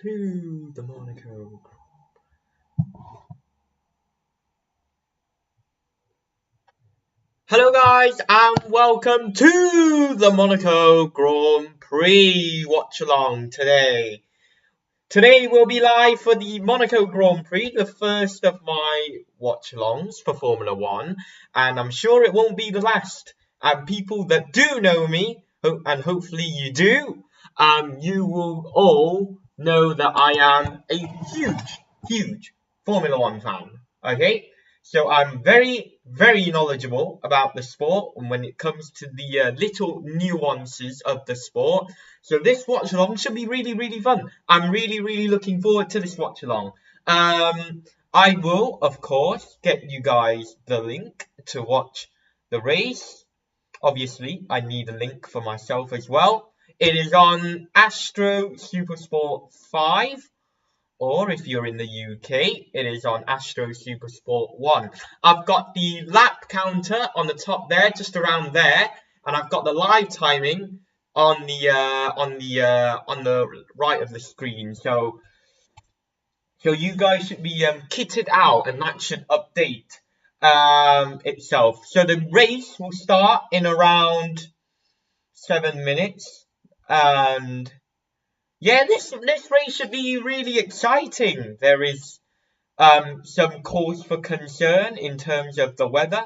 to the Monaco. Hello guys and welcome to the Monaco Grand Prix watch along today. Today we'll be live for the Monaco Grand Prix, the first of my watch alongs for Formula 1, and I'm sure it won't be the last. And people that do know me, and hopefully you do, you will all know that I am a huge Formula 1 fan, okay? So I'm very knowledgeable about the sport and when it comes to the little nuances of the sport. So this watch along should be really fun. I'm really looking forward to this watch along. I will, of course, get you guys the link to watch the race. Obviously, I need a link for myself as well. It is on Astro Supersport 5. Or if you're in the UK, it is on Astro Supersport 1. I've got the lap counter on the top there, just around there, and I've got the live timing on the right of the screen. So you guys should be kitted out, and that should update itself. So the race will start in around 7 minutes, and yeah, this race should be really exciting. There is some cause for concern in terms of the weather.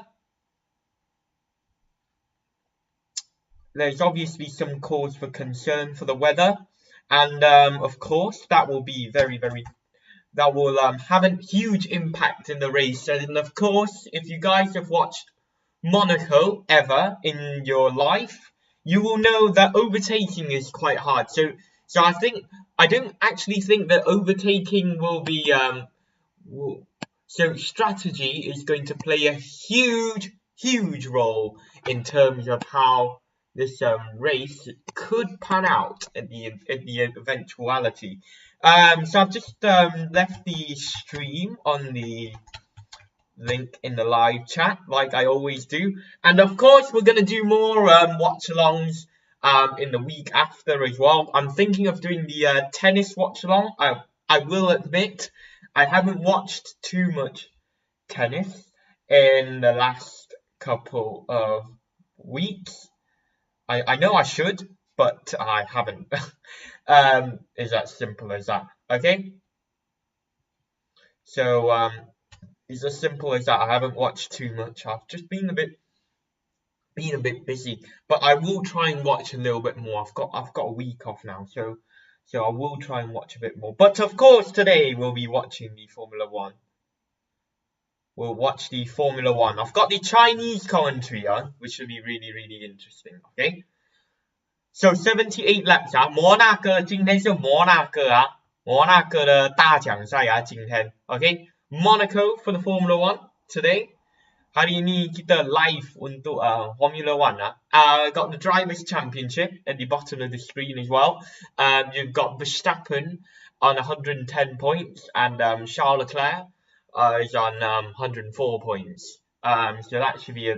There's obviously some cause for concern for the weather, and of course that will be that will have a huge impact in the race. And of course, if you guys have watched Monaco ever in your life, you will know that overtaking is quite hard. So I don't actually think that overtaking will be so strategy is going to play a huge role in terms of how this race could pan out at the eventuality. So I've just left the stream on the link in the live chat like I always do, and of course we're gonna do more watch alongs in the week after as well. I'm thinking of doing the tennis watch along. I will admit I haven't watched too much tennis in the last couple of weeks. I know I should, but I haven't. Is as simple as that. Okay. So it's as simple as that. I haven't watched too much. I've just been a bit busy, but I will try and watch a little bit more. I've got a week off now, so I will try and watch a bit more. But of course, today we'll be watching the Formula 1. We'll watch the Formula 1. I've got the Chinese commentary on, which will be really interesting. Okay. So 78 laps 啊，摩纳哥今天是摩纳哥啊，摩纳哥的大奖赛啊，今天 OK Monaco for the Formula 1 today. Hari ini kita live untuk Formula 1 got the Drivers' Championship at the bottom of the screen as well. You've got Verstappen on 110 points and Charles Leclerc is on 104 points. So that should be a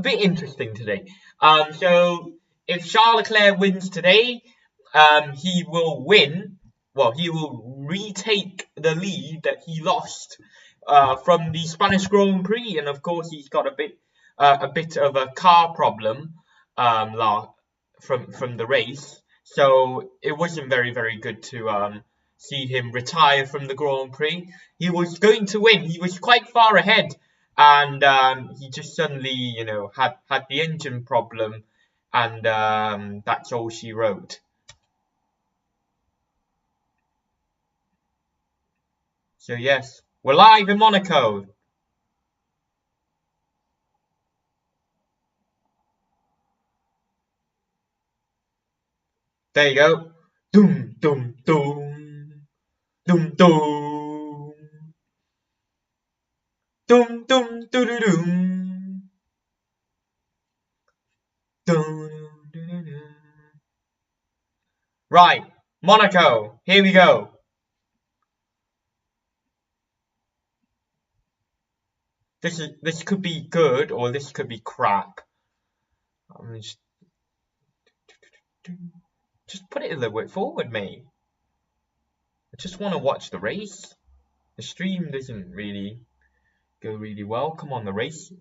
bit interesting today. So if Charles Leclerc wins today, he will win. Well, he will retake the lead that he lost from the Spanish Grand Prix, and of course he's got a bit of a car problem from the race, so it wasn't very good to see him retire from the Grand Prix. He was going to win. He was quite far ahead, and he just suddenly, had the engine problem, and that's all she wrote. So yes, we're live in Monaco. There you go. Doom, doom, doom. Doom, doom. Doom, doom, doo, doo, doom. Doom, doo, doo, doo. Right, Monaco. Here we go. This could be good or this could be crap. Just put it a little bit forward, mate. I just want to watch the race. The stream doesn't really go really well. Come on, the race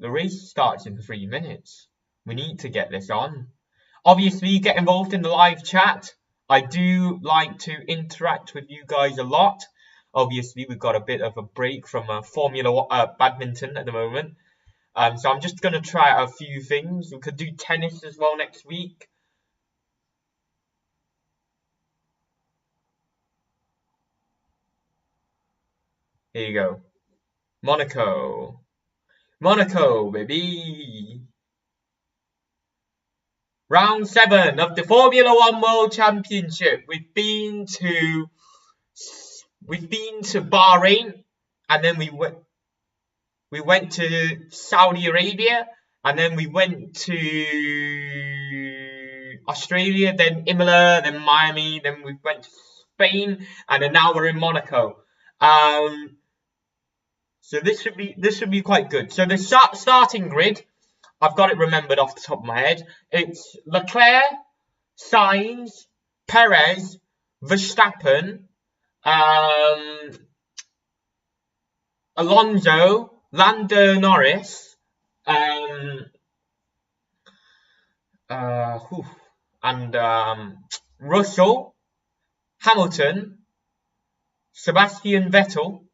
starts in 3 minutes. We need to get this on. Obviously, get involved in the live chat. I do like to interact with you guys a lot. Obviously, we've got a bit of a break from Formula badminton at the moment. So I'm just going to try out a few things. We could do tennis as well next week. Here you go. Monaco. Monaco, baby. Round 7 of the Formula 1 World Championship. We've been to Bahrain, and then we went to Saudi Arabia, and then we went to Australia, then Imola, then Miami, then we went to Spain, and then now we're in Monaco. So this should be quite good. So the starting grid, I've got it remembered off the top of my head. It's Leclerc, Sainz, Perez, Verstappen, Alonso, Lando Norris, and Russell, Hamilton, Sebastian Vettel,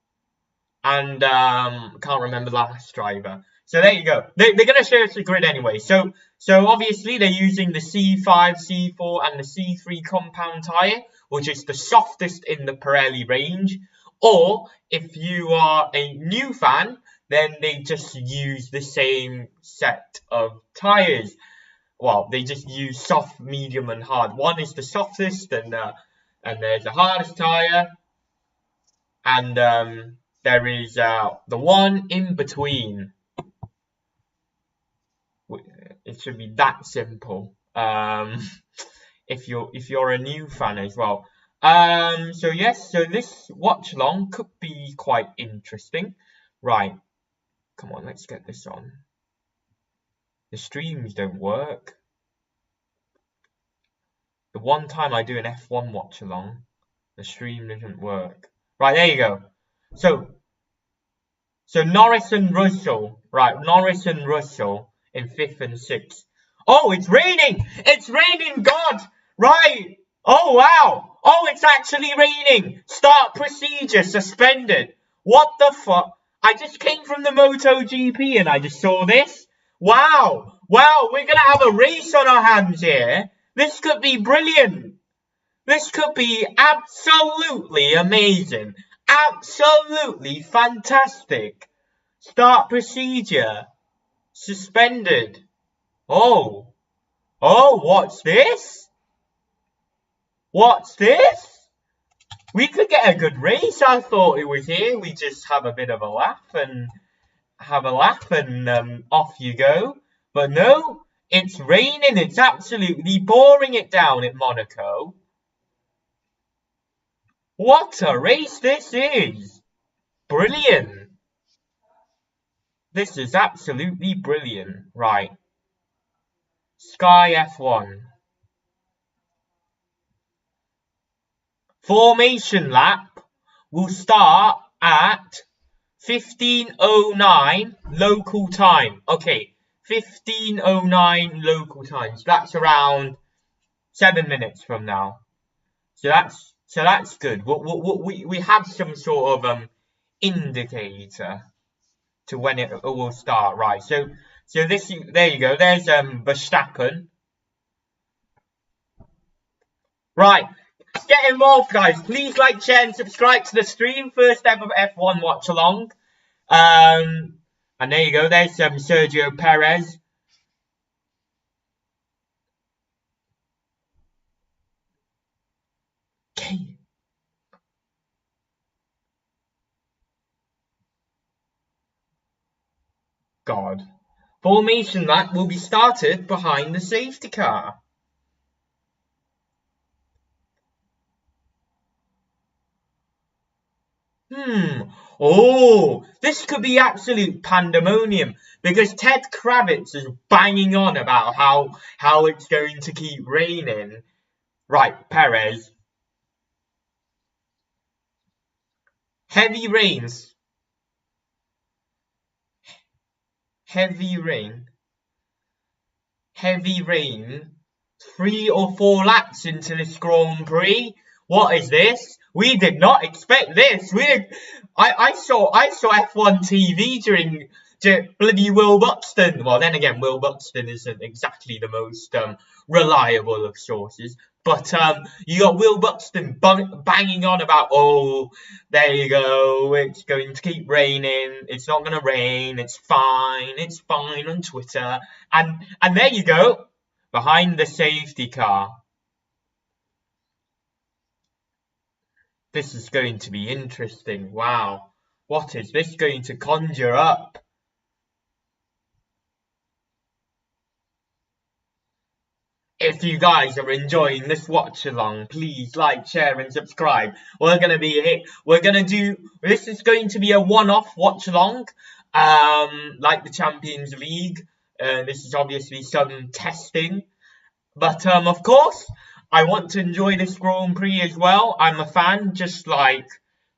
and can't remember the last driver. So there you go. They're going to show us the grid anyway. So obviously they're using the C5, C4, and the C3 compound tyre, which is the softest in the Pirelli range. Or if you are a new fan, then they just use the same set of tyres. Well, they just use soft, medium, and hard. One is the softest, and there's the hardest tyre, and there is the one in between. It should be that simple. If you're a new fan as well. So yes, so this watch along could be quite interesting. Right, come on, let's get this on. The streams don't work. The one time I do an F1 watch along, the stream doesn't work. Right, there you go. So Norris and Russell, right? Norris and Russell in 5th and 6th. Oh, it's raining! It's raining, God! Right! Oh, wow! Oh, it's actually raining! Start procedure suspended. What the fuck? I just came from the MotoGP and I just saw this. Wow! Wow, we're gonna have a race on our hands here. This could be brilliant. This could be absolutely amazing. Absolutely fantastic. Start procedure suspended. Oh, what's this? What's this? We could get a good race. I thought it was here. We just have a bit of a laugh and off you go. But no, it's raining. It's absolutely pouring it down at Monaco. What a race this is! Brilliant! This is absolutely brilliant. Right. Sky F1. Formation lap will start at 15:09 local time. Okay, 15:09 local time. So that's around 7 minutes from now. So that's good. We have some sort of indicator to when it will start, right? So this, there you go. There's Verstappen. Right, get involved, guys. Please like, share, and subscribe to the stream. First ever F1 watch along. And there you go. There's Sergio Perez. Okay. God. Formation lap will be started behind the safety car. Oh, this could be absolute pandemonium because Ted Kravitz is banging on about how it's going to keep raining Right, Perez. Heavy rains. Heavy rain. Heavy rain. 3 or 4 laps into this Grand Prix. What is this? We did not expect this. I saw F1 TV during bloody Will Buxton. Well, then again, Will Buxton isn't exactly the most reliable of sources. But you got Will Buxton banging on about, oh, there you go, it's going to keep raining, it's not going to rain, it's fine on Twitter. And there you go, behind the safety car. This is going to be interesting. Wow, what is this going to conjure up? If you guys are enjoying this watch along, please like, share and subscribe. We're going to be here. This is going to be a one-off watch along, like the Champions League. This is obviously some testing. But of course, I want to enjoy this Grand Prix as well. I'm a fan, just like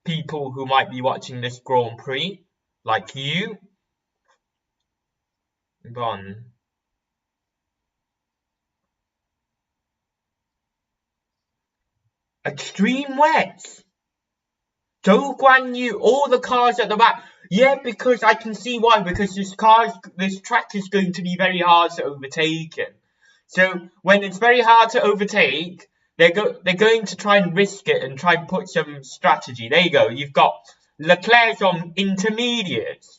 people who might be watching this Grand Prix, like you. Gone. Extreme wets. Zhou Guan Yu, all the cars at the back. Yeah, because I can see why. Because this track is going to be very hard to overtake. So when it's very hard to overtake, they're going to try and risk it and try and put some strategy. There you go. You've got Leclerc on intermediates.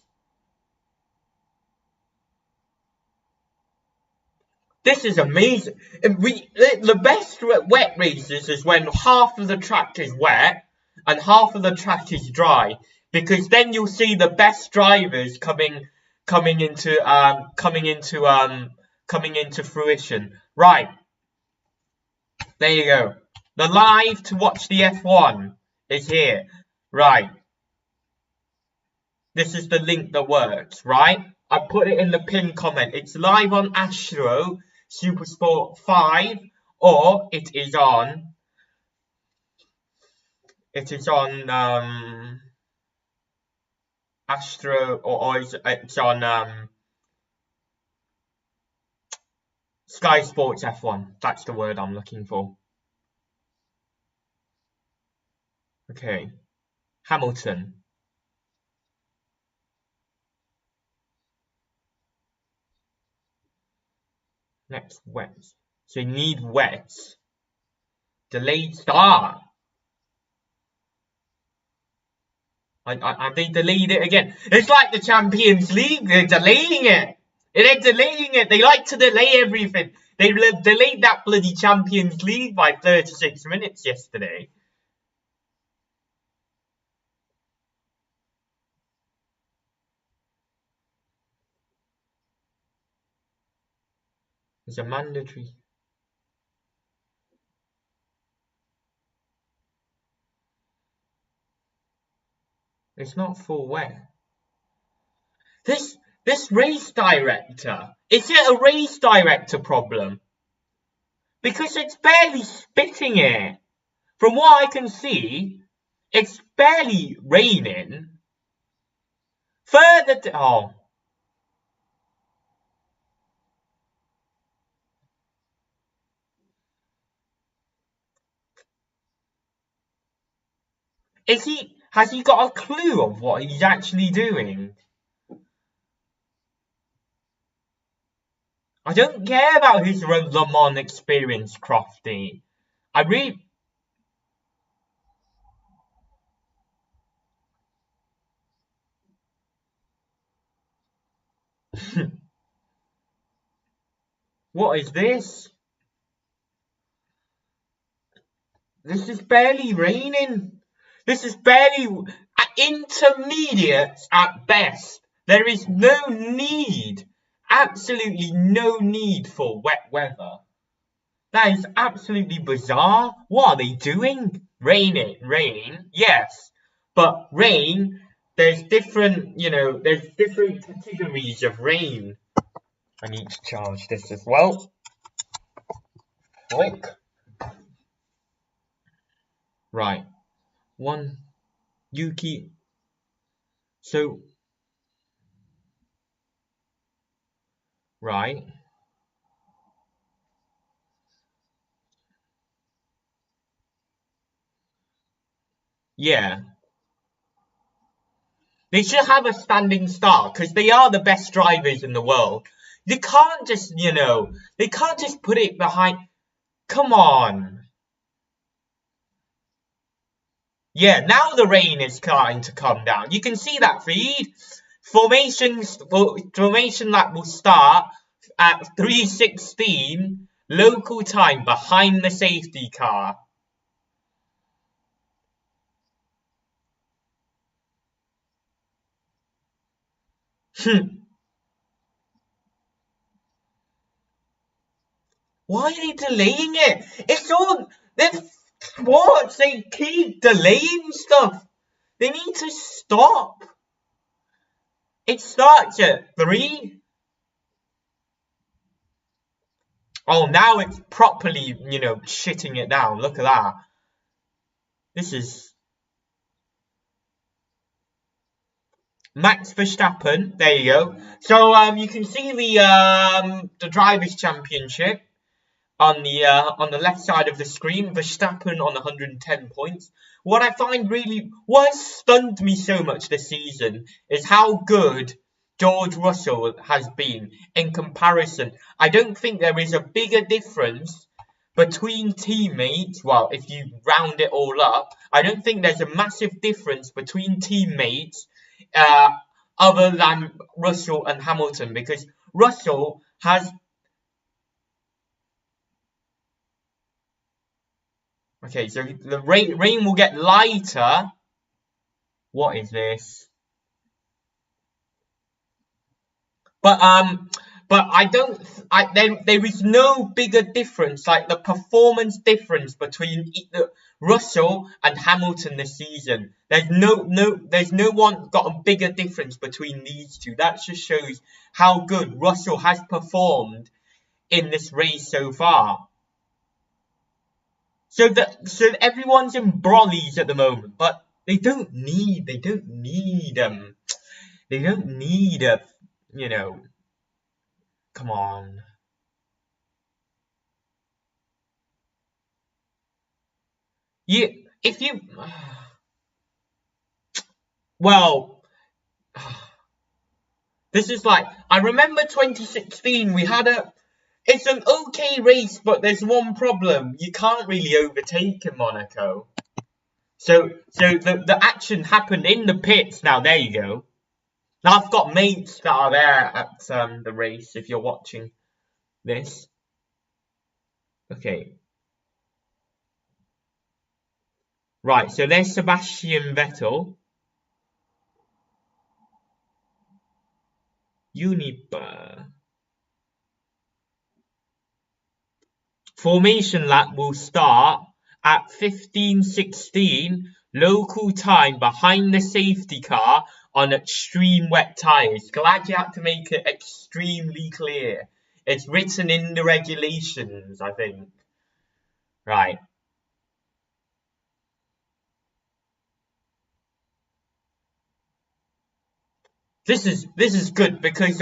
This is amazing. The best wet races is when half of the track is wet and half of the track is dry, because then you'll see the best drivers coming into fruition. Right. There you go. The live to watch the F1 is here. Right. This is the link that works, right? I put it in the pinned comment. It's live on Astro Supersport 5, or it is on Astro, or it's on Sky Sports F1. That's the word I'm looking for. Okay, Hamilton. Next, wets. So you need wets. Delayed start. Have they delayed it again? It's like the Champions League. They're delaying it. They like to delay everything. They delayed that bloody Champions League by 36 minutes yesterday. It's a mandatory. It's not full wet. This race director, is it a race director problem? Because it's barely spitting it. From what I can see, it's barely raining. Further to, oh. Has he got a clue of what he's actually doing? I don't care about his Le Mans experience, Crofty. I really... What is this? This is barely raining. This is barely intermediate at best. There is no need, absolutely no need for wet weather. That is absolutely bizarre. What are they doing? Rain, yes. But rain, there's different, there's different categories of rain. I need to charge this as well. Quick. Right. One Yuki. So right. Yeah. They should have a standing start because they are the best drivers in the world. They can't just, they can't just put it behind. Come on. Yeah, now the rain is starting to come down. You can see that feed. Formation lap will start at 3:16 local time behind the safety car. Why are they delaying it? It's all sports. They keep delaying stuff. They need to stop. It starts at 3. Oh, now it's properly, shitting it down. Look at that. This is Max Verstappen. There you go. So you can see the drivers' championship on the left side of the screen. Verstappen on 110 points. What I find what has stunned me so much this season is how good George Russell has been in comparison. I don't think there is a bigger difference between teammates. Well, if you round it all up, I don't think there's a massive difference between teammates other than Russell and Hamilton, because Russell has... Okay, so the rain will get lighter. What is this? But there is no bigger difference, like the performance difference between Russell and Hamilton this season. There's no one got a bigger difference between these two. That just shows how good Russell has performed in this race so far. So everyone's in brollies at the moment, but they don't need a, come on. Well, this is like, I remember 2016, it's an okay race, but there's one problem. You can't really overtake in Monaco. So the action happened in the pits. Now, there you go. Now, I've got mates that are there at the race, if you're watching this. Okay. Right, so there's Sebastian Vettel. Formation lap will start at 15:16 local time behind the safety car on extreme wet tyres. Glad you had to make it extremely clear. It's written in the regulations, I think. Right. This is good because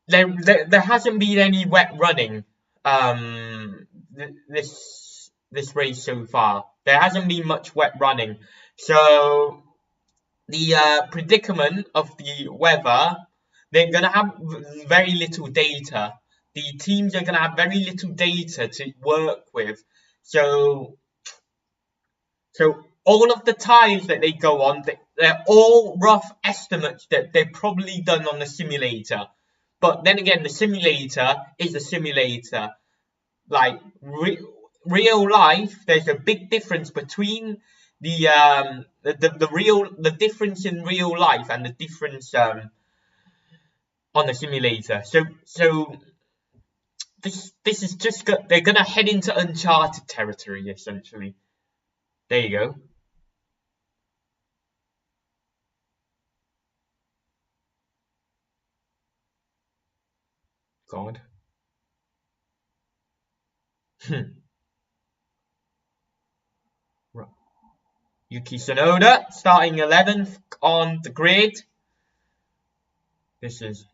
there hasn't been any wet running this race so far. There hasn't been much wet running, so the predicament of the weather, they're gonna have very little data. The teams are gonna have very little data to work with, so all of the times that they go on, they're all rough estimates that they've probably done on the simulator. But then again, the simulator is a simulator. Like real life, there's a big difference between the difference in real life and the difference on the simulator. So this is just they're gonna head into uncharted territory essentially. There you go. God. Yuki Tsunoda starting 11th on the grid. This is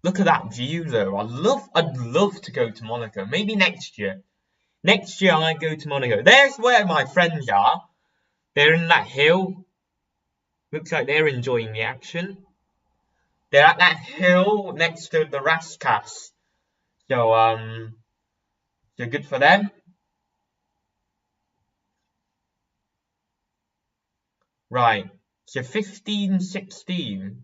look at that view though. I'd love to go to Monaco. Maybe next year. Next year I might go to Monaco. There's where my friends are. They're in that hill. Looks like they're enjoying the action. They're at that hill next to the Raskas. So so good for them. Right. So 15-16.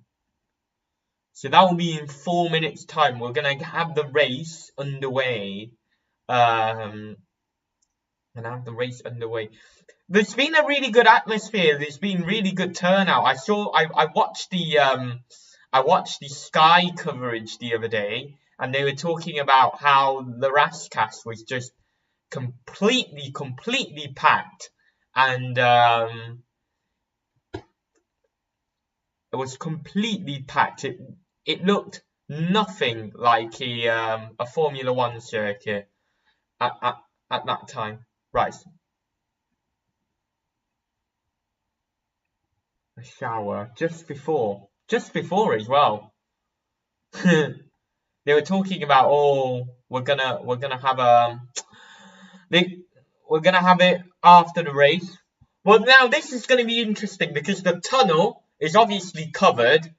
So that will be in 4 minutes time. We're gonna have the race underway. There's been a really good atmosphere. There's been really good turnout. I watched the Sky coverage the other day, and they were talking about how the Raskas was just completely packed, and it was completely packed. It looked nothing like a Formula One circuit at that time. Right. A shower just before as well. They were talking about, we're gonna have we're gonna have it after the race. Well, now this is gonna be interesting because the tunnel is obviously covered,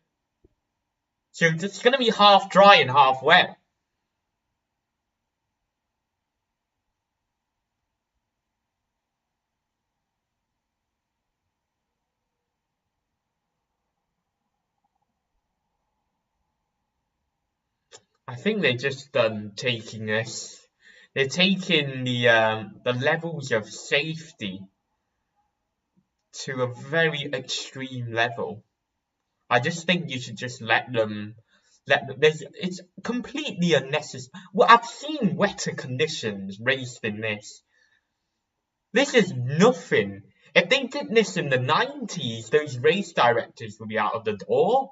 so it's gonna be half dry and half wet. I think they're just taking this. They're taking the levels of safety to a very extreme level. I just think you should just let them. It's completely unnecessary. Well, I've seen wetter conditions raced in this. This is nothing. If they did this in the 90s, those race directors would be out of the door.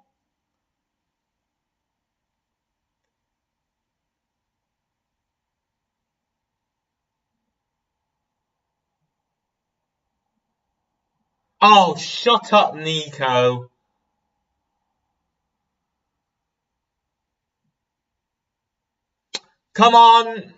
Oh, shut up, Nico. Come on.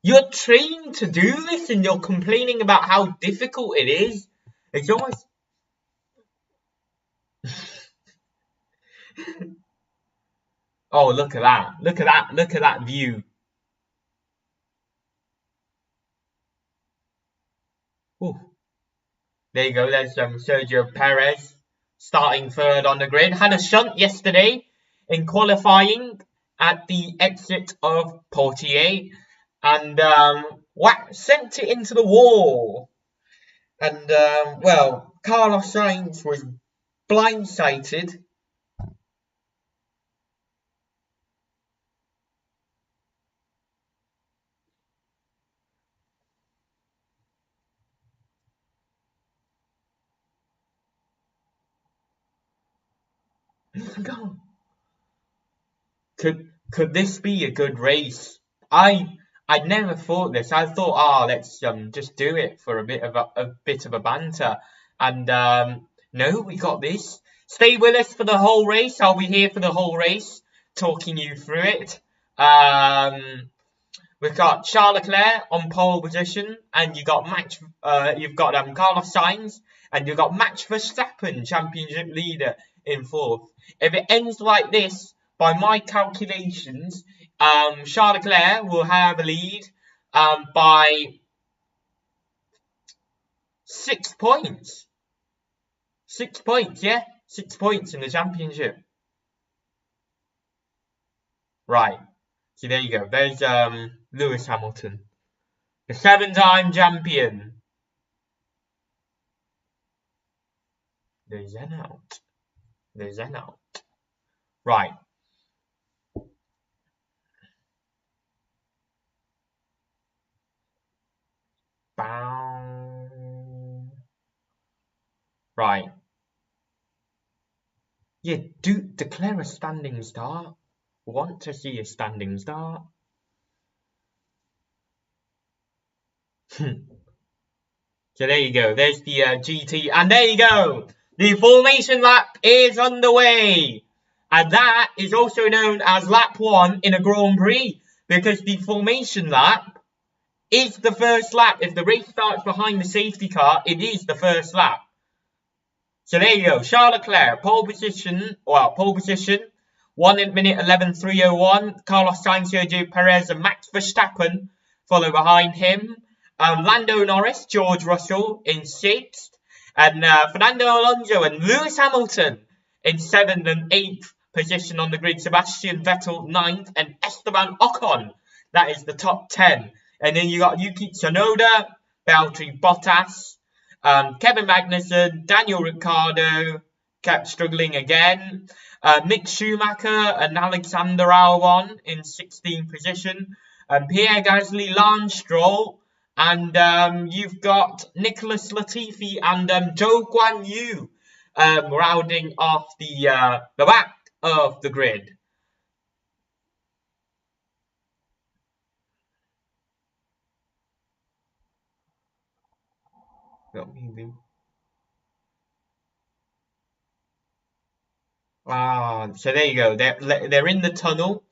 You're trained to do this and you're complaining about how difficult it is. It's almost... Oh, look at that. Look at that. Look at that view. Ooh. There you go. There's Sergio Perez starting third on the grid. Had a shunt yesterday in qualifying at the exit of Portier. And sent it into the wall. And, well, Carlos Sainz was blindsided. Could this be a good race? I never thought this. I thought, let's just do it for a bit of a banter. And no, we got this. Stay with us for the whole race. I'll be here for the whole race, talking you through it. We've got Charles Leclerc on pole position, and you've got Carlos Sainz, and you've got Max Verstappen, championship leader, in fourth. If it ends like this, by my calculations, Charles Leclerc will have a lead by 6 points. 6 points, yeah? 6 points in the championship. Right. So there you go. There's Lewis Hamilton, the 7-time champion. There's an out. There's an out. Right. Bow. Right. Yeah, do declare a standing start. Want to see a standing start. So there you go. There's the GT, and there you go. The formation lap is underway, and that is also known as lap 1 in a Grand Prix, because the formation lap is the first lap. If the race starts behind the safety car, it is the first lap. So there you go. Charles Leclerc, pole position, 1 minute 11.301. Carlos Sainz, Sergio Perez, and Max Verstappen follow behind him. Lando Norris, George Russell in 6th, and Fernando Alonso and Lewis Hamilton in 7th and 8th position on the grid. Sebastian Vettel 9th, and Esteban Ocon, that is the top 10. And then you got Yuki Tsunoda, Valtteri Bottas, Kevin Magnussen, Daniel Ricciardo kept struggling again. Mick Schumacher and Alexander Albon in 16th position. Pierre Gasly, Lance Stroll. And you've got Nicholas Latifi and Zhou Guan Yu rounding off the back of the grid. So there you go. They're in the tunnel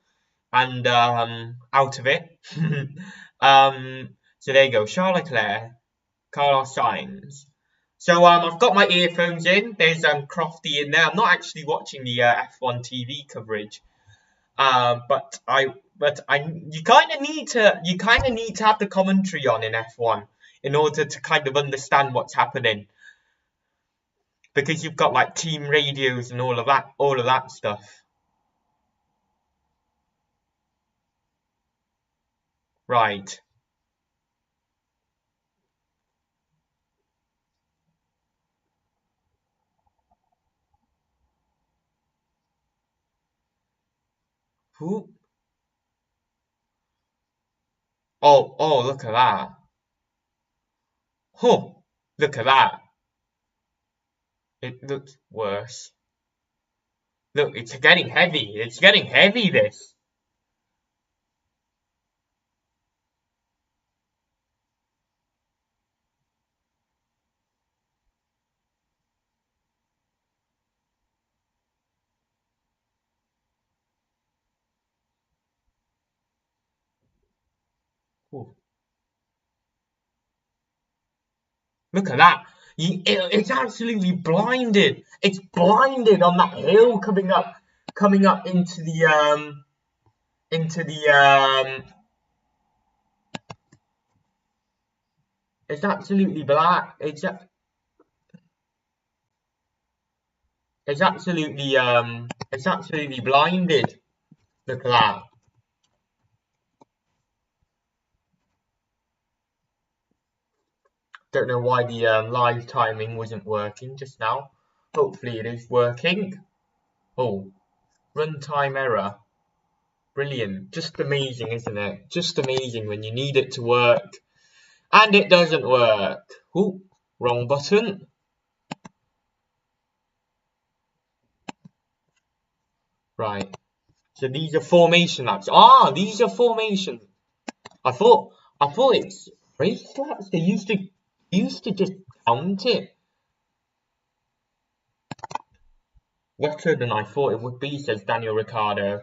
and out of it. So there you go. Charles Leclerc, Carlos Sainz. So I've got my earphones in. There's Crofty in there. I'm not actually watching the F1 TV coverage, but you kind of need to have the commentary on in F1 in order to kind of understand what's happening, because you've got like team radios and all of that stuff. Right. Who? Oh, look at that. Oh, look at that. It looks worse. Look, it's getting heavy. It's getting heavy, this. Ooh. Look at that. It's absolutely blinded. It's blinded on that hill coming up into the it's absolutely black. It's absolutely blinded. Look at that. Don't know why the live timing wasn't working just now. Hopefully it is working. Oh, runtime error. Brilliant. Just amazing, isn't it? Just amazing when you need it to work. And it doesn't work. Oh, wrong button. Right. So these are formation laps. Ah, these are formation. I thought it's race laps. They used to just count it. Wetter than I thought it would be, says Daniel Ricciardo.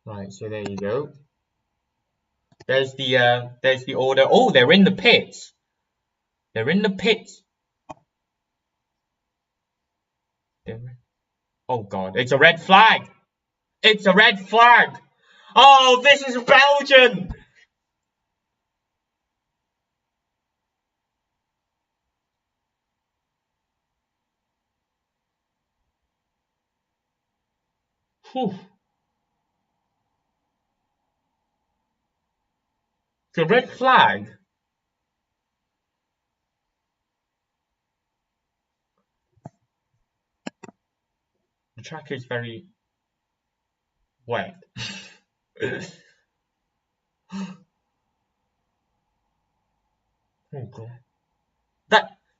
Right, so there you go. There's the order. Oh, they're in the pits. They're in the pits. Oh God, it's a red flag. It's a red flag. Oh, this is Belgium. Whew. The red flag. The track is very wet. Oh god.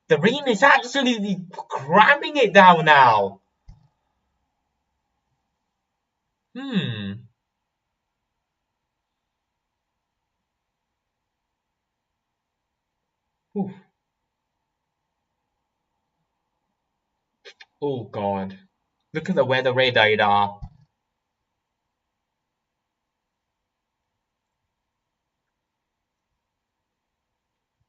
The rain is absolutely cramming it down now. Hmm. Oof. Oh god. Look at the weather radar.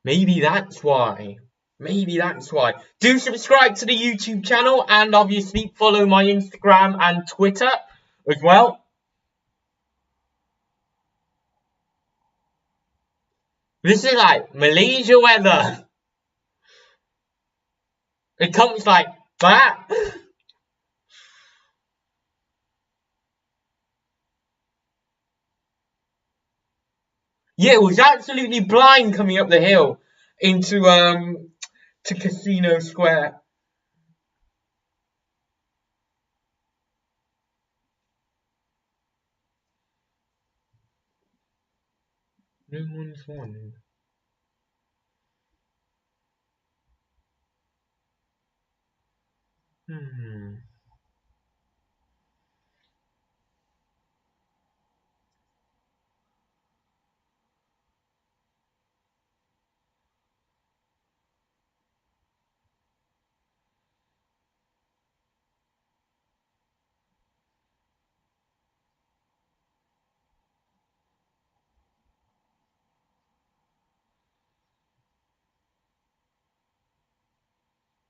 Maybe that's why. Maybe that's why. Do subscribe to the YouTube channel and obviously follow my Instagram and Twitter as well. This is like Malaysia weather. It comes like that. Yeah, it was absolutely blind coming up the hill into to Casino Square. No one's won.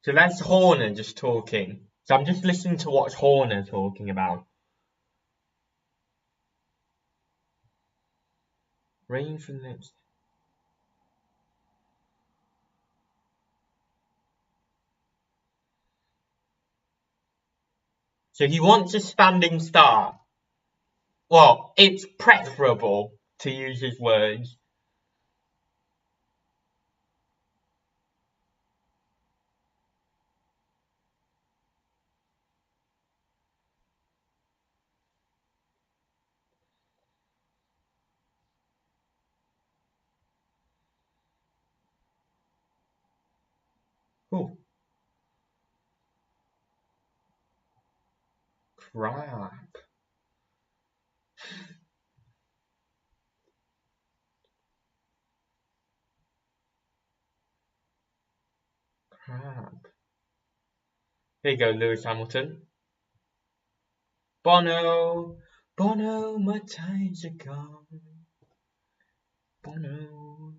So that's Horner just talking. So I'm just listening to what Horner talking about. Rain from next. So he wants a standing start. Well, it's preferable, to use his words. Oh, crap. Crap. Here you go, Lewis Hamilton. Bono, Bono, my times are gone. Bono,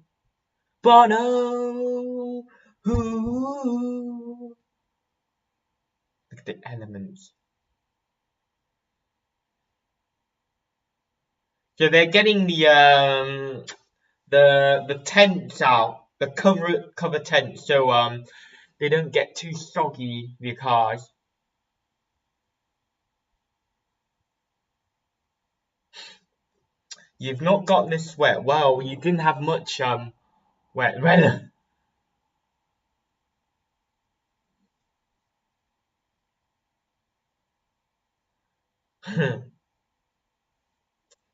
Bono, ooh. Look at the elements. So they're getting the tents out, the cover tents, so they don't get too soggy, the cars. You've not got this wet. Well, you didn't have much wet weather.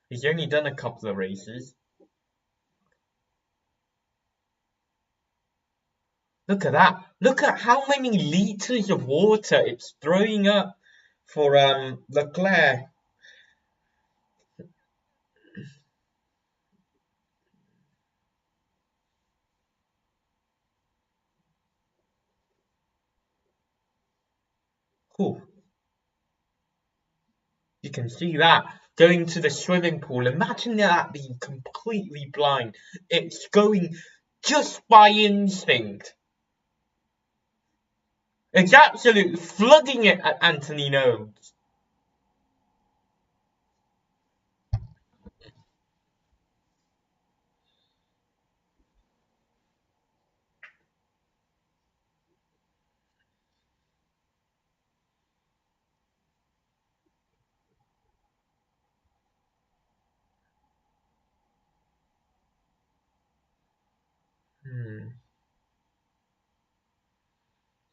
He's only done a couple of races. Look at that. Look at how many liters of water it's throwing up for Leclerc. Whew. You can see that going to the swimming pool. Imagine that being completely blind. It's going just by instinct. It's absolutely flooding it at Anthony Nose.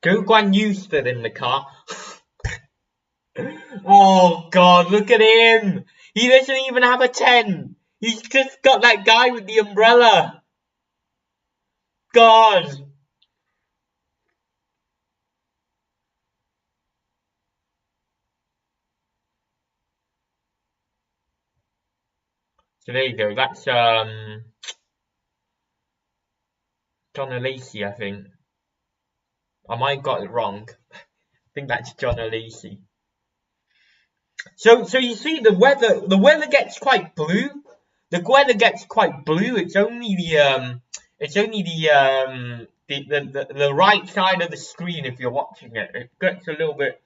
Go Guan Yu's still in the car. Oh God, look at him! He doesn't even have a 10. He's just got that guy with the umbrella. God. So there you go. That's John Alesi, I think. I might have got it wrong. I think that's John Alesi. So you see the weather gets quite blue. The weather gets quite blue. It's only the right side of the screen if you're watching it. It gets a little bit.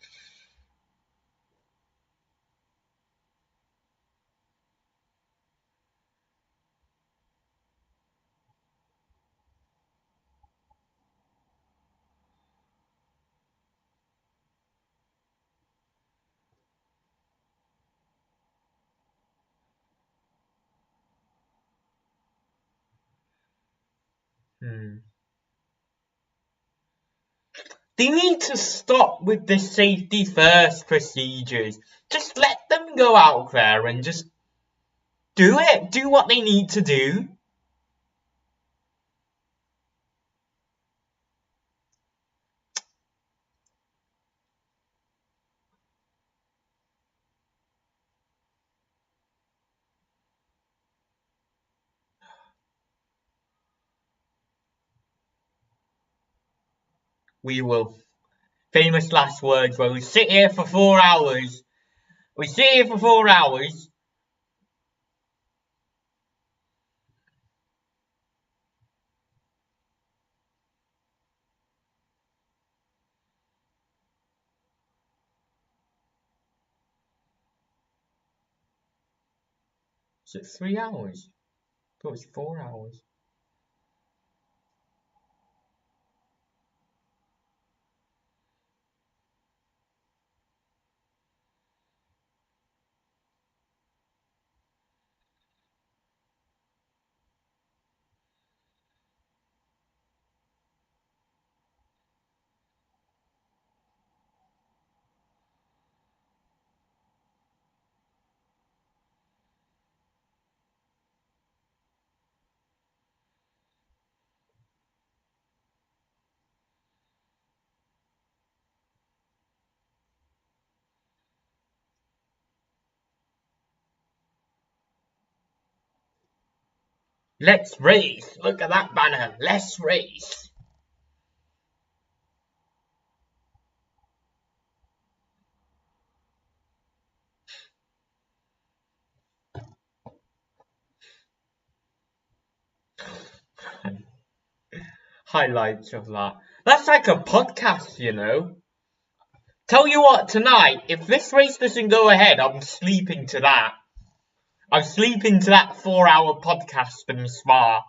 They need to stop with the safety first procedures. Just let them go out there and just do it. Do what they need to do. We will. Famous last words where we sit here for 4 hours. We sit here for 4 hours. Is it 3 hours? I thought it was 4 hours. Let's race! Look at that banner! Let's race! Highlights of that. That's like a podcast, you know. Tell you what, tonight, if this race doesn't go ahead, I'm sleeping to that. I'm sleeping to that 4-hour podcast from Spa.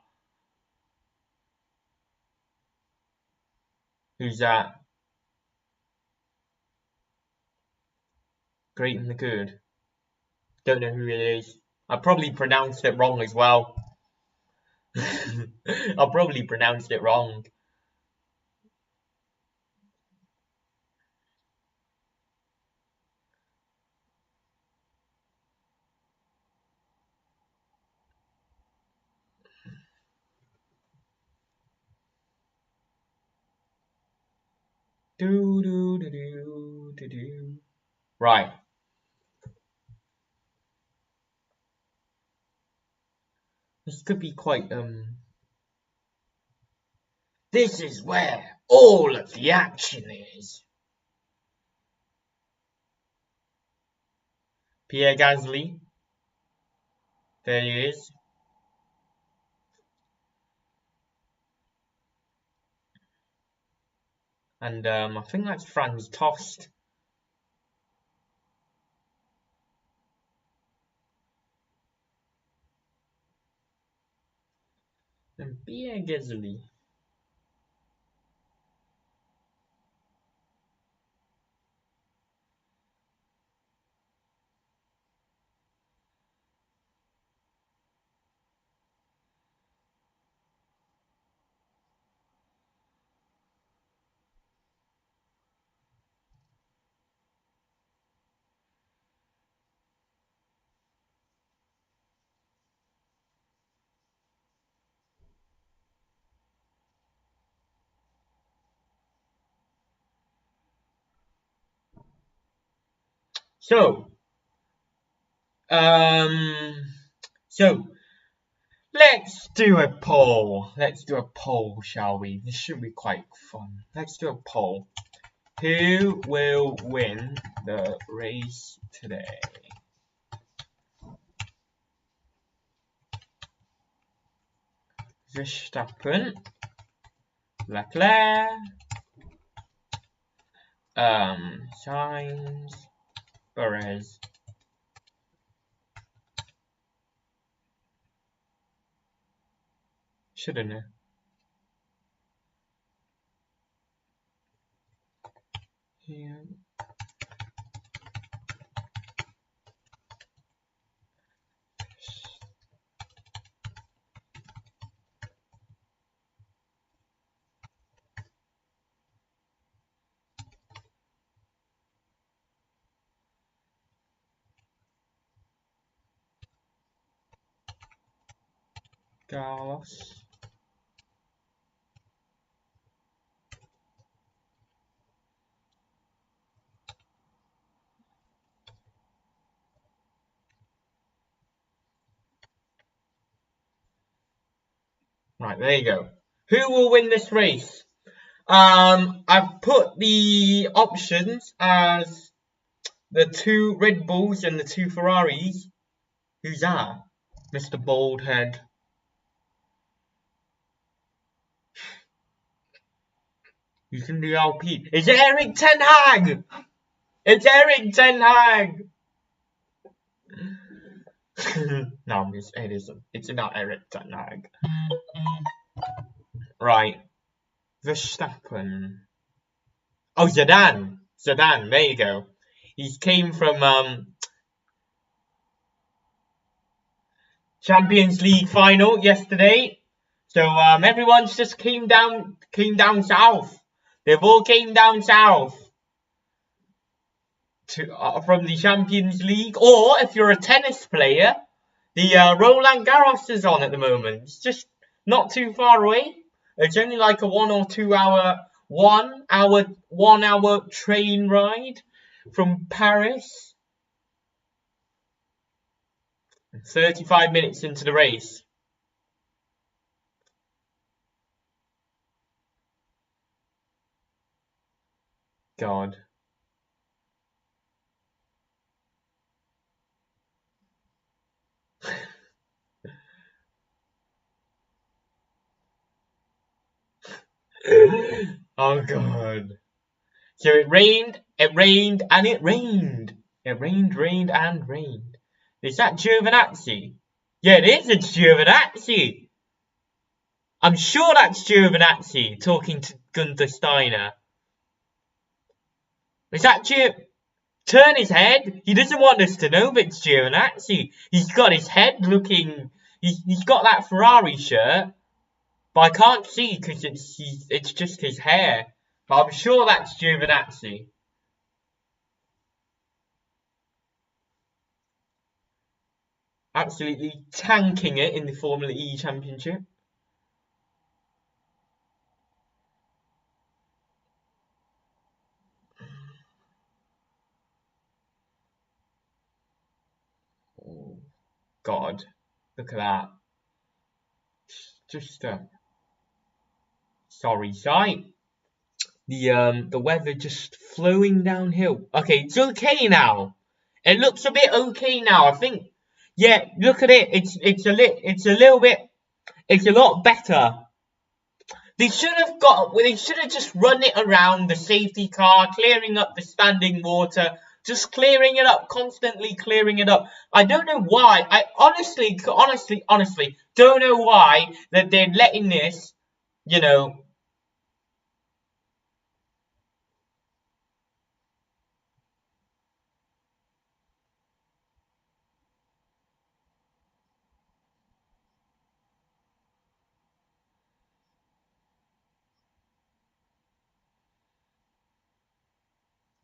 Who's that? Great and the Good. Don't know who it is. I probably pronounced it wrong as well. I probably pronounced it wrong. Right. This could be quite This is where all of the action is. Pierre Gasly. There he is. And I think that's Franz Tost. And Pierre Gasly. So let's do a poll. Let's do a poll, shall we? This should be quite fun. Let's do a poll. Who will win the race today? Verstappen, Leclerc, Sainz, Perez. Shouldn't it? Here. Carlos. Right, there you go. Who will win this race? I've put the options as the 2 Red Bulls and the 2 Ferraris. Who's that? Mr. Baldhead. Who's in the LP? It's Eric Ten Hag! It's Eric Ten Hag! No, it isn't. It's not Eric Ten Hag. Right. Verstappen. Oh, Zidane. Zidane, there you go. He came from Champions League final yesterday. So everyone's just came down south. They've all came down south to from the Champions League. Or if you're a tennis player, the Roland Garros is on at the moment. It's just not too far away. It's only like a 1 or 2 hour, 1 hour train ride from Paris. 35 minutes into the race. God. Oh God. So it rained, and it rained. It rained, and rained. Is that Giovinazzi? Yeah, it is. It's Giovinazzi. I'm sure that's Giovinazzi talking to Gunther Steiner. Is that Turn his head. He doesn't want us to know, but it's Giovinazzi. He's got his head looking. He's got that Ferrari shirt, but I can't see because it's just his hair. But I'm sure that's Giovinazzi. Absolutely tanking it in the Formula E Championship. Oh, God, look at that. Just sorry sight. The weather just flowing downhill. Okay, it's okay now. It looks a bit okay now. I think. Yeah, look at it. It's a lot better. They should have just run it around the safety car, clearing up the standing water, just clearing it up, constantly clearing it up. I don't know why. I honestly don't know why that they're letting this, you know.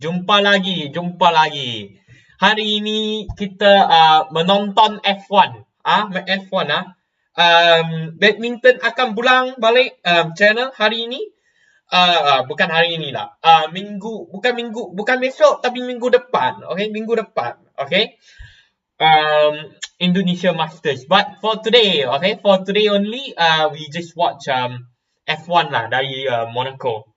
Jumpa lagi. Hari ini kita menonton F1. F1 badminton akan pulang balik channel hari ini. bukan hari ni lah. Bukan besok tapi minggu depan. Okay, minggu depan. Okay. Indonesia Masters. But for today, okay, for today only, we just watch F1 lah dari Monaco.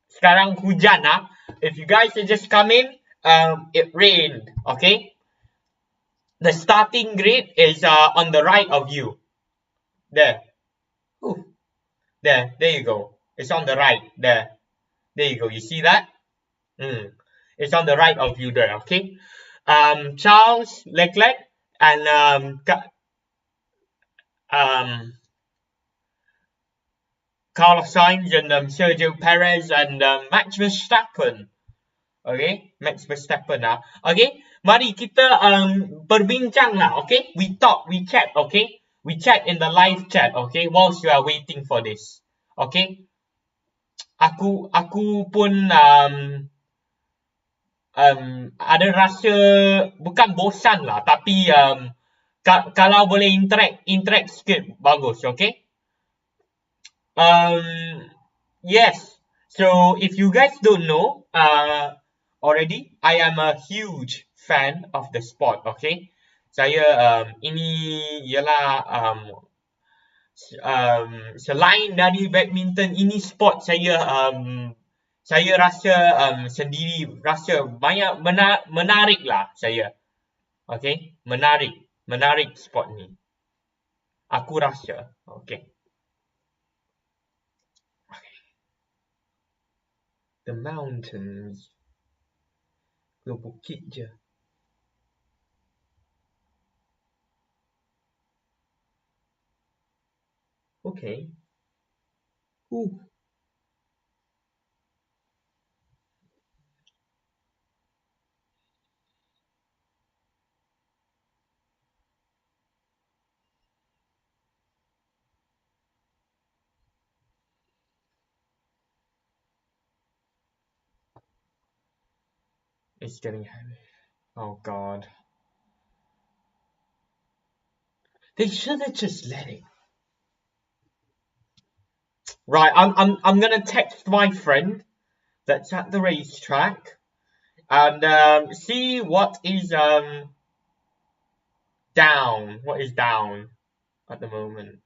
Sekarang hujan lah. If you guys are just coming, it rained. Okay. The starting grid is on the right of you. There. Ooh. There you go. It's on the right. There you go. You see that? It's on the right of you there. Okay. Charles Leclerc and Carlos Sainz and Sergio Perez and Max Verstappen. Okay, Max Verstappen lah. Okay, mari kita berbincang lah. Okay, we talk, we chat. Okay, we chat in the live chat. Okay, whilst you are waiting for this. Okay, aku pun ada rasa bukan bosan lah, tapi kalau boleh interact sikit bagus. Okay. Yes. So if you guys don't know, already, I am a huge fan of the sport. Okay, saya ini ialah selain dari badminton, ini sport saya rasa sendiri rasa banyak menarik lah saya. Okay, menarik sport ni. Aku rasa. Okay. The mountains. Ke bukit je. Okay. Ooh. It's getting heavy. Oh god. They should have just let it. Right, I'm gonna text my friend that's at the racetrack and see what is down. What is down at the moment?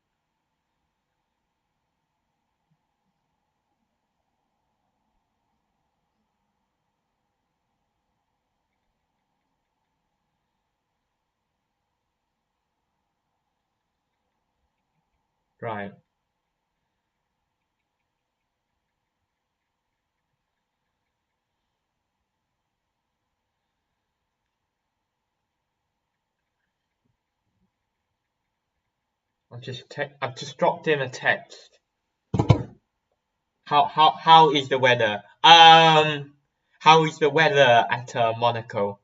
Right. I've just dropped him a text. How is the weather? How is the weather at Monaco?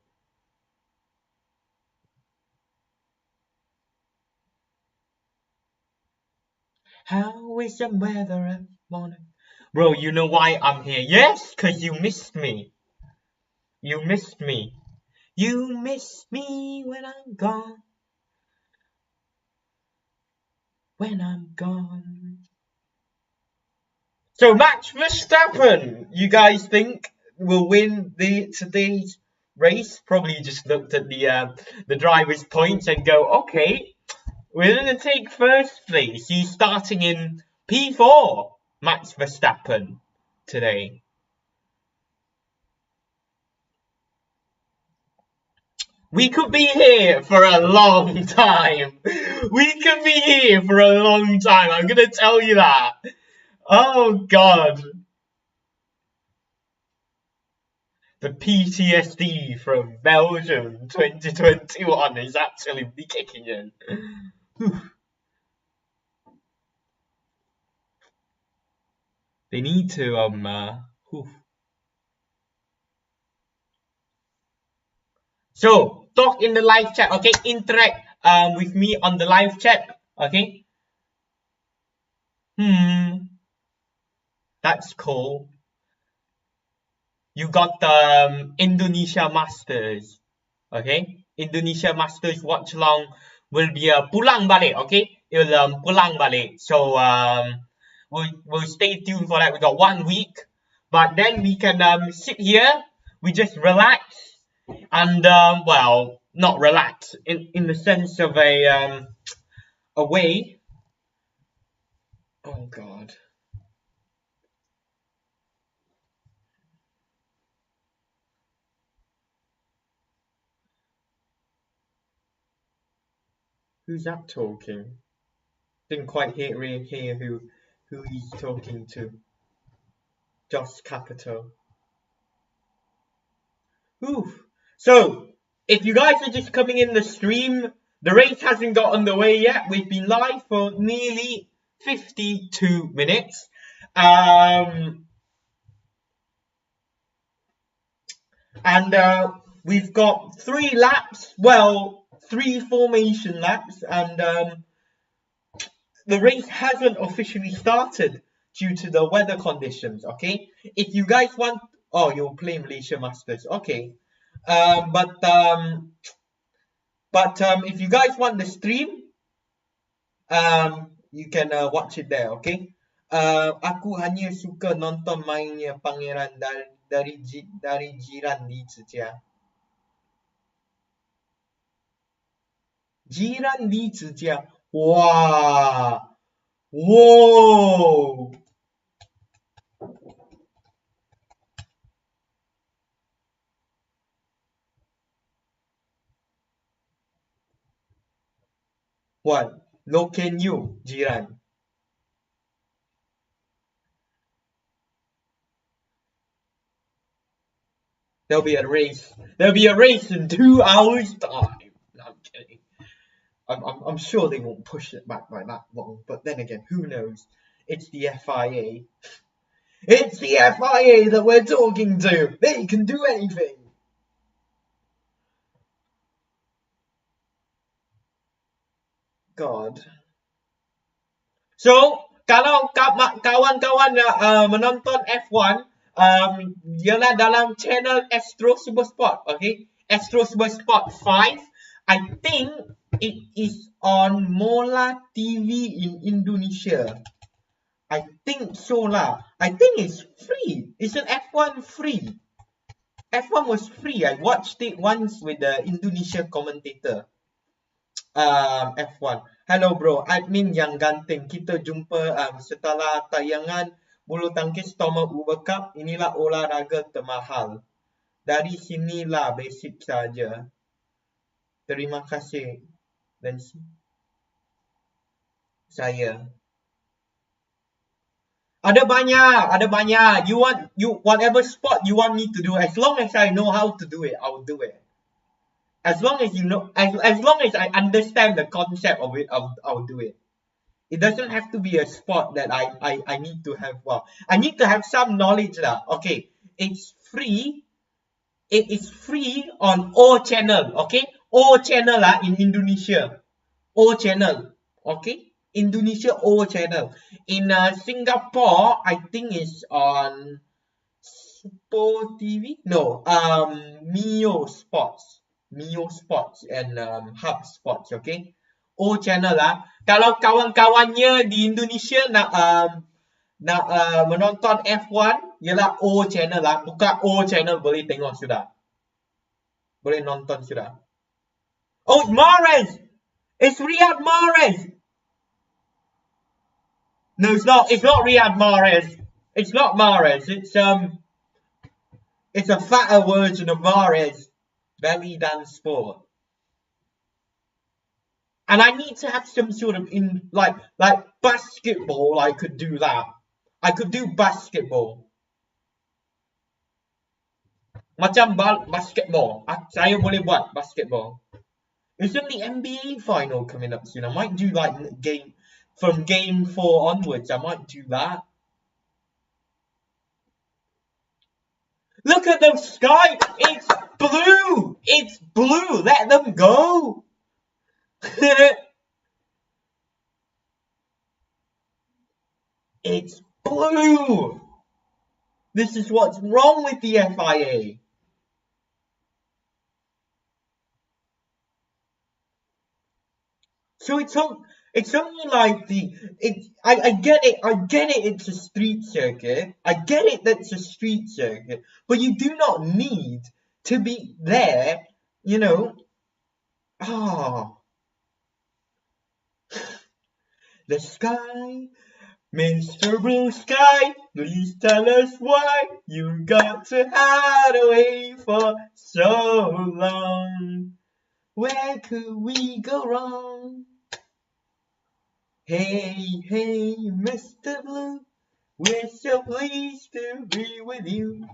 How is the weather at Monaco? Bro, you know why I'm here? Yes, because you missed me. You missed me. You miss me when I'm gone. When I'm gone. So Max Verstappen, you guys think will win today's race? Probably just looked at the driver's points and go, okay, we're gonna take first place. He's starting in P4, Max Verstappen, today. We could be here for a long time. We could be here for a long time. I'm gonna tell you that. Oh god. The PTSD from Belgium 2021 is absolutely kicking in. They need to So talk in the live chat, okay? Interact with me on the live chat, okay? That's cool. You got the Indonesia Masters, okay? Indonesia Masters Watchalong will be pulang balik, okay? It will pulang balik. So we'll stay tuned for that. We got 1 week, but then we can sit here, we just relax, and well, not relax in the sense of a way. Oh God. Who's that talking? Didn't quite hear who he's talking to. Just Capital. Oof. So, if you guys are just coming in the stream, the race hasn't got underway yet. We've been live for nearly 52 minutes. And we've got 3 laps, well, 3 formation laps, and the race hasn't officially started due to the weather conditions, okay? If you guys want... Oh, you'll play Malaysia Masters, okay. But if you guys want the stream, you can watch it there, okay? Aku hanya suka nonton mainnya pangeran dari jiran di Zhejiang. Jiran di Zhejiang. Wow! Whoa! What? Look can you, jiran? There'll be a race. There'll be a race in 2 hours' time. No, I'm kidding. I'm sure they won't push it back by that long. But then again, who knows? It's the FIA. It's the FIA that we're talking to. They can do anything. God. So, kalau kawan-kawan menonton F1, ialah dalam channel Astro Supersport, okay? Astro Supersport 5. I think it is on Mola TV in Indonesia. I think so lah. I think it's free. It's an F1 free. F1 was free. I watched it once with the Indonesia commentator. F1. Hello bro, admin yang ganteng. Kita jumpa setelah tayangan bulu tangkis Thomas Uber Cup. Inilah olahraga termahal. Dari sinilah basic saja. Terima kasih. Dan saya. Ada banyak. You whatever sport you want me to do, as long as I know how to do it, I'll do it. As long as you know, as long as I understand the concept of it, I'll do it. It doesn't have to be a sport that I need to have. Well, I need to have some knowledge lah. Okay, it's free. It is free on O channel. Okay, O channel lah in Indonesia. O channel. Okay, Indonesia O channel. In Singapore, I think it's on Sport TV. No, Mio Sports and Hub Sports, okay? O channel lah. Kalau kawan-kawannya di Indonesia nak menonton F1, ialah O channel lah. Buka O channel, boleh tengok sudah. Boleh nonton sudah. Oh, Mahrez! It's Riyad Mahrez! No, it's not. It's not Riyad Mahrez. It's not Mahrez. It's a fatter version of Mahrez. Belly dance sport. And I need to have some sort of like basketball. I could do that. I could do basketball. Macam basketball. Saya boleh buat basketball. Isn't the NBA final coming up soon? I might do like from game 4 onwards. I might do that. Look at the sky. It's blue. It's blue. Let them go. It's blue. This is what's wrong with the FIA. So It's only like I get it, it's a street circuit. I get it that it's a street circuit, but you do not need to be there, you know. The sky, Mr. Blue Sky, please tell us why you got to hide away for so long. Where could we go wrong? Hey, hey, Mr. Blue, we're so pleased to be with you.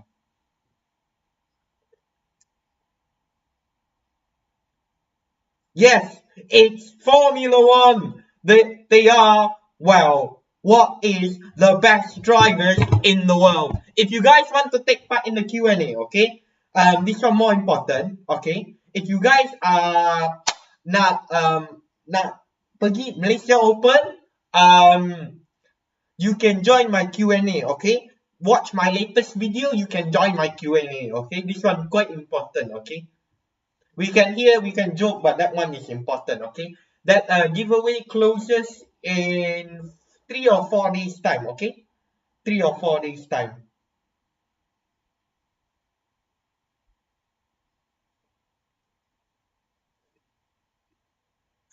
Yes, it's Formula One. They are, well, what is the best drivers in the world? If you guys want to take part in the Q&A, okay? This one more important, okay? If you guys are nak pergi Malaysia Open, you can join my Q&A, okay? Watch my latest video, you can join my Q&A, okay? This one quite important, okay? We can joke, but that one is important, okay? That giveaway closes in 3 or 4 days time, okay? 3 or 4 days time.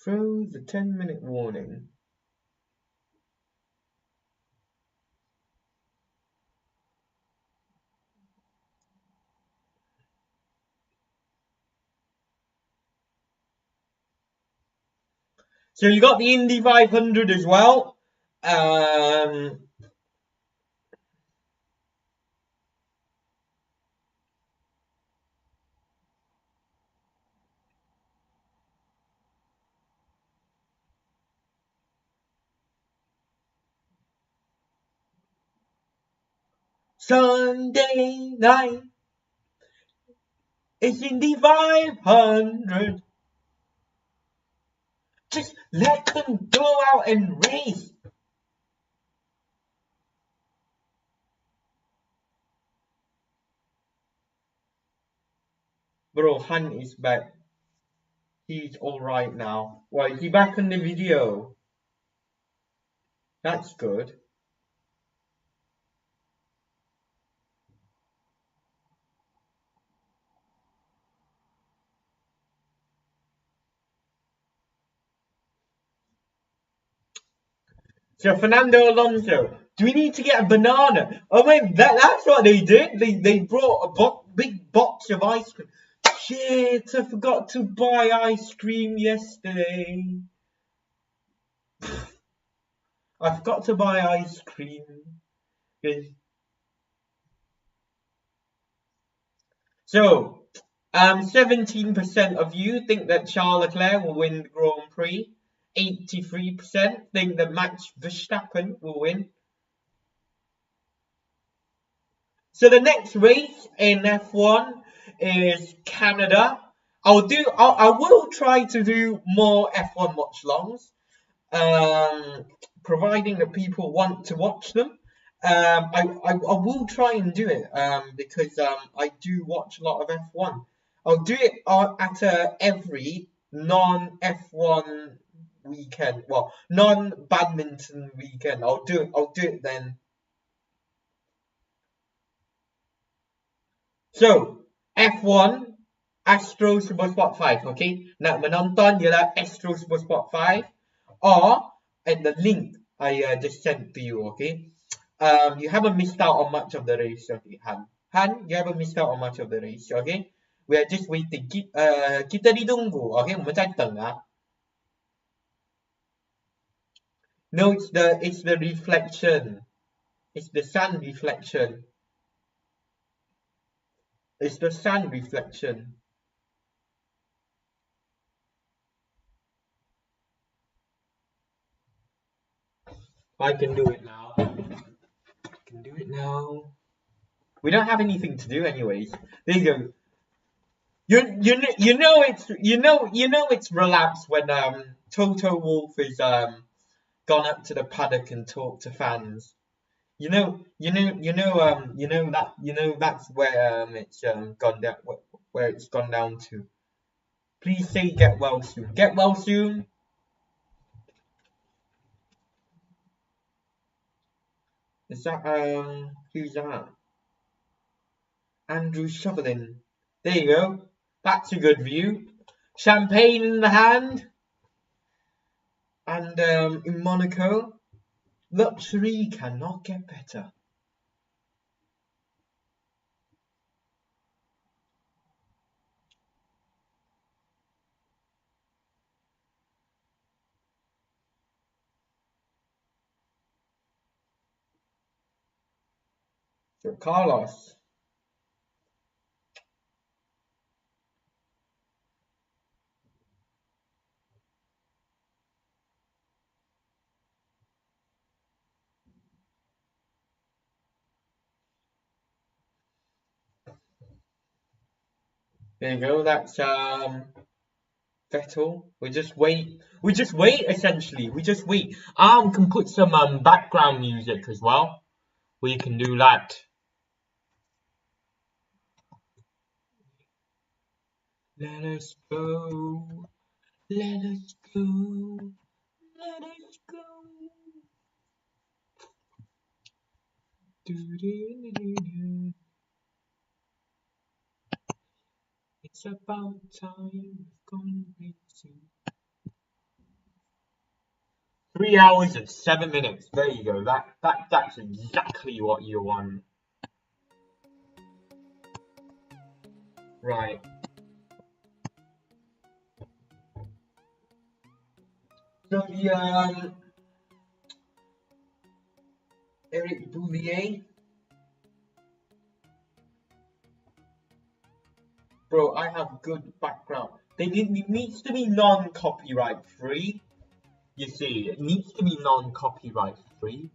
Throw the 10-minute warning. So you got the Indy 500 as well. Sunday night, it's Indy 500. Just let them go out and race. Bro, Hunt is back. He's alright now. Well, is he back on the video? That's good. So Fernando Alonso, do we need to get a banana? Oh wait, that's what they did. They brought a big box of ice cream. Shit, I forgot to buy ice cream yesterday. I forgot to buy ice cream. So, 17% of you think that Charles Leclerc will win the Grand Prix. 83% think that Max Verstappen will win. So the next race in F1 is Canada. I will try to do more F1 watch-longs, providing that people want to watch them. I will try and do it because I do watch a lot of F1. I'll do it at every non-F1 weekend. Well, non-badminton weekend. I'll do it then. So, F1 Astro Supersport 5, okay? Nak menonton ialah Astro Supersport 5 or at the link I just sent to you, okay? You haven't missed out on much of the race, okay, Han, you haven't missed out on much of the race, okay? We are just waiting. Kita ditunggu, okay? 我们在等啊. No, it's the reflection. It's the sun reflection. It's the sun reflection. I can do it now. We don't have anything to do anyways. There you go. You know it's relaxed when Toto Wolff is gone up to the paddock and talked to fans. You know that's where it's gone down, where it's gone down to. Please say get well soon. Get well soon. Is that who's that? Andrew Shovelin. There you go. That's a good view. Champagne in the hand. And in Monaco, luxury cannot get better. So Carlos. There you go. That's Vettel. We just wait. We just wait. Essentially, we just wait. Can put some background music as well. We can do that. Let us go. Let us go. Let us go. It's about time we've gone racing. 3 hours and 7 minutes. There you go. That's exactly what you want. Right. So the Eric Bouvier. Bro, I have good background. It needs to be non-copyright free. You see, it needs to be non-copyright free.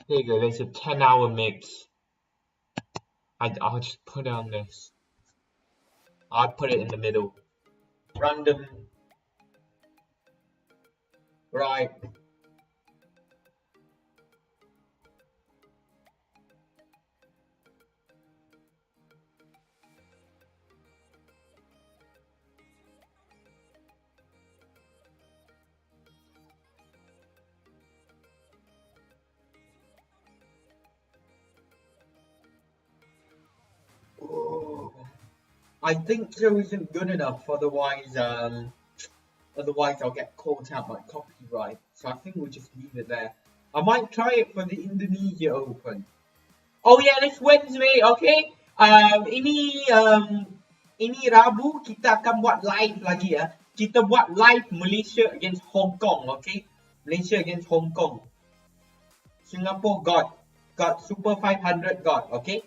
There you go, there's a 10-hour mix. I'll just put it on this. I'll put it in the middle. Random. Right. I think so isn't good enough, otherwise I'll get caught out by copyright. So I think we'll just leave it there. I might try it for the Indonesia Open. Oh yeah, this Wednesday, okay? Ini Rabu kita akan buat live lagi ya. Kita buat live Malaysia against Hong Kong, okay? Malaysia against Hong Kong. Singapore got Super 500 okay?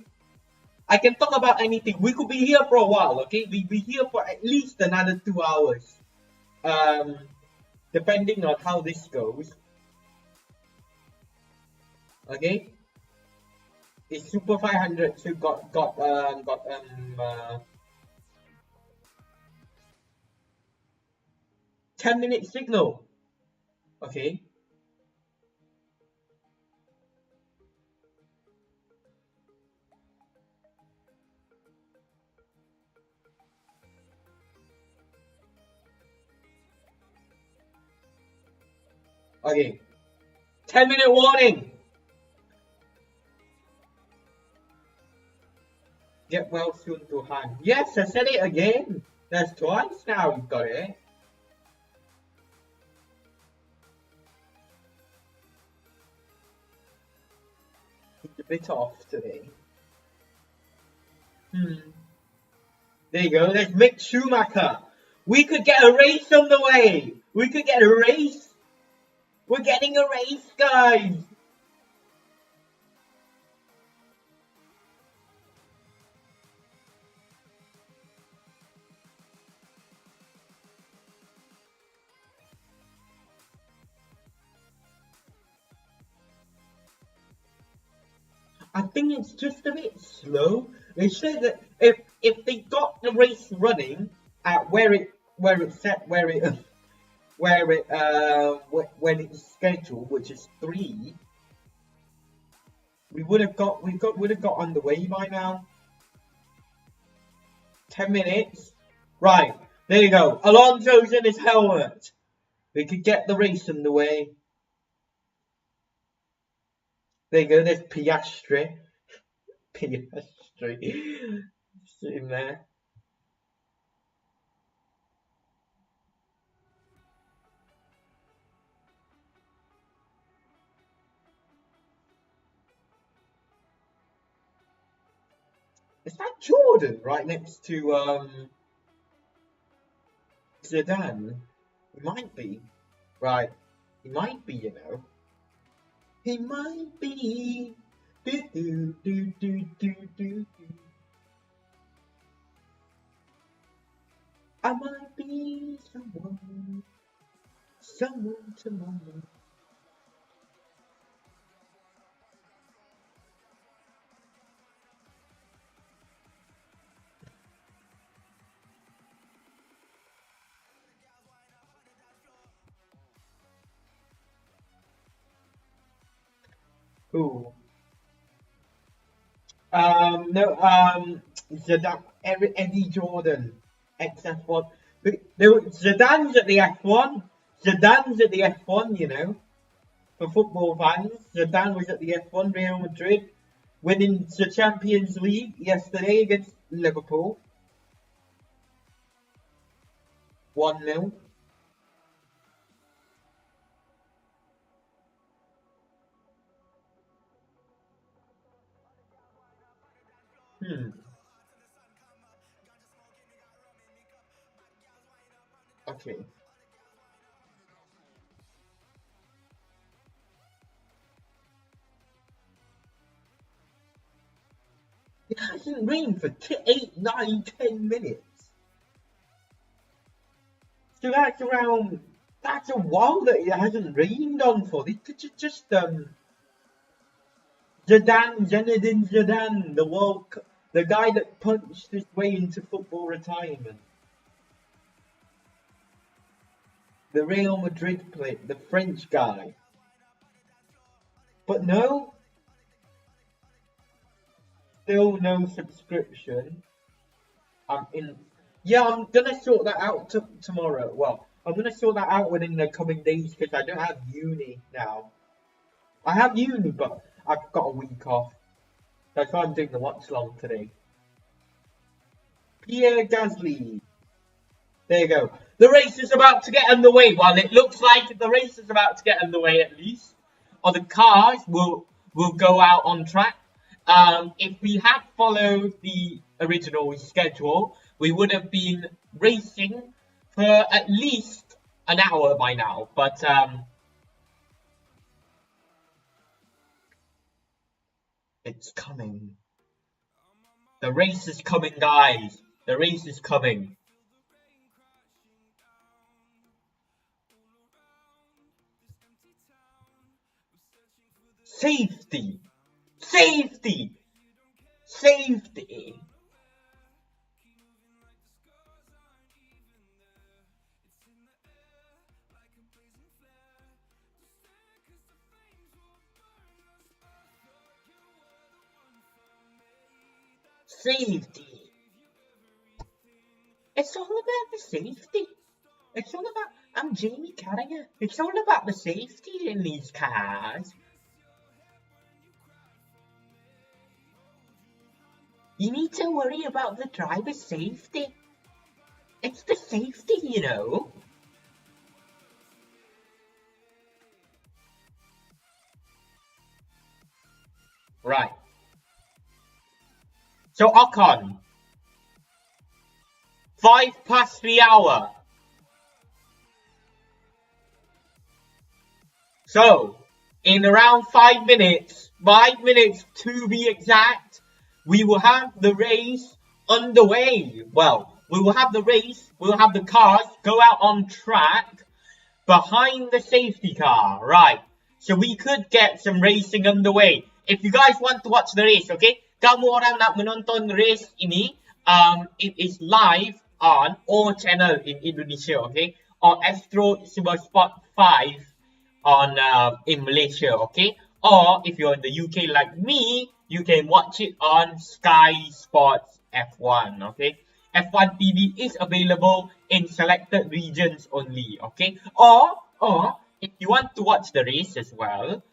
I can talk about anything. We could be here for a while, okay? We'll be here for at least another 2 hours. Depending on how this goes. Okay? It's Super 500, so got 10-minute signal. Okay. Okay. 10-minute warning. Get well soon, Tuhan. Yes, I said it again. That's twice now you've got it. It's a bit off today. There you go. There's Mick Schumacher. We could get a race on the way. We could get a race. We're getting a race, guys. I think it's just a bit slow. They said that if they got the race running at when it's scheduled, which is 3, we would have got underway by now. 10 minutes. Right, there you go. Alonso's in his helmet. We could get the race underway. There you go, there's Piastri. Piastri. Sitting there. Is that Jordan right next to Zidane? He might be. Right. He might be, you know. He might be. Do, do, do, do, do, do, do. I might be someone tomorrow. Ooh. Zidane, Eddie Jordan, XF1. Zidane's at the F1. Zidane's at the F1, you know. For football fans, Zidane was at the F1, Real Madrid, winning the Champions League yesterday against Liverpool. 1-0. Okay. It hasn't rained for 8, 9, 10 minutes. So that's a while that it hasn't rained on for. This is just Zinedine Zidane, the guy that punched his way into football retirement. The Real Madrid player, the French guy. But no. Still no subscription. Yeah, I'm gonna sort that out tomorrow. Well, I'm gonna sort that out within the coming days because I don't have uni now. I have uni, but I've got a week off. That's why I'm doing the watchalong today. Pierre Gasly. There you go. The race is about to get underway. Well, it looks like the race is about to get underway at least. Or the cars will go out on track. If we had followed the original schedule, we would have been racing for at least an hour by now. But it's coming. The race is coming, guys. The race is coming. Safety! Safety! Safety! Safety! It's all about the safety. It's all about... I'm Jamie Carragher. It's all about the safety in these cars. You need to worry about the driver's safety. It's the safety, you know. Right. So, Ocon. 5 past the hour. So, in around 5 minutes, 5 minutes to be exact, we will have the race underway. Well, we will have the race, we'll have the cars go out on track behind the safety car. Right. So we could get some racing underway. If you guys want to watch the race, okay? Kamu orang nak menonton race ini, it is live on all channel in Indonesia, okay? Or Astro Super Sport 5 on in Malaysia, okay? Or if you're in the UK like me, you can watch it on Sky Sports F1, okay? F1 TV is available in selected regions only, okay? Or if you want to watch the race as well,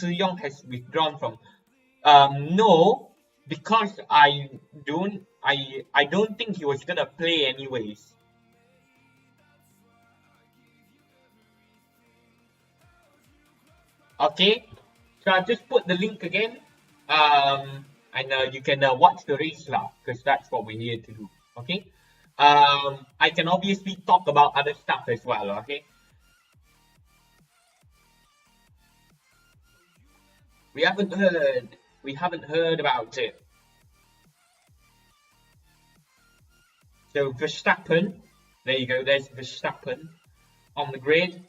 Young has withdrawn from. No, because I don't think he was gonna play anyways. Okay, so I've just put the link again, and you can watch the race now, because that's what we're here to do. Okay, I can obviously talk about other stuff as well. Okay, we haven't heard about it. So Verstappen, there you go. There's Verstappen on the grid.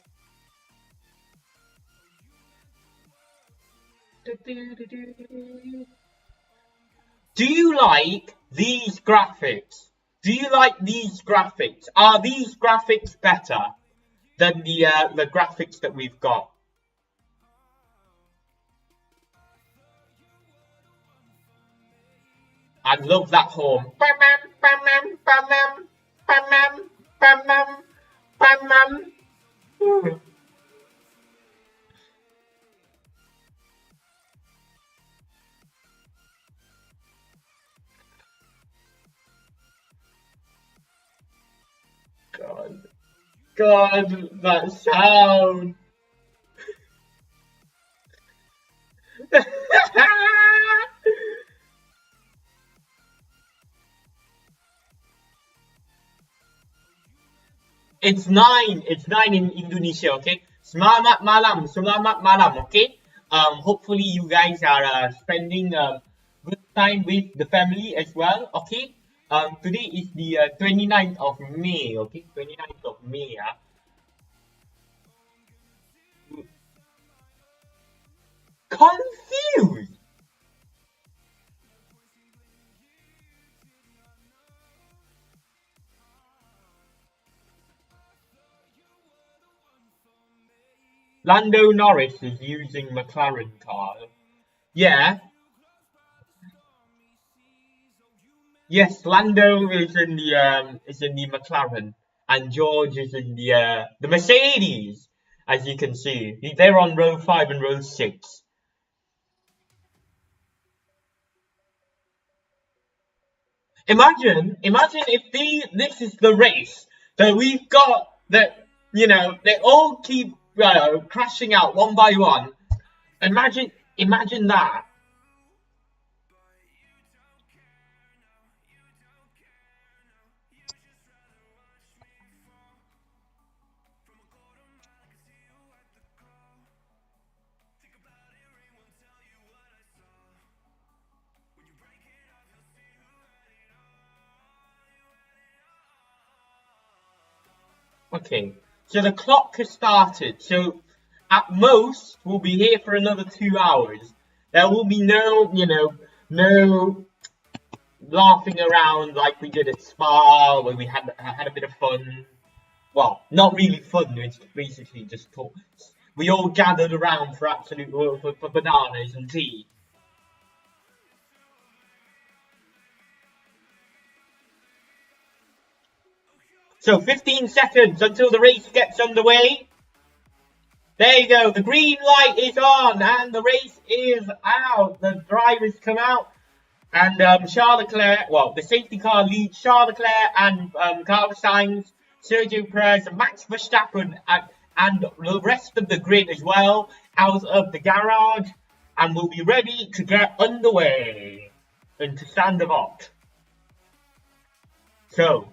Do you like these graphics? Do you like these graphics? Are these graphics better than the graphics that we've got? I love that horn. God, that sound. It's 9 in Indonesia, okay? Selamat malam, okay? Hopefully you guys are spending good time with the family as well, okay? Today is the 29th of May, okay? 29th of May, Confused! Lando Norris is using McLaren car. Yeah. Yes, Lando is in the McLaren, and George is in the Mercedes, as you can see. They're on row 5 and row 6. Imagine if this is the race that we've got, that they all keep crashing out one by one. Imagine that. Okay, so the clock has started. So at most we'll be here for another 2 hours. There will be no laughing around like we did at Spa, where we had a bit of fun. Well, not really fun. It's basically just talk. We all gathered around for bananas and tea. So 15 seconds until the race gets underway. There you go. The green light is on and the race is out. The drivers come out. And Charles Leclerc, well, the safety car leads Charles Leclerc and Carlos Sainz, Sergio Perez, and Max Verstappen, and the rest of the grid as well, out of the garage, and we'll be ready to get underway into Sandevot. So,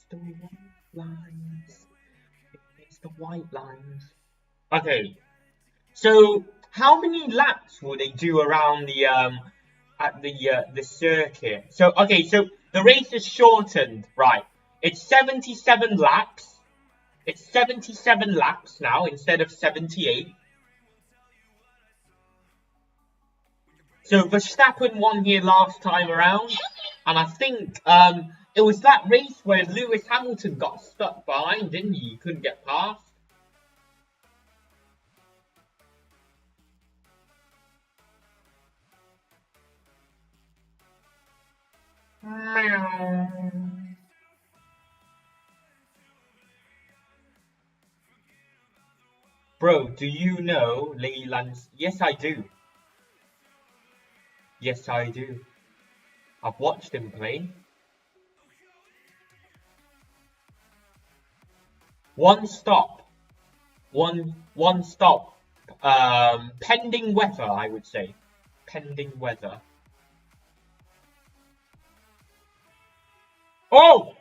the white lines. It's the white lines. Okay. So how many laps will they do around the at the circuit? So okay, so the race is shortened, right? It's 77 laps. It's 77 laps now instead of 78. So Verstappen won here last time around, and I think it was that race where Lewis Hamilton got stuck behind, didn't he? He couldn't get past. Bro, do you know Leyland's? Yes, I do. Yes, I do. I've watched him play. One stop. One stop. Pending weather, I would say. Pending weather. Oh!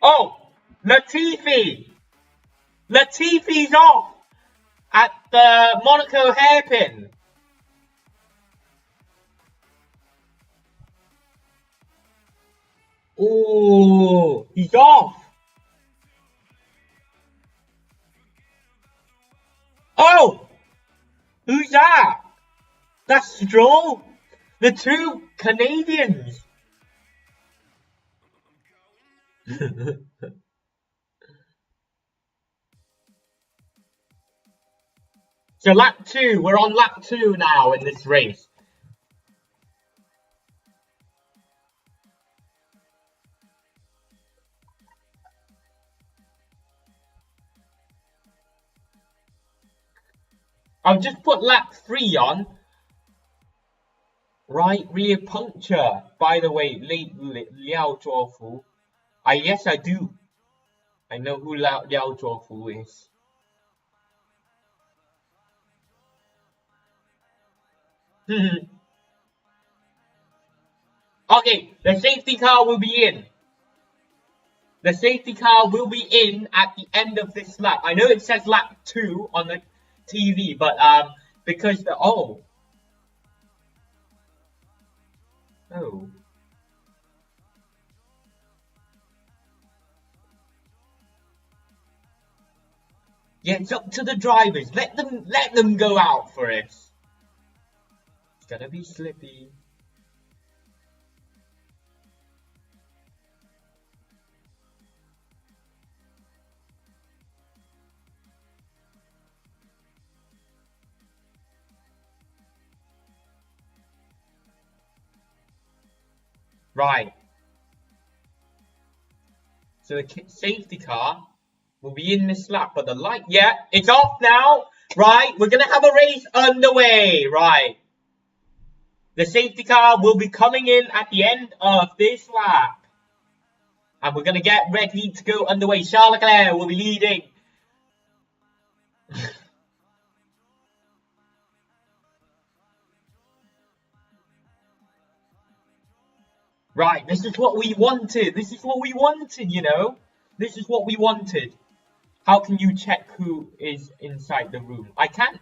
Oh! Latifi! Latifi's off! At the Monaco hairpin. Oh, he's off. Oh, who's that? That's Stroll. The two Canadians. So lap 2, we're on lap 2 now in this race. I'll just put lap 3 on. Right rear puncture. By the way, Liao Zhuofu. Yes, I do. I know who Liao Zhuofu is. Okay, the safety car will be in. The safety car will be in at the end of this lap. I know it says lap 2 on the TV, but because the oh. Yeah, it's up to the drivers. Let them go out for it. It's gonna be slippy. Right. So the safety car will be in this lap, but the light, yeah, it's off now. Right, we're gonna have a race underway. Right. The safety car will be coming in at the end of this lap. And we're gonna get ready to go underway. Charles Leclerc will be leading. Right, this is what we wanted. This is what we wanted, you know. This is what we wanted. How can you check who is inside the room? I can't.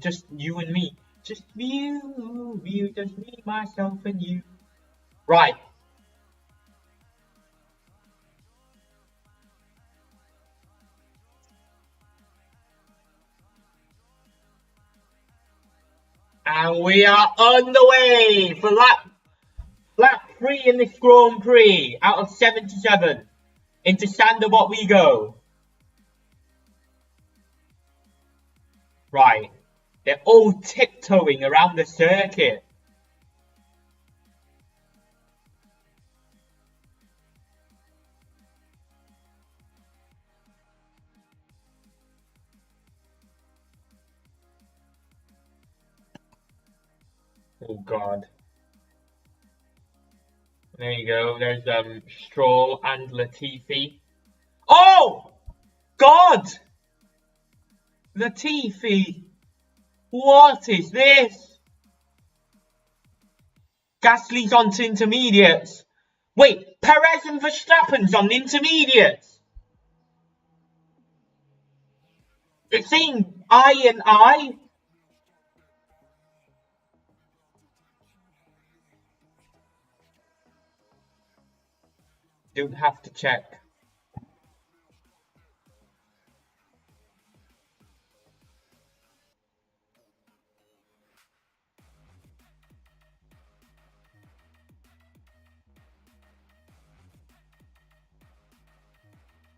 Just you and me. Just you, just me, myself, and you. Right. And we are on the way for lap 3 in this Grand Prix out of 77. Into Sandobot we go. Right. They're all tiptoeing around the circuit. Oh God. There you go. There's Stroll and Latifi. Oh God! Latifi. What is this? Gasly's on to intermediates. Wait, Perez and Verstappen's on intermediates. It's saying I and I. Don't have to check.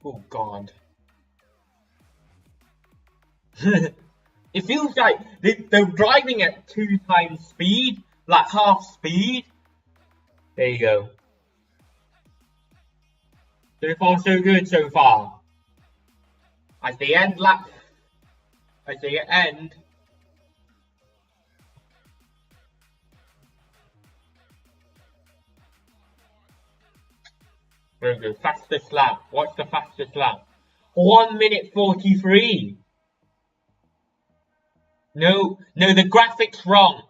Oh god. It feels like they're driving at 2 times speed, like half speed. There you go. So far so good so far. As they end lap, as they end. Very good. Fastest lap. What's the fastest lap? 1 minute 43. No, the graphics wrong.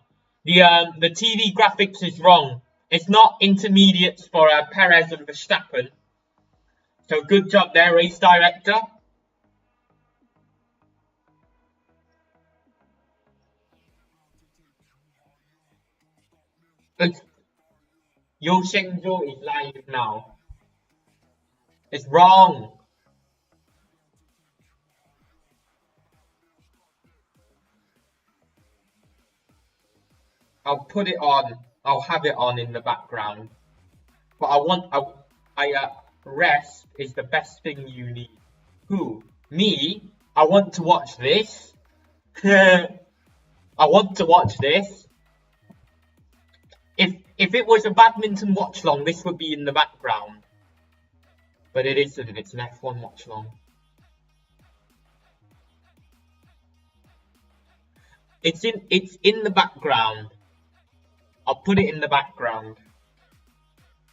The TV graphics is wrong. It's not intermediates for Perez and Verstappen. So good job there, race director. Your Shenzhou is live now. It's wrong. I'll put it on. I'll have it on in the background. But rest is the best thing you need. Who? Me? I want to watch this. I want to watch this. If it was a badminton watch-along, this would be in the background. But it isn't. It's an F1 watch-along. It's in the background. I'll put it in the background.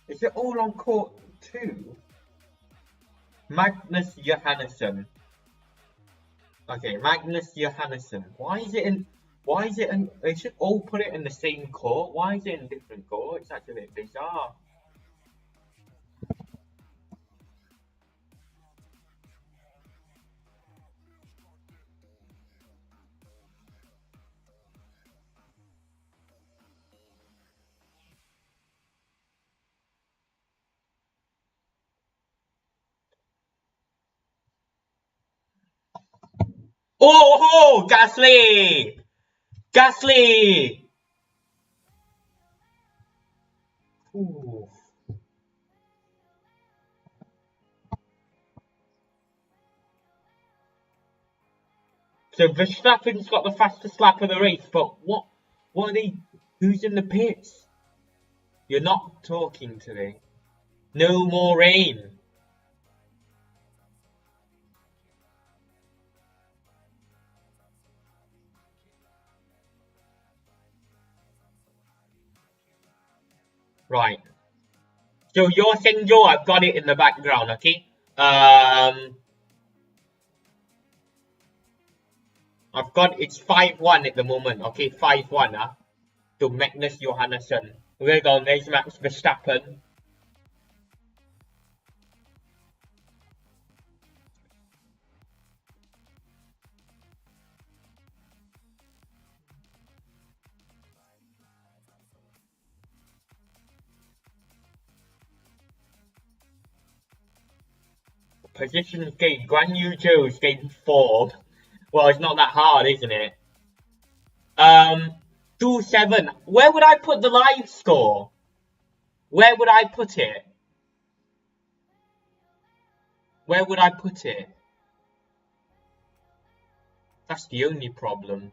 Is it all on court 2? Magnus Johannesson. Okay, Magnus Johannesson. They should all put it in the same court. Why is it in different court? It's actually a bit bizarre. Oh, Gasly! Gasly! Ooh. So Verstappen's got the fastest lap of the race, but who's in the pits? You're not talking today. No more rain. Right. So your Shenzhou, I've got it in the background, okay? I've got it's 5-1 at the moment, okay? 5-1, to Magnus Johannesson. Well done, there's Max Verstappen. Positions gained. Guan Yu Zhou's gained 4. Well, it's not that hard, isn't it? 2-7. Where would I put the live score? Where would I put it? Where would I put it? That's the only problem.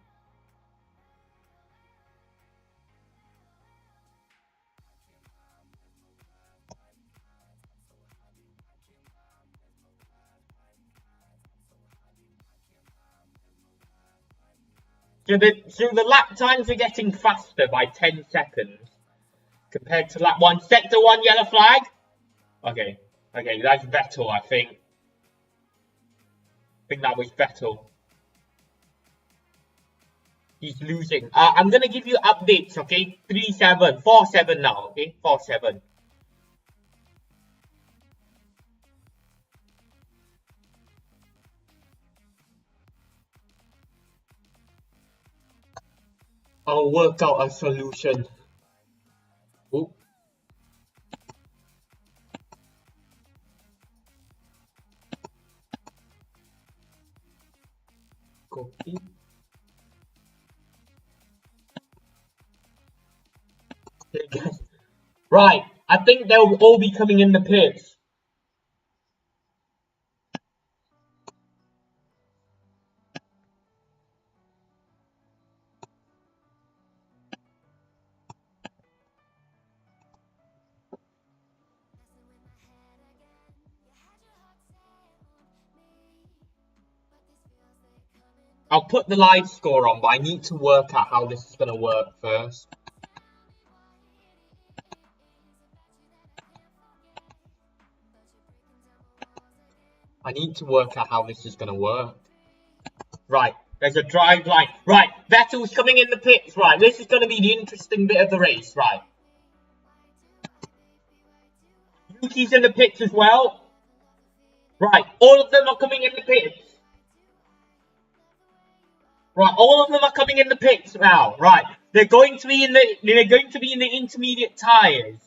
So the lap times are getting faster by 10 seconds compared to lap 1. Sector 1 yellow flag. Okay, that's Vettel, I think. I think that was Vettel. He's losing. I'm gonna give you updates, okay? 3-7, 4-7 now, okay? 4-7. I'll work out a solution. Ooh. Copy. Right, I think they'll all be coming in the pits. I'll put the live score on, but I need to work out how this is going to work first. I need to work out how this is going to work. Right, there's a drive line. Right, Vettel's coming in the pits. Right, this is going to be the interesting bit of the race. Right. Yuki's in the pits as well. Right, all of them are coming in the pits. Right, all of them are coming in the pits now. Right, they're going to be in the intermediate tires.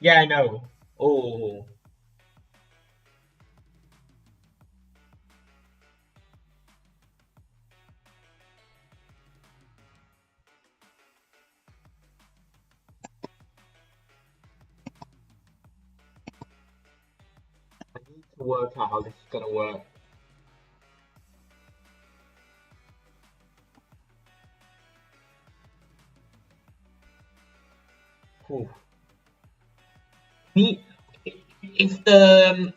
Yeah, I know. Oh. I need to work out how this is gonna work. Ooh. If the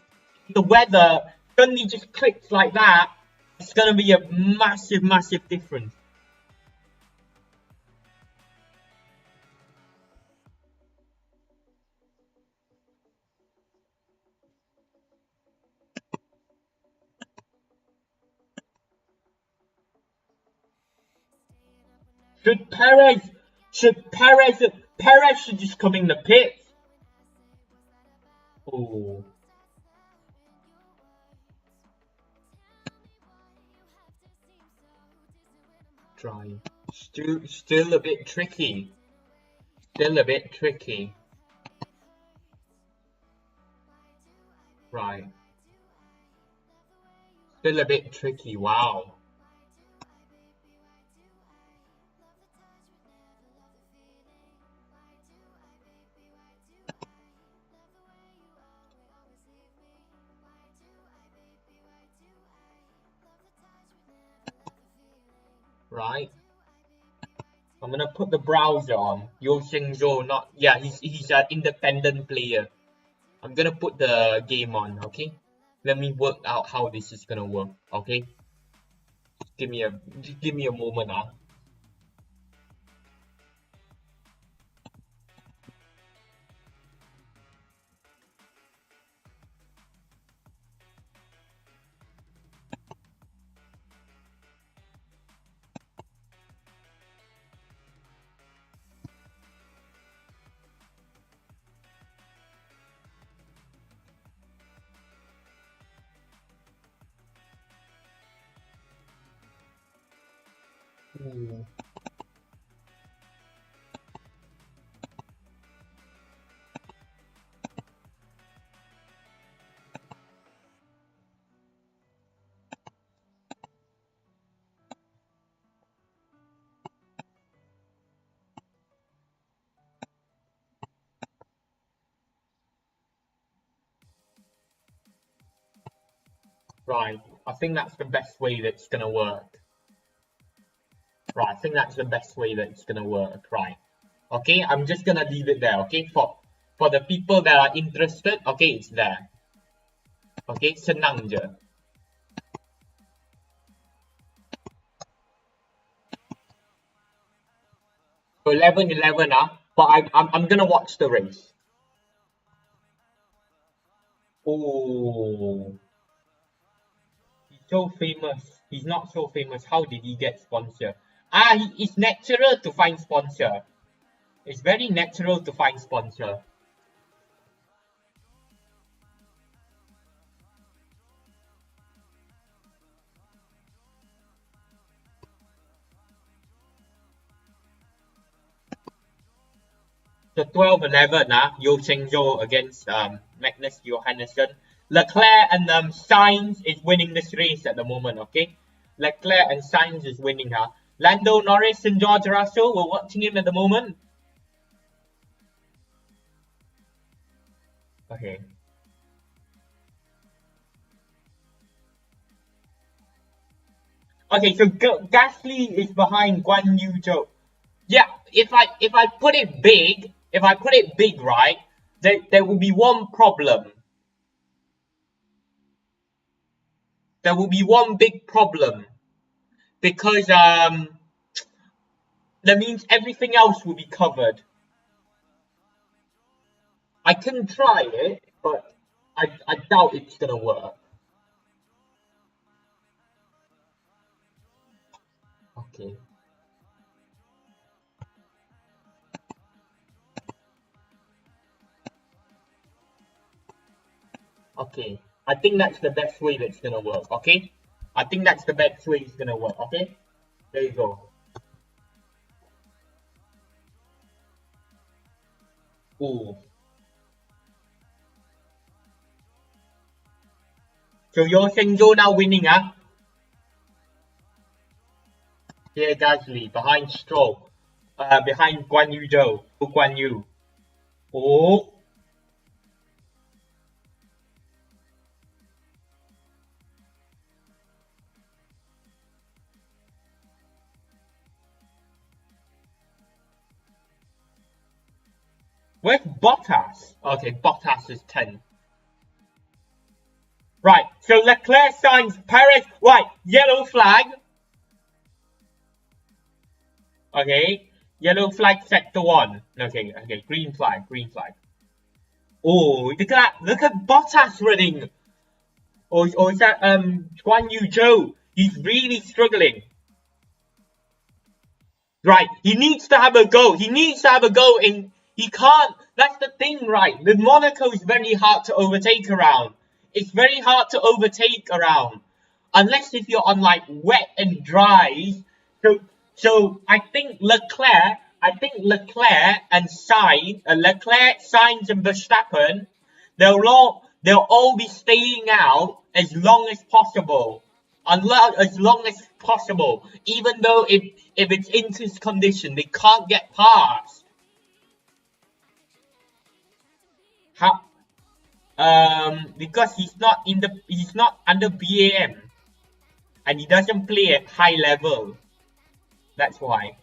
weather suddenly just clicks like that, it's gonna be a massive difference. Perez should just come in the pits. Oh. Drive. Still a bit tricky. Still a bit tricky. Right. Still a bit tricky, wow. Right. I'm gonna put the browser on. Yo Shingzhou, not yeah, he's an independent player. I'm gonna put the game on, okay? Let me work out how this is gonna work, okay? Just give me a moment, Ooh. Right, I think that's the best way that's gonna work. Right, I think that's the best way that it's gonna work, right? Okay, I'm just gonna leave it there, okay? For the people that are interested, okay, it's there. Okay, senang je. So 11-11, but I'm gonna watch the race. Oh, he's so famous. He's not so famous. How did he get sponsor? It's natural to find sponsor. It's very natural to find sponsor. So 12-11, Yo Cheng-zhou against Magnus Johannesson. Leclerc and Sainz is winning this race at the moment, okay? Leclerc and Sainz is winning, Lando Norris and George Russell, we're watching him at the moment. Okay. Okay, so Gasly is behind Guan Yu Zhou. Yeah, if I put it big, right, there will be one problem. there will be one big problem. Because that means everything else will be covered. I can try it, but I doubt it's gonna work. Okay. Okay. I think that's the best way that's gonna work, okay? I think that's the best way it's gonna work, okay? There you go. Ooh. So your Shenzhou now winning, huh? Pierre Gasly behind Stroll. Behind Guan Yu Zhou. Guan Yu. Oh. Where's Bottas? Okay, Bottas is 10. Right, so Leclerc signs Perez. Right, yellow flag. Okay, yellow flag sector 1. Okay, green flag. Oh, look at that. Look at Bottas running. Or is that Guan Yu Zhou? He's really struggling. Right, he needs to have a go. And he can't. That's the thing, right? The Monaco is very hard to overtake around. It's very hard to overtake around. Unless if you're on like wet and dry. So I think Leclerc and Sainz, and Verstappen, they'll all be staying out as long as possible. Even though if it's into this condition, they can't get past. How? Because he's not under BAM, and he doesn't play at high level. That's why.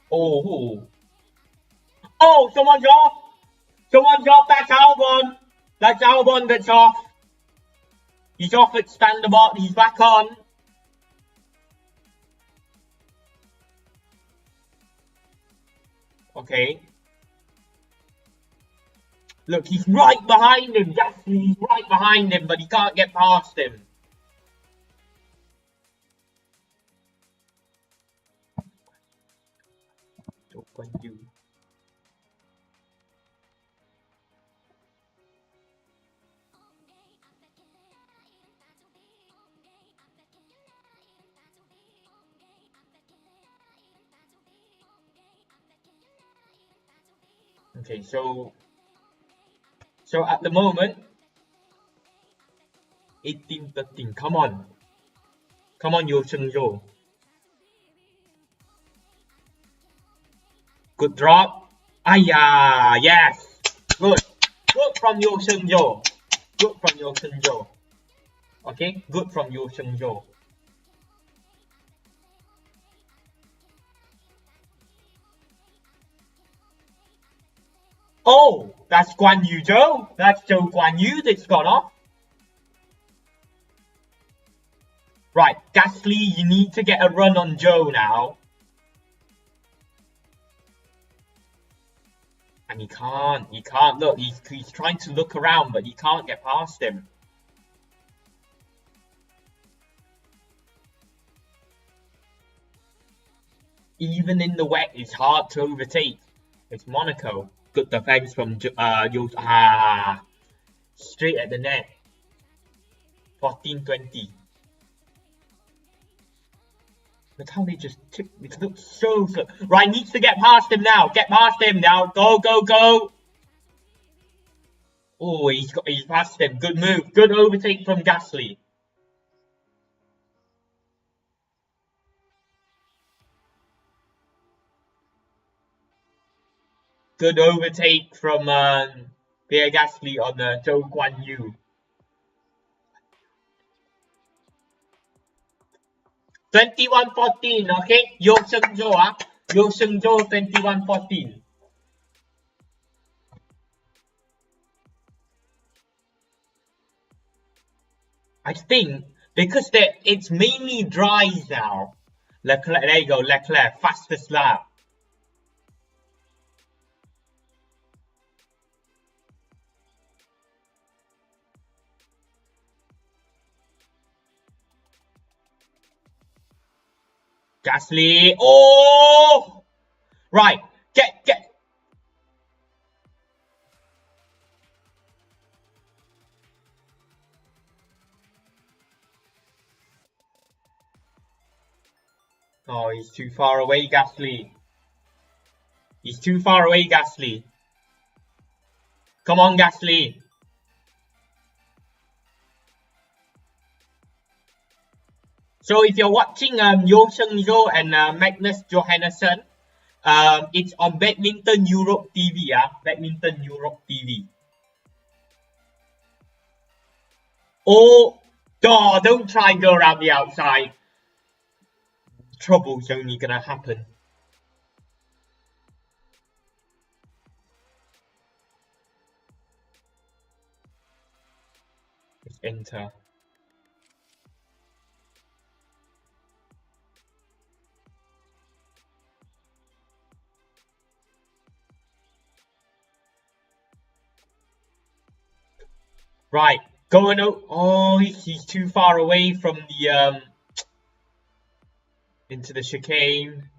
Oh, someone's off. That's Albon. That's off. He's off at standard. He's back on. Okay. Look, he's right behind him. He's right behind him, but he can't get past him. Okay, so at the moment, 18-13. Come on, Yo Shenzhou. Good drop. Yes. Good from Yo Shenzhou. Okay, good from Yo Shenzhou. Oh, that's Guan Yu Zhou. That's Zhou Guan Yu that's gone off. Right, Gasly, you need to get a run on Zhou now. And he can't. Look, he's trying to look around, but he can't get past him. Even in the wet, it's hard to overtake. It's Monaco. Good defense from straight at the net. 14-20. Look how they just took. It looks so slow. Right, needs to get past him now. Go. Oh, he's past him. Good move. Good overtake from Gasly. Good overtake from Pierre Gasly on Zhou Guan Yu. 21-14, okay? Yo Shenzhou, Yo Shengzhou 2114. I think because it's mainly dries now. Leclerc, there you go, Leclerc, fastest lap. Gasly, oh! Right, get. Oh, he's too far away, Gasly. He's too far away, Gasly. Come on, Gasly. So if you're watching Yo Shengzhou and Magnus Johannesson, it's on Badminton Europe TV, yeah? Badminton Europe TV. Oh, don't try and go around the outside. Trouble's only gonna happen. Let's enter. Right, going out. Oh, he's too far away from the into the chicane.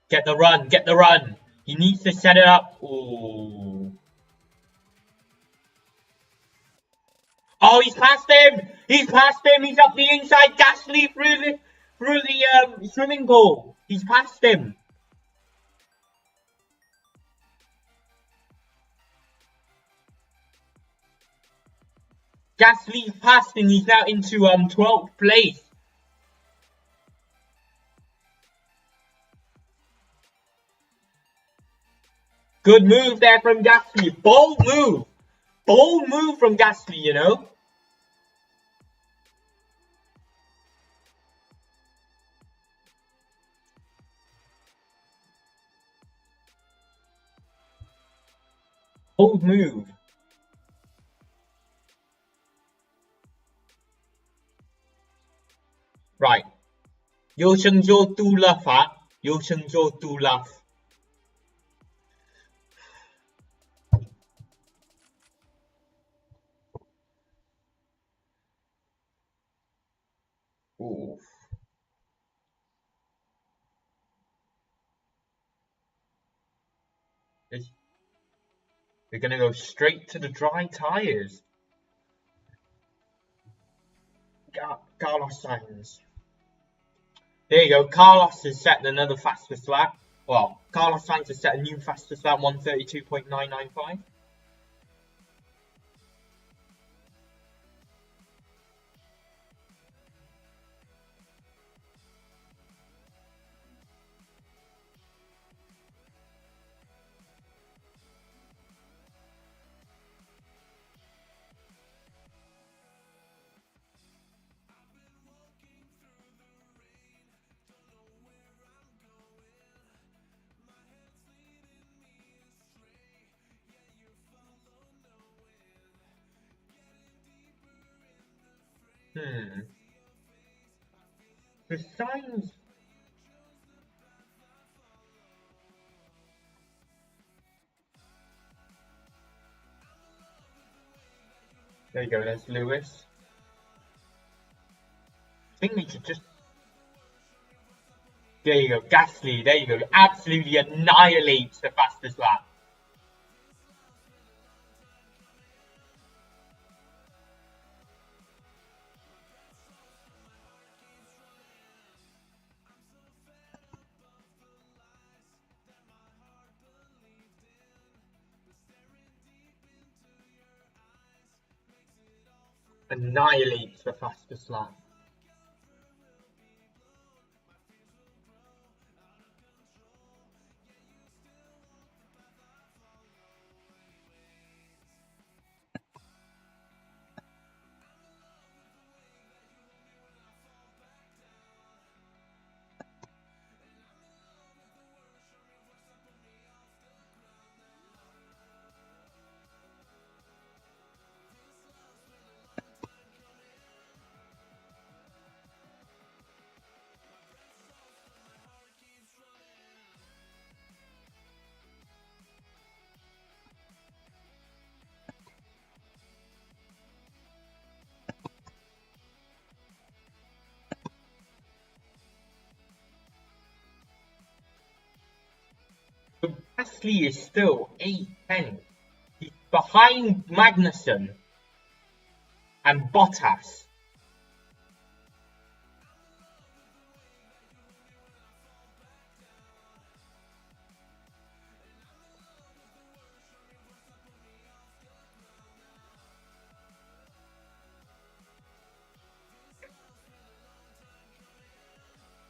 Get the run. He needs to set it up. Oh. Oh, he's past him. He's up the inside. Gasly through the swimming pool. He's past him. Gasly's passed and he's now into 12th place. Good move there from Gasly. Bold move from Gasly, you know. Bold move. Right. Yo Shengzhou 2 left, huh? Yo Shengzhou 2 left. Ooh. We're gonna go straight to the dry tires. Carlos Sainz. There you go. Carlos has set another fastest lap. Well, Carlos Sainz has set a new fastest lap, 132.995. The signs. There you go, there's Lewis. I think we should just. There you go, Gasly, there you go. Absolutely annihilates the fastest lap. Annihilates the fastest lap. But Gasly is still 8-10. He's behind Magnussen and Bottas.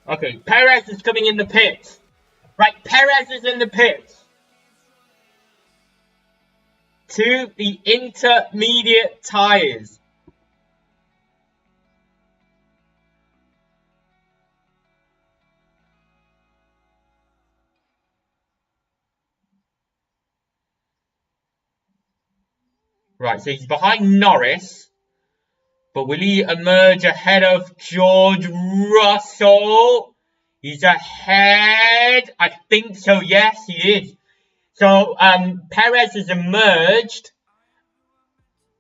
Okay, Perez is coming in the pits. Right, Perez is in the pits. To the intermediate tyres. Right, so he's behind Norris. But will he emerge ahead of George Russell? He's ahead. I think so, yes, he is. So, Perez has emerged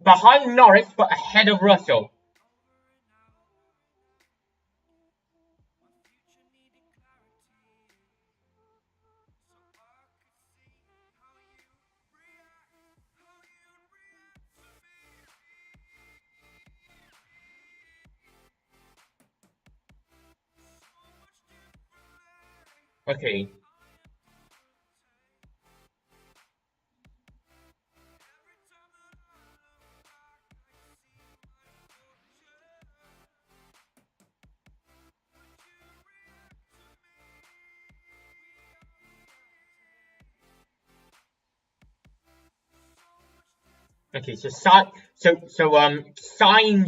behind Norris, but ahead of Russell. Okay. Okay, so Sainz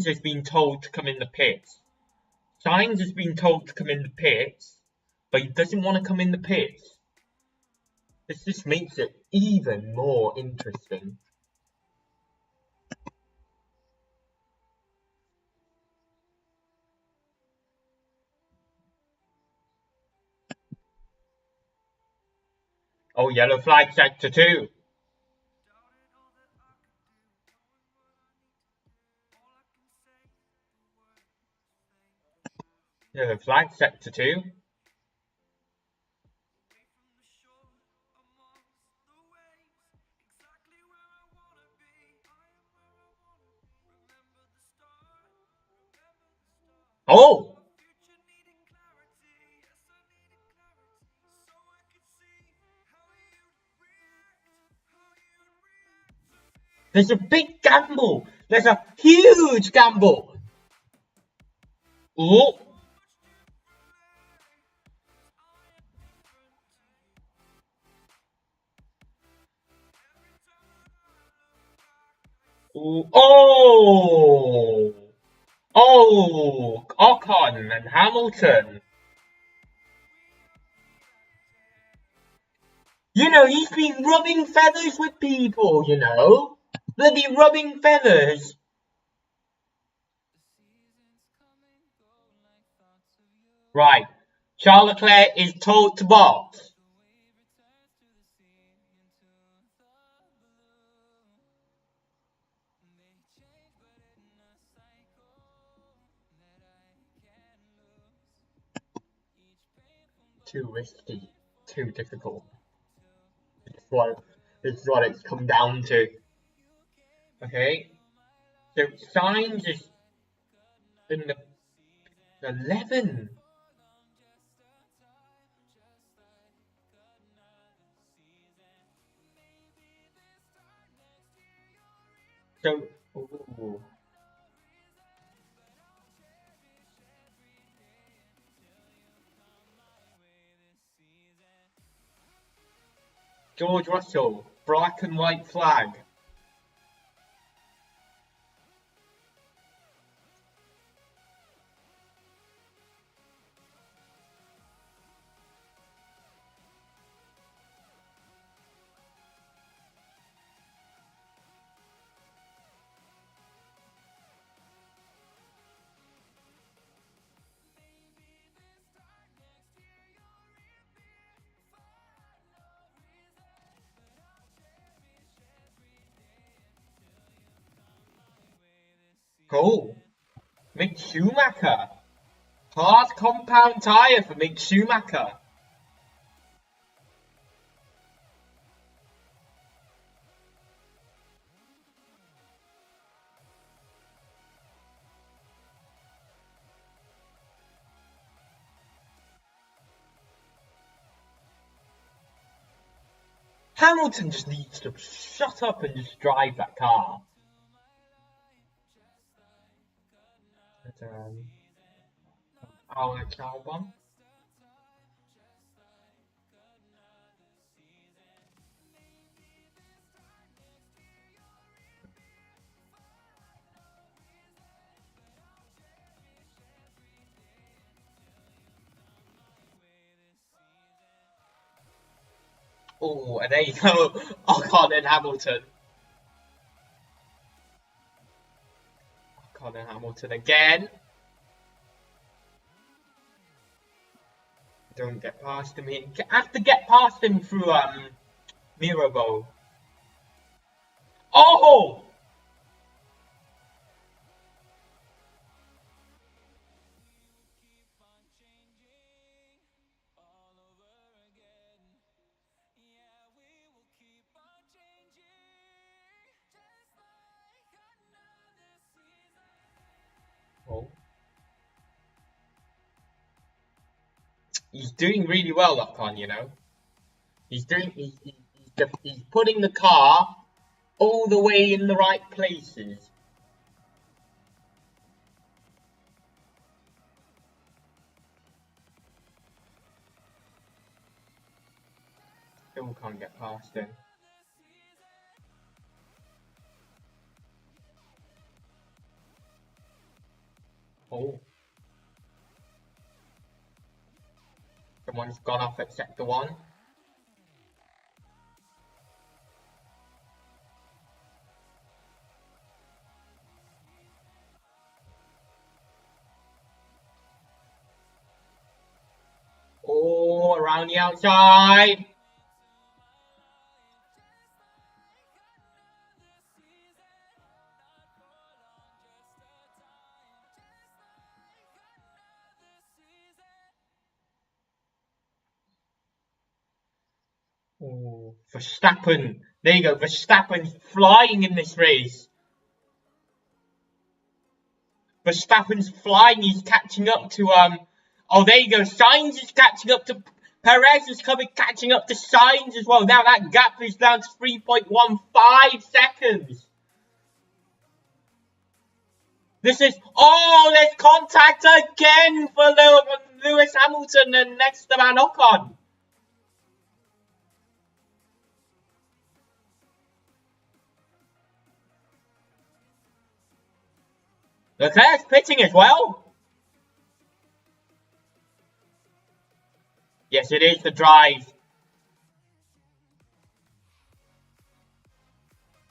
has been told to come in the pits. Sainz has been told to come in the pits, but he doesn't want to come in the pits. This just makes it even more interesting. Oh, yellow flag sector 2. Yellow flag sector 2. Oh! There's a big gamble. There's a huge gamble. Oh. Oh. Oh. Ocon and Hamilton. You know, he's been rubbing feathers with people, you know. Bloody rubbing feathers. Right. Charles Leclerc is told to box. Too risky. Too difficult. This is what it's come down to. Okay. So Sainz is in the 11. So, ooh. George Russell, black and white flag. Goal. Mick Schumacher. Hard compound tyre for Mick Schumacher. Hamilton just needs to shut up and just drive that car. But, our Albon. Oh, and there you go. Ocon and Hamilton. Ocon and Hamilton again. Don't get past him here. Have to get past him through Mirabeau. Oh! Oh. He's doing really well, Ocon, you know. He's putting the car all the way in the right places. Still can't get past him. Oh. Someone's gone off at sector 1. Oh, around the outside. Oh, Verstappen. There you go. Verstappen's flying in this race. Verstappen's flying. He's catching up to Oh, there you go. Sainz is catching up to Perez. Is catching up to Sainz as well. Now that gap is down to 3.15 seconds. This is there's contact again for Lewis Hamilton and Esteban Ocon. Leclerc's pitting as well. Yes, it is the drive.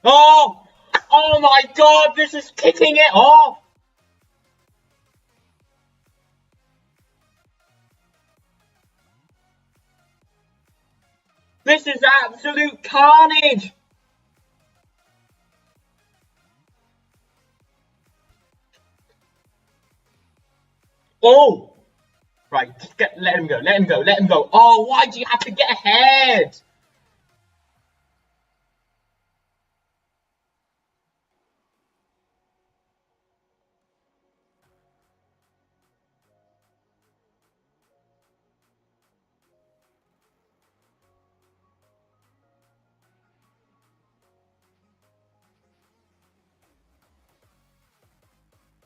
Oh my God, this is kicking it off. This is absolute carnage. Oh, right, let him go, let him go, let him go. Oh, why do you have to get ahead?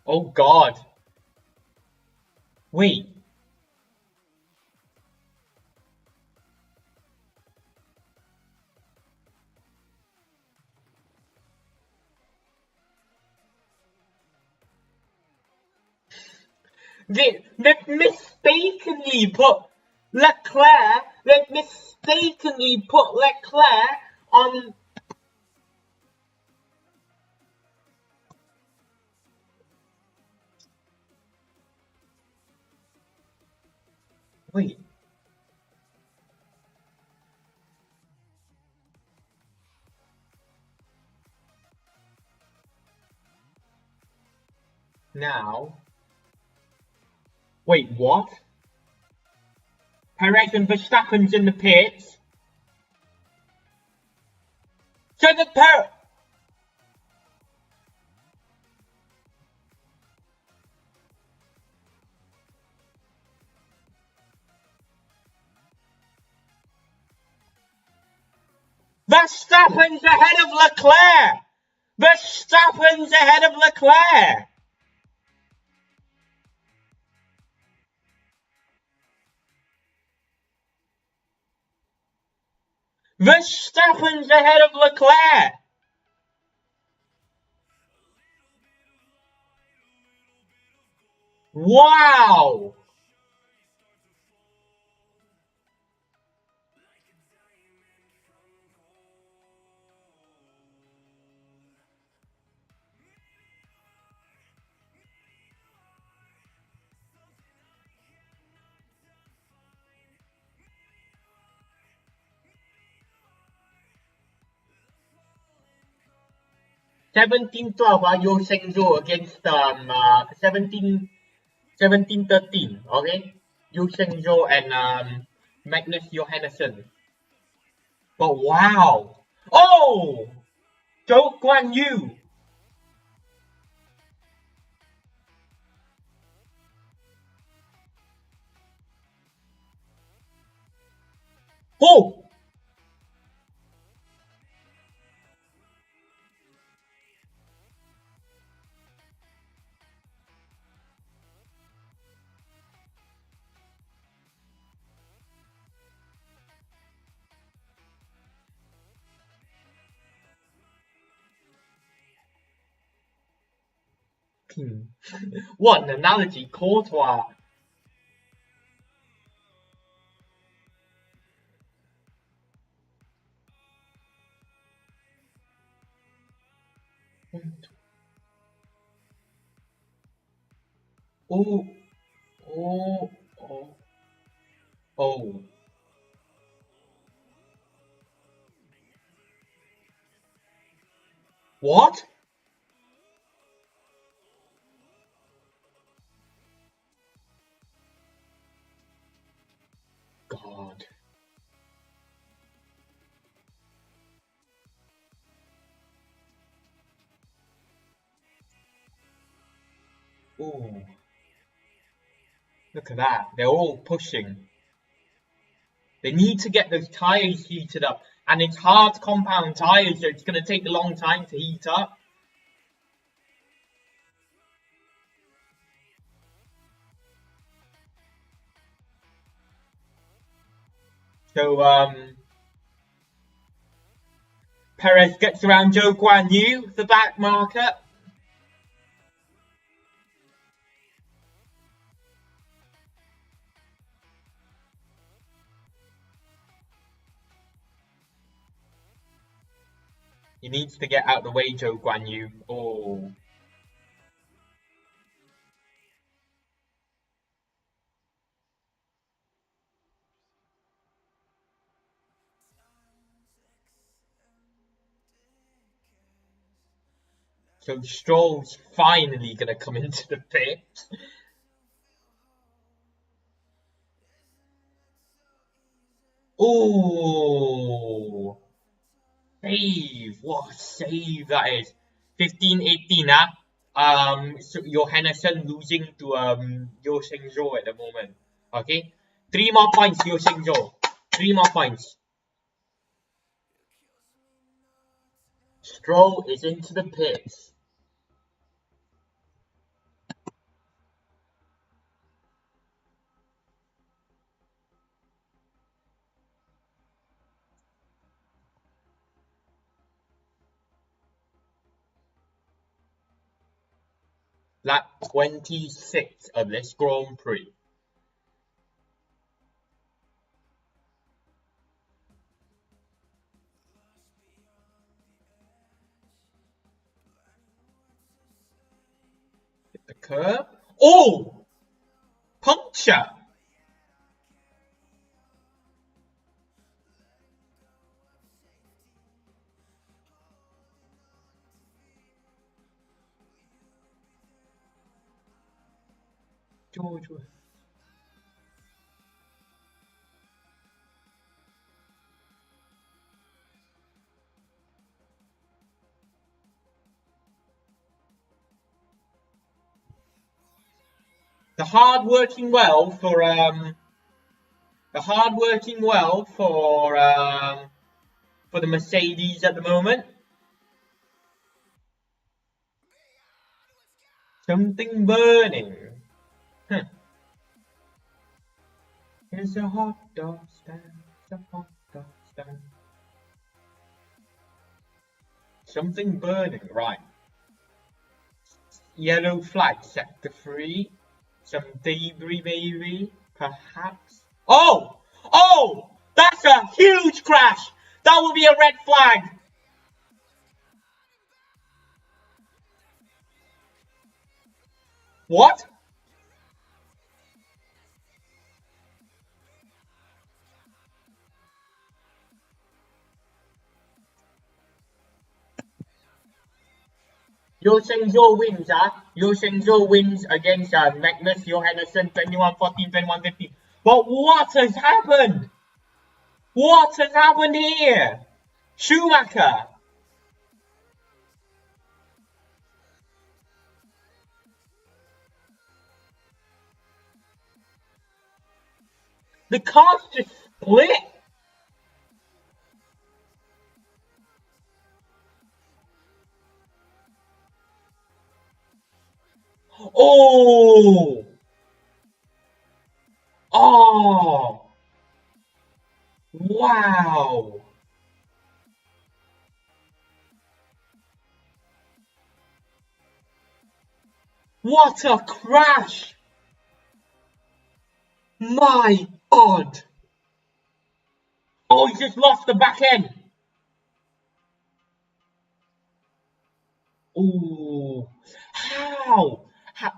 Oh God. Wait. They've mistakenly put Leclerc on. Wait. Now. Wait, what? Perez and Verstappen's in the pits. So the Verstappen's ahead of Leclerc! Verstappen's ahead of Leclerc! Verstappen's ahead of Leclerc! Wow! Seventeen 12, your Shenzhou against 17 13, okay? Yu Shenzhou and Magnus Johannesson. But wow! Oh! Zhou Guan Yu! Oh! What an analogy, Courtois! Oh, oh, oh, oh. What? God. Oh. Look at that. They're all pushing. They need to get those tyres heated up. And it's hard compound tyres, so it's going to take a long time to heat up. So, Perez gets around Zhou Guan Yu, the back marker. He needs to get out of the way, Zhou Guan Yu. Oh. So Stroll's finally going to come into the pit. Oh. Save. What a save that is. 15-18, so Johannesson losing to Yu Shenzhou at the moment. Okay? 3 more points, Yu Shenzhou. 3 more points. Stroll is into the pits. Lap 26 of this Grand Prix. Hit the curb. Oh! Puncture! George. The hard working well for for the Mercedes at the moment. Something burning. It's a hot dog stand. It's a hot dog stand. Something burning, right. Yellow flag, sector 3. Some debris maybe, perhaps. Oh! Oh! That's a huge crash! That will be a red flag! What? Yo Shenzhou wins, Yo Shenzhou wins against Magnus Johansson 21-14, 21-15. But what has happened? What has happened here? Schumacher. The cars just split. Oh! Oh! Wow! What a crash! My God! Oh, he just lost the back end. Oh, how? How?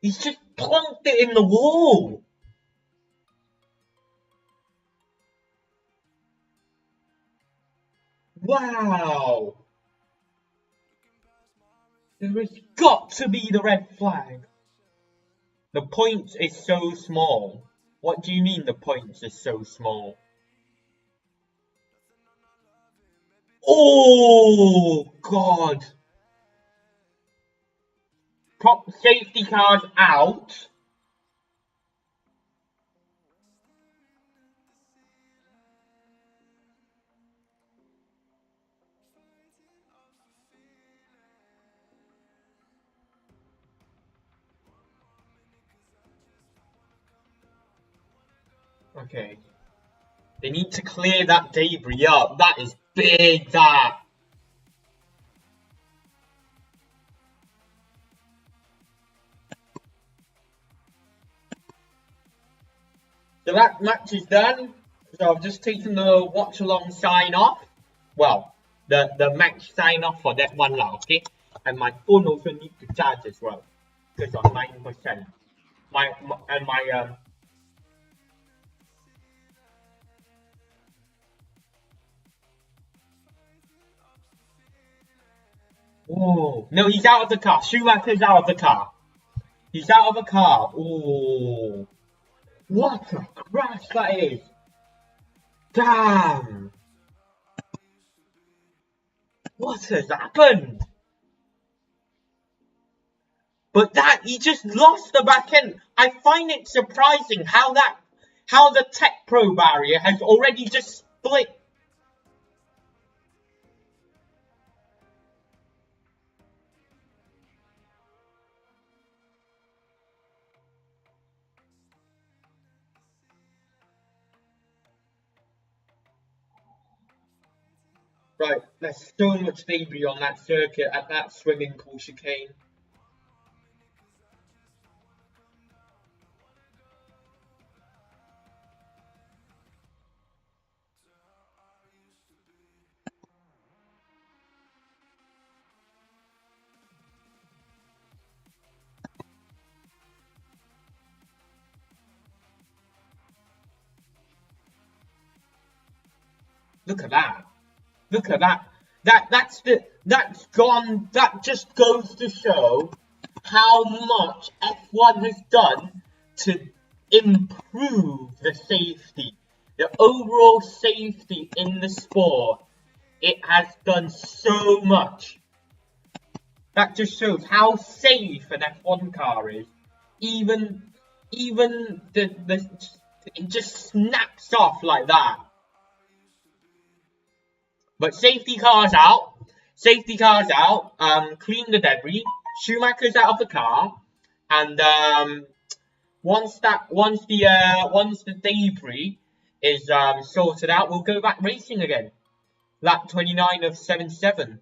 He's just plonked it in the wall. Wow. There has got to be the red flag. The point is so small. What do you mean the point is so small? Oh, God. Prop safety cars out. Okay. They need to clear that debris up. That is big, that. So that match is done. So I've just taken the watch-along sign off. Well, the match sign off for that one now, okay? And my phone also needs to charge as well. Because on 9%. Oh, no, he's out of the car. Schumacher's out of the car. He's out of the car. Oh, what a crash that is. Damn. What has happened? But that, he just lost the back end. I find it surprising how the Tech Pro barrier has already just split. Right, there's so much debris on that circuit at that swimming pool chicane. Look at that. Look at that. That's gone. That just goes to show how much F1 has done to improve the safety, the overall safety in the sport. It has done so much. That just shows how safe an F1 car is, even even it just snaps off like that. But safety car's out. Safety car's out. Clean the debris. Schumacher's out of the car, and once the debris is sorted out, we'll go back racing again. Lap 29 of 77.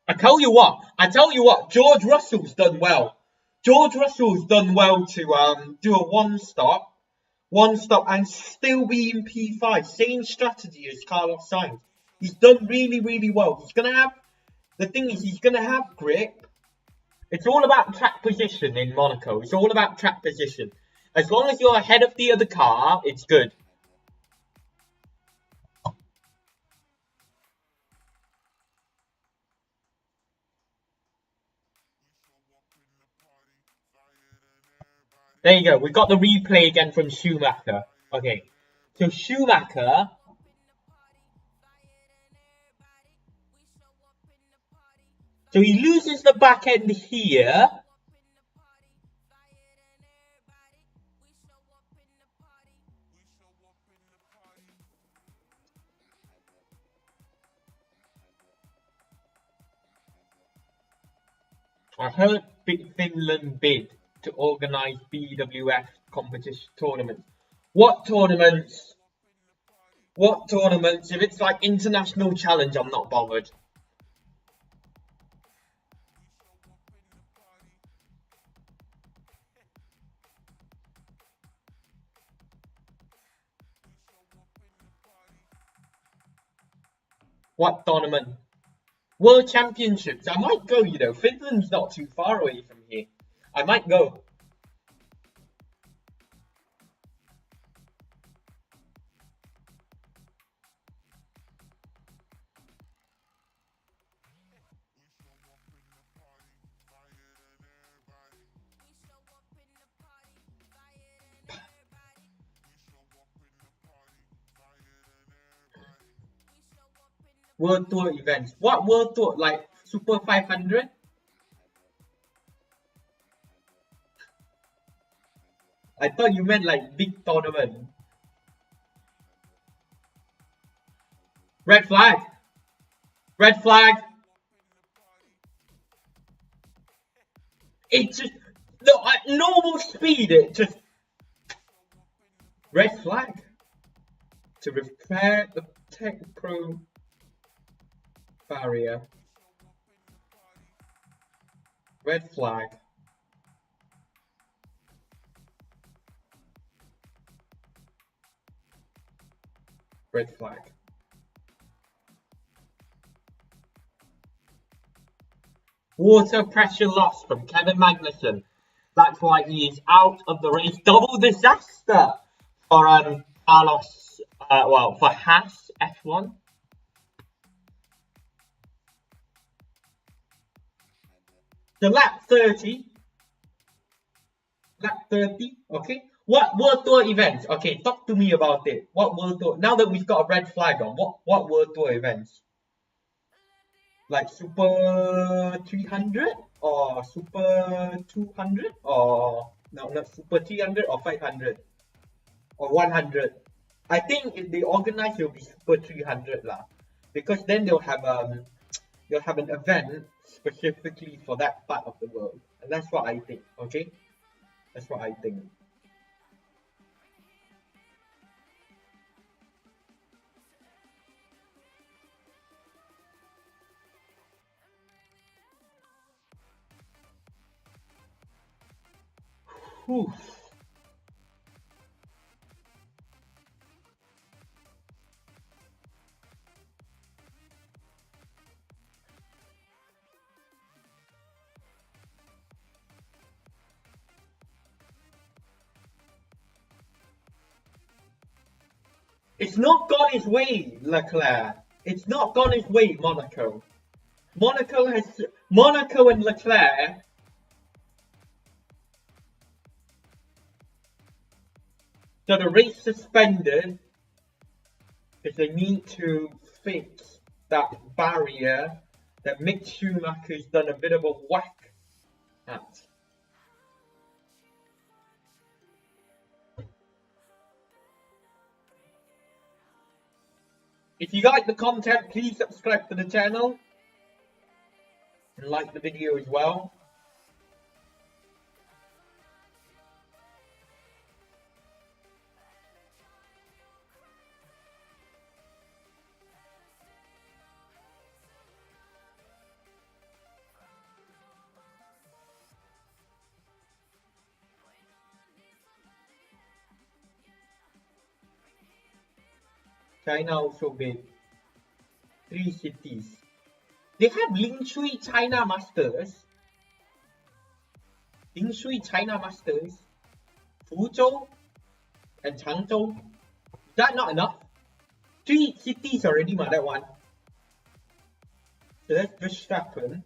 I tell you what, George Russell's done well. George Russell's done well to do a one stop and still be in P5. Same strategy as Carlos Sainz. He's done really well. He's gonna have grip. It's all about track position in Monaco. It's all about track position. As long as you're ahead of the other car, it's good. There you go. We got the replay again from Schumacher. Okay. So Schumacher. So he loses the back end here. I heard Finland bid to organise BWF competition tournaments. What tournaments? What tournaments? If it's like international challenge, I'm not bothered. What tournament? World Championships. I might go, you know. Finland's not too far away from here. I might go. World Tour events. What World Tour? Like Super 500? I thought you meant like big tournament. Red flag. Red flag. It just no at normal speed. It just red flag to repair the Tech Pro barrier. Red flag. Red flag. Water pressure loss from Kevin Magnussen. That's why he is out of the race. Double disaster for Carlos. For Haas F1. The lap 30. Lap 30. Okay. What World Tour events? Okay, talk to me about it. What World Tour? Now that we've got a red flag on, what World Tour events? Like Super 300 or Super 200 or no, not Super 300 or 500 or 100. I think if they organize, it'll be Super 300 lah, because then they'll have an event specifically for that part of the world, and that's what I think. Okay, that's what I think. Whew. It's not gone his way, Leclerc. It's not gone his way, Monaco. Monaco and Leclerc. So the race suspended because they need to fix that barrier that Mick Schumacher's done a bit of a whack at. If you like the content, please subscribe to the channel and like the video as well. China also big. 3 cities. They have Lingshui China Masters. Lingshui China Masters. Fuzhou and Changzhou. Is that not enough? 3 cities already, that one. So that's Verstappen.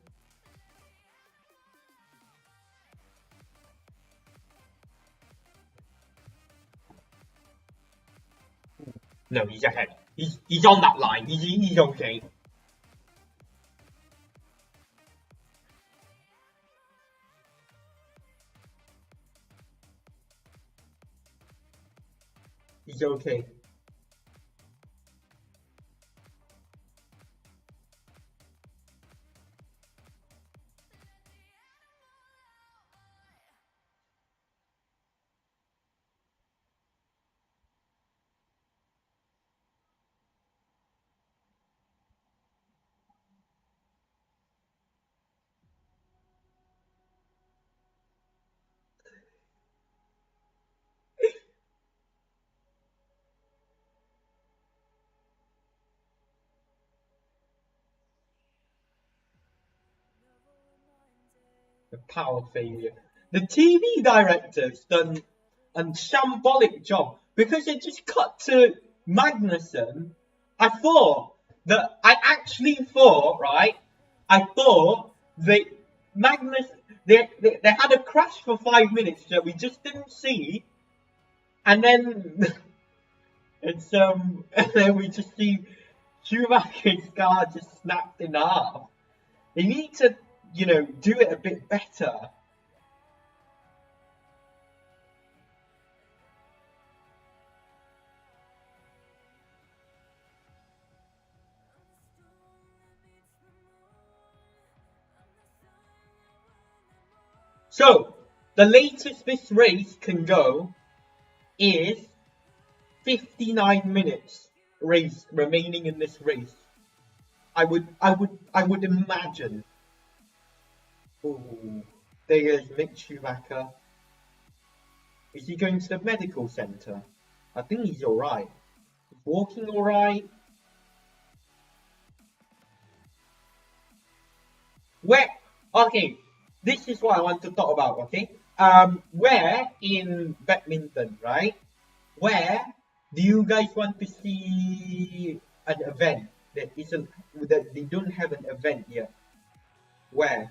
No, he's ahead. He's on that line. He's okay. He's okay. The power failure. The TV director's done a shambolic job because it just cut to Magnussen. I actually thought, right? I thought they had a crash for 5 minutes that we just didn't see, and then and then we just see Schumacher's car just snapped in half. They need to, do it a bit better. So, the latest this race can go is 59 minutes race remaining in this race. I would imagine. Ooh, there's Mick Schumacher. Is he going to the medical center? I think he's alright. He's walking alright. Okay, this is what I want to talk about, okay? Where in badminton, right? Where do you guys want to see an event that they don't have an event yet? Where?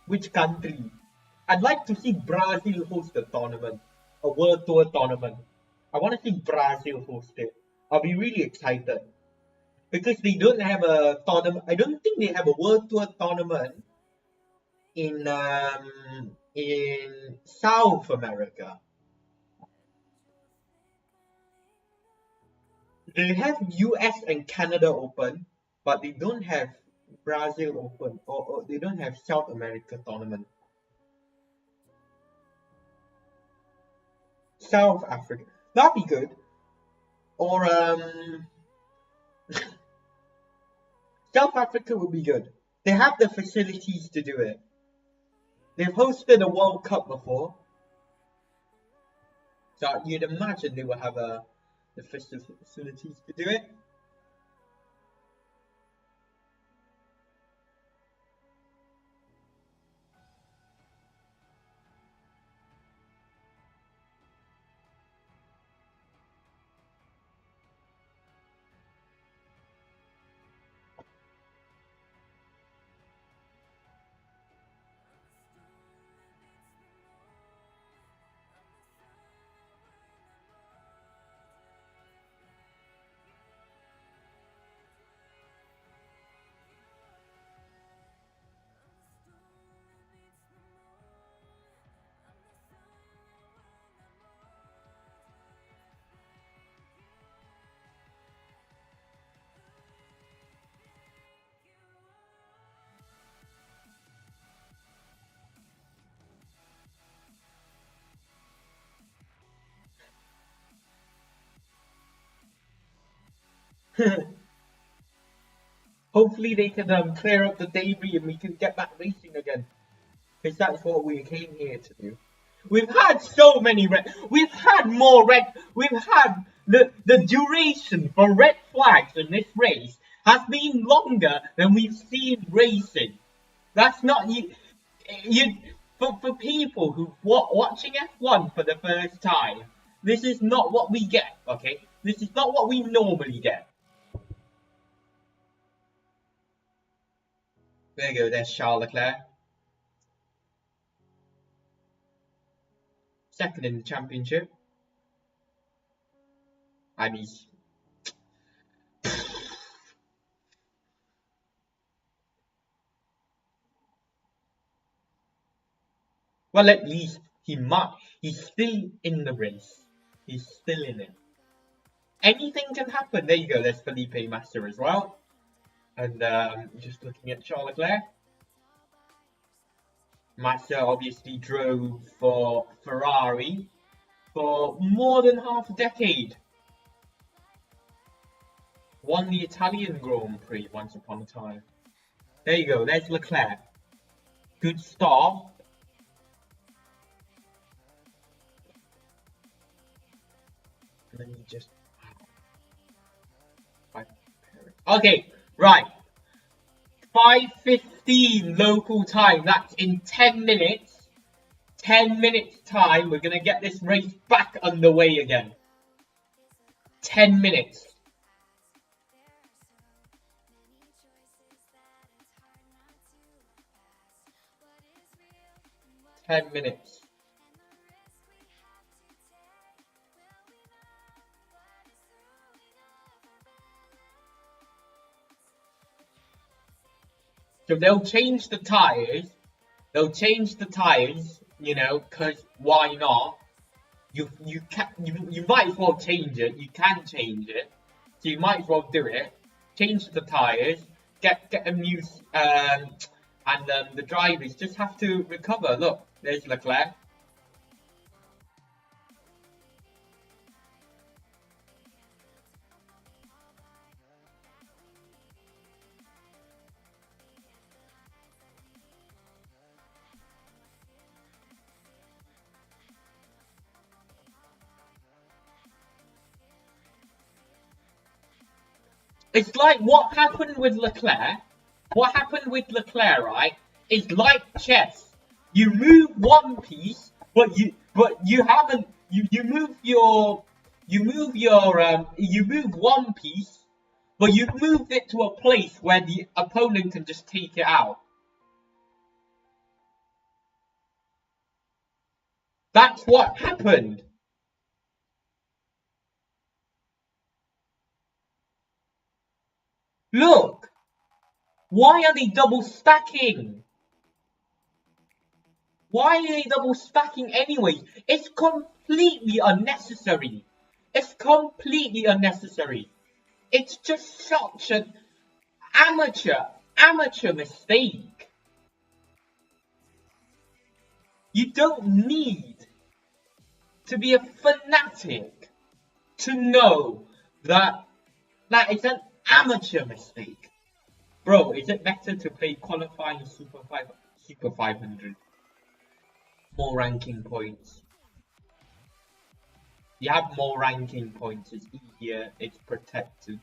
Which country? I'd like to see Brazil host a tournament, a World Tour tournament. I want to see Brazil host it. I'll be really excited because they don't have a tournament. I don't think they have a World Tour tournament in South America. They have US and Canada Open, but they don't have Brazil Open, or they don't have South America tournament. South Africa, that'd be good. Or South Africa would be good. They have the facilities to do it. They've hosted a World Cup before, so you'd imagine they will have the facilities to do it. Hopefully they can clear up the debris and we can get back racing again. Because that's what we came here to do. We've had so many we've had the duration for red flags in this race has been longer than we've seen racing. That's not for people who watching F1 for the first time. This is not what we get, okay? This is not what we normally get. There you go, there's Charles Leclerc. Second in the championship. And he's... Well, at least he's still in the race. He's still in it. Anything can happen. There you go, there's Felipe Massa as well. And just looking at Charles Leclerc. Massa obviously drove for Ferrari for more than half a decade. Won the Italian Grand Prix once upon a time. There you go, there's Leclerc. Good start. And then you just... Okay, right. 5:15 local time. That's in 10 minutes. 10 minutes time. We're going to get this race back underway again. 10 minutes. So they'll change the tires. You know, because why not? You might as well change it. You can change it. So you might as well do it. Change the tires. Get them used. And the drivers just have to recover. Look, there's Leclerc. It's like what happened with Leclerc. What happened with Leclerc, right? Is like chess. You move one piece, but you haven't. You move one piece, but you moved it to a place where the opponent can just take it out. That's what happened. Look! Why are they double stacking? Why are they double stacking anyway? It's completely unnecessary. It's completely unnecessary. It's just such an amateur mistake. You don't need to be a fanatic to know that it's an amateur mistake. Bro, is it better to play qualifying Super 500? More ranking points. You have more ranking points, it's easier, it's protected.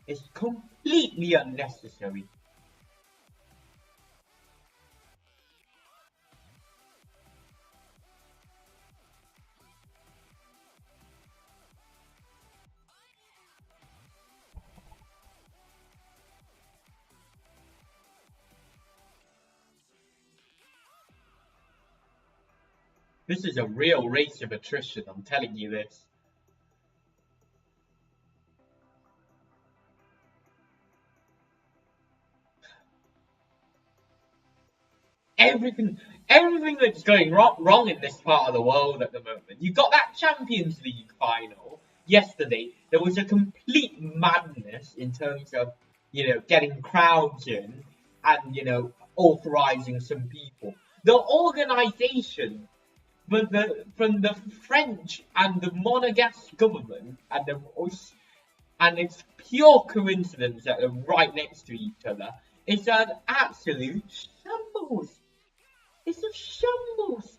It's completely unnecessary. This is a real race of attrition, I'm telling you this. Everything that's going wrong in this part of the world at the moment. You got that Champions League final yesterday. There was a complete madness in terms of, you know, getting crowds in and, you know, authorizing some people. The organization but from the French and the Monegasque government and it's pure coincidence that they're right next to each other. It's an absolute shambles. It's a shambles.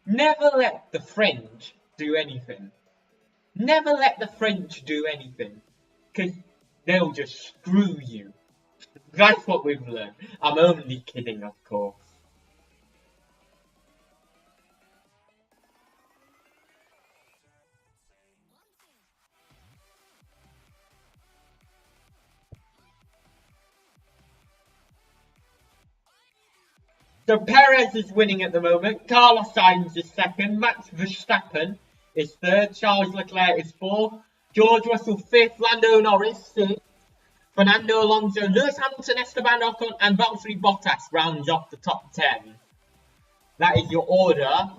Never let the French do anything. Never let the French do anything, because they'll just screw you. That's what we've learned. I'm only kidding, of course. So Perez is winning at the moment. Carlos Sainz is second. Max Verstappen is third. Charles Leclerc is fourth. George Russell fifth. Lando Norris sixth. Fernando Alonso, Lewis Hamilton, Esteban Ocon, and Valtteri Bottas rounds off the top 10. That is your order.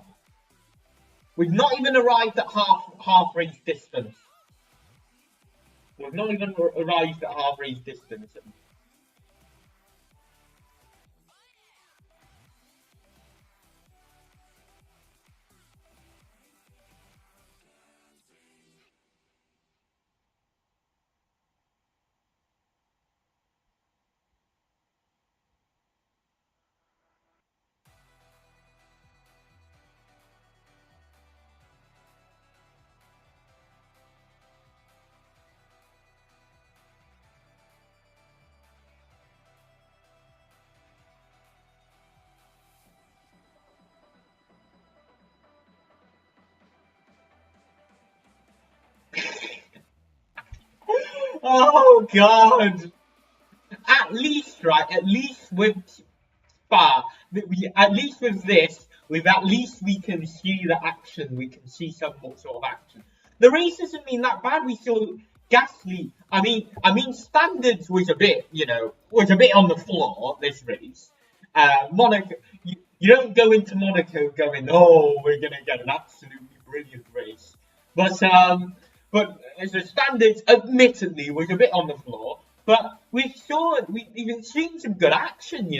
We've not even arrived at half race distance. We've not even arrived at half race distance. Oh God! At least, right? At least with Spa, at least with this, we can see the action. We can see some sort of action. The race doesn't mean that bad. We saw Gasly. I mean, standards was a bit, was a bit on the floor this race. Monaco, you don't go into Monaco going, oh, we're gonna get an absolutely brilliant race. But the standards, admittedly, was a bit on the floor. But we've even seen some good action,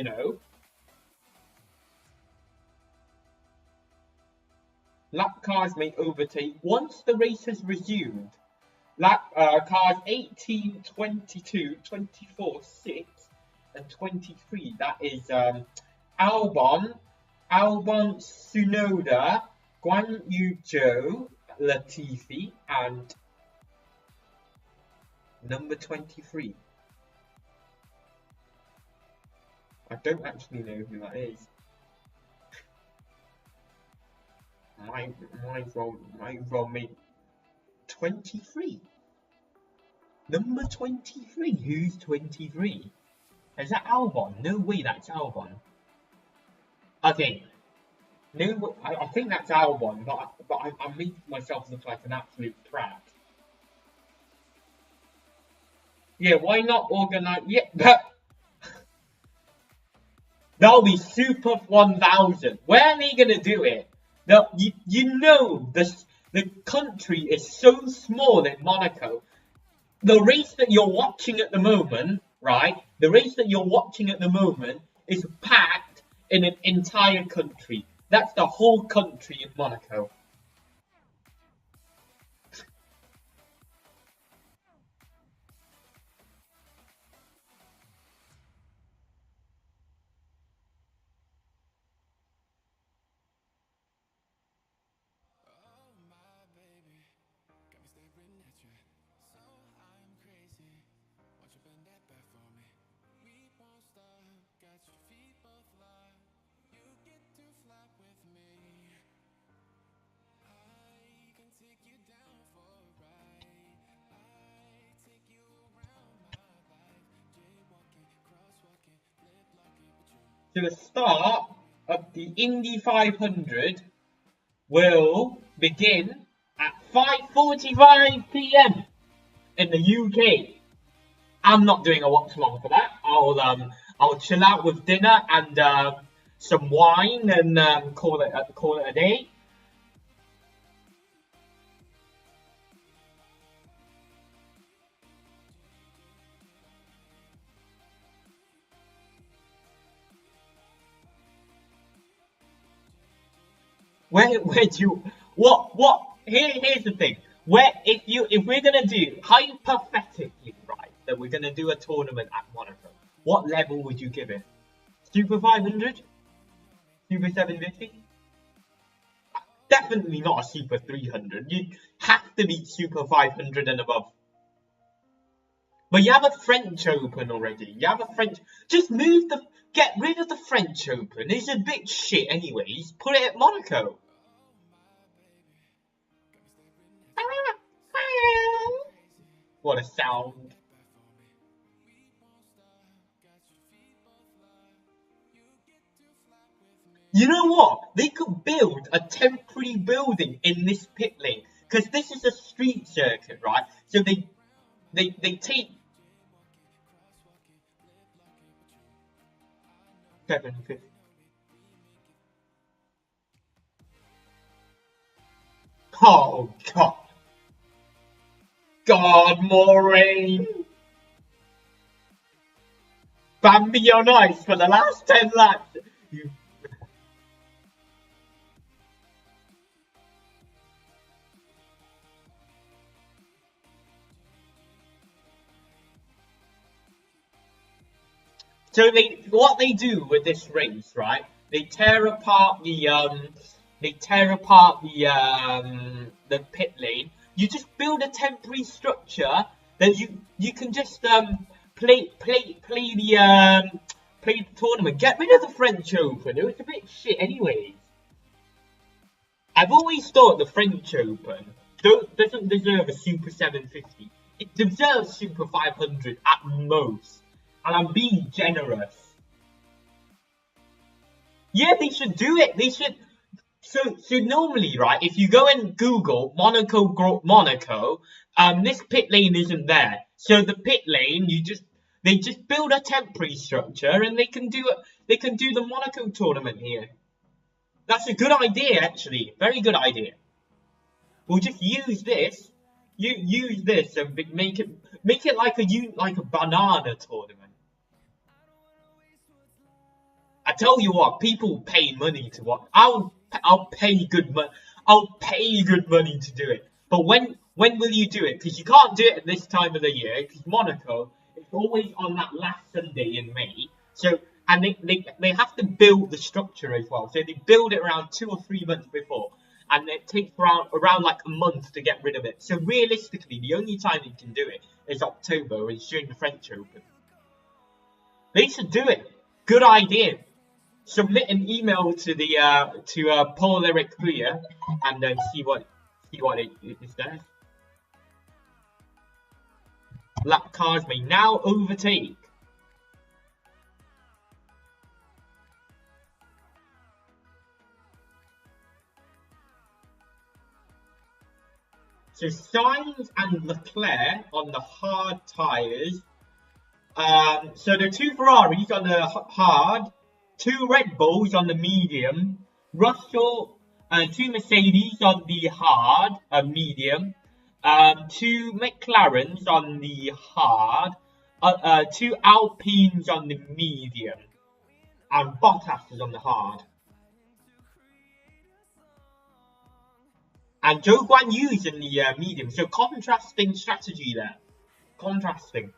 Lap cars may overtake once the race has resumed. Lap cars 18, 22, 24, 6, and 23. That is Albon, Tsunoda, Guan Yu Zhou, Latifi, and number 23. I don't actually know who that is. Might well make 23. Number 23. Who's 23? Is that Albon? No way, that's Albon. Okay. No, I think that's Albon, but I'm making myself look like an absolute prat. Yeah, why not organize? Yeah, but that'll be Super 1000. Where are they gonna do it? The country is so small in Monaco. The race that you're watching at the moment, right? The race that you're watching at the moment is packed in an entire country. That's the whole country in Monaco. So the start of the Indy 500 will begin at 5:45 p.m. in the UK. I'm not doing a watch along for that. I'll chill out with dinner and some wine and call it a day. Where do you what here's the thing. If we're gonna do hypothetically, right, that we're gonna do a tournament at Monaco, what level would you give it? Super 500? Super 750? Definitely not a Super 300. You have to be Super 500 and above. But you have a French Open already. You have a French. Just get rid of the French Open. It's a bit shit, anyways. Put it at Monaco. What a sound. You know what? They could build a temporary building in this pit lane. Because this is a street circuit, right? So they take 750. Oh, God. God, more rain. Bambi on ice for the last 10 laps. So what they do with this race, right? They tear apart the pit lane. You just build a temporary structure that you can just play the tournament. Get rid of the French Open. It was a bit shit, anyways. I've always thought the French Open doesn't deserve a Super 750. It deserves Super 500 at most. And I'm being generous. Yeah, they should do it. They should. So normally, right, if you go and Google Monaco, this pit lane isn't there. So the pit lane, they just build a temporary structure and they can do the Monaco tournament here. That's a good idea, actually. Very good idea. We'll just use this. Use this and make it like a banana tournament. I tell you what, people pay money to watch. I'll pay good money. I'll pay good money to do it. But when will you do it? Because you can't do it at this time of the year. Because Monaco, it's always on that last Sunday in May. So they have to build the structure as well. So they build it around 2 or 3 months before, and it takes around like a month to get rid of it. So realistically, the only time you can do it is October, is during the French Open. They should do it. Good idea. Submit an email to Paul Eric here and then see what it says. Lap cars may now overtake. So Sainz and Leclerc on the hard tyres. So the 2 Ferraris on the hard, 2 Red Bulls on the medium, Russell, 2 Mercedes on the hard, medium, 2 McLarens on the hard, 2 Alpines on the medium, and Bottas is on the hard. And Zhou Guanyu's in the medium, so contrasting strategy there. Contrasting.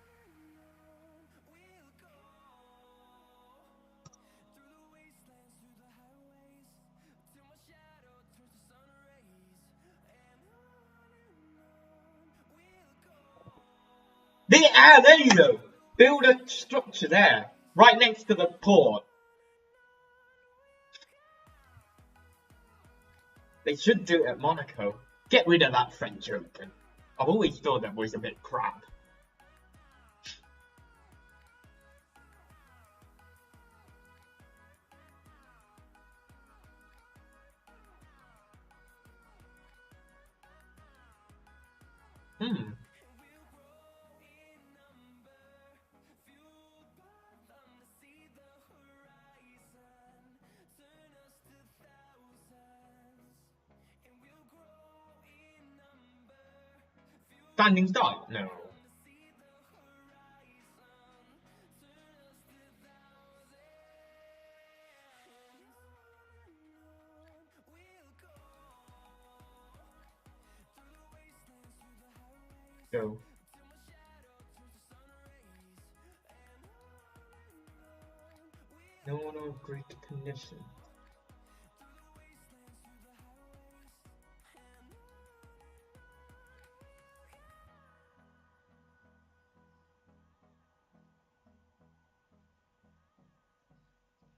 There you go. Build a structure there, right next to the port. They should do it at Monaco. Get rid of that French Open. I've always thought that was a bit crap. Standing start? No. Go. No great condition.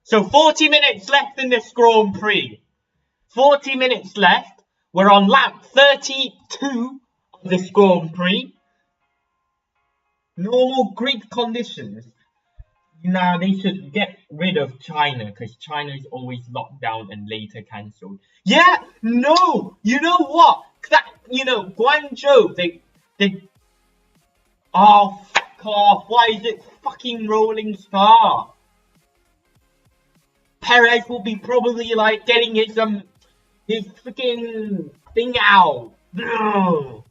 So 40 minutes left in this Grand Prix. 40 minutes left. We're on lap 32 of this Grand Prix. Normal grid conditions. Now they should get rid of China because China is always locked down and later cancelled. Yeah, no, you know what? That Guangzhou, they. Oh, fuck off! Why is it fucking Rolling Star? Perez will be probably like getting his freaking thing out. Ugh.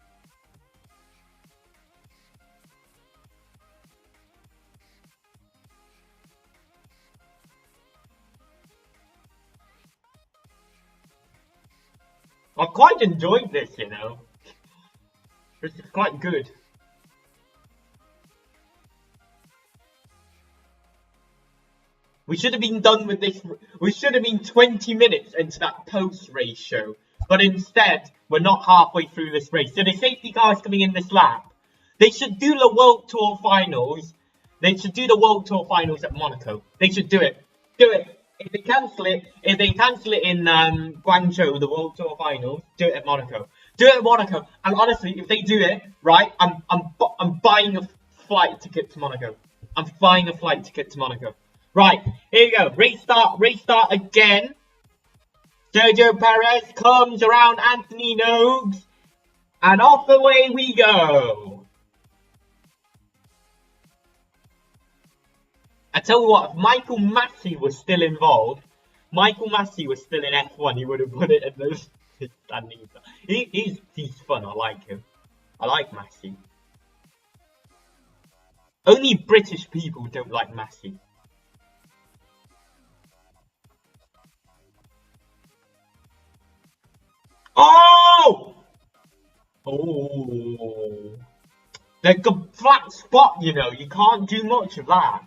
I quite enjoyed this, you know. This is quite good. We should have been done with this. We should have been 20 minutes into that post-race show. But instead, we're not halfway through this race. So the safety car is coming in this lap. They should do the World Tour Finals. They should do the World Tour Finals at Monaco. They should do it. Do it. If they cancel it in Guangzhou, the World Tour Finals, do it at Monaco. Do it at Monaco. And honestly, if they do it, right, I'm buying a flight ticket to Monaco. I'm buying a flight ticket to Monaco. Right, here you go. Race start again. Sergio Perez comes around Anthony Nogues. And off the way we go. I tell you what, if Michael Massey was still involved, Michael Massey was still in F1, he would have put it in the standings. He's fun, I like him. I like Massey. Only British people don't like Massey. Oh! Oh! Like a flat spot, you know, you can't do much of that.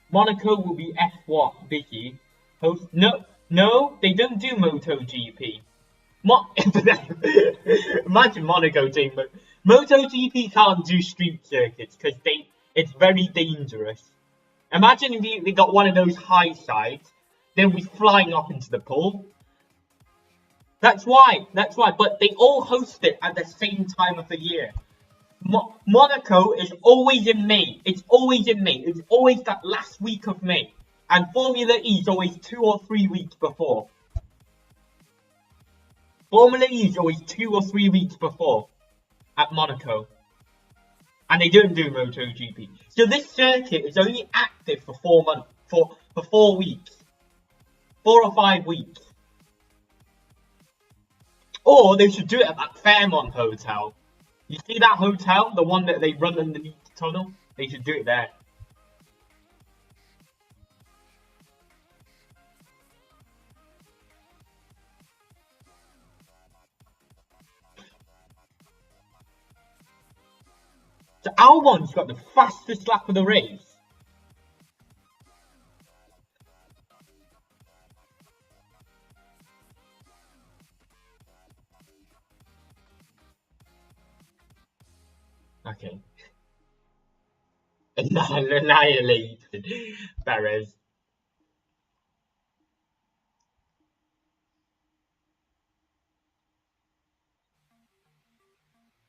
Monaco will be F1 busy. Host no, they don't do MotoGP. Imagine Monaco doing MotoGP can't do street circuits because it's very dangerous. Imagine if they got one of those high sides, they'll be flying up into the pool. That's why. But they all host it at the same time of the year. Monaco is always in May. It's always that last week of May. And Formula E is always 2 or 3 weeks before. Formula E is always 2 or 3 weeks before at Monaco. And they don't do MotoGP. So this circuit is only active for 4 months, for 4 weeks. 4 or 5 weeks. Or they should do it at that Fairmont Hotel. You see that hotel? The one that they run underneath the tunnel? They should do it there. So Albon's got the fastest lap of the race. Okay. Annihilated Perez.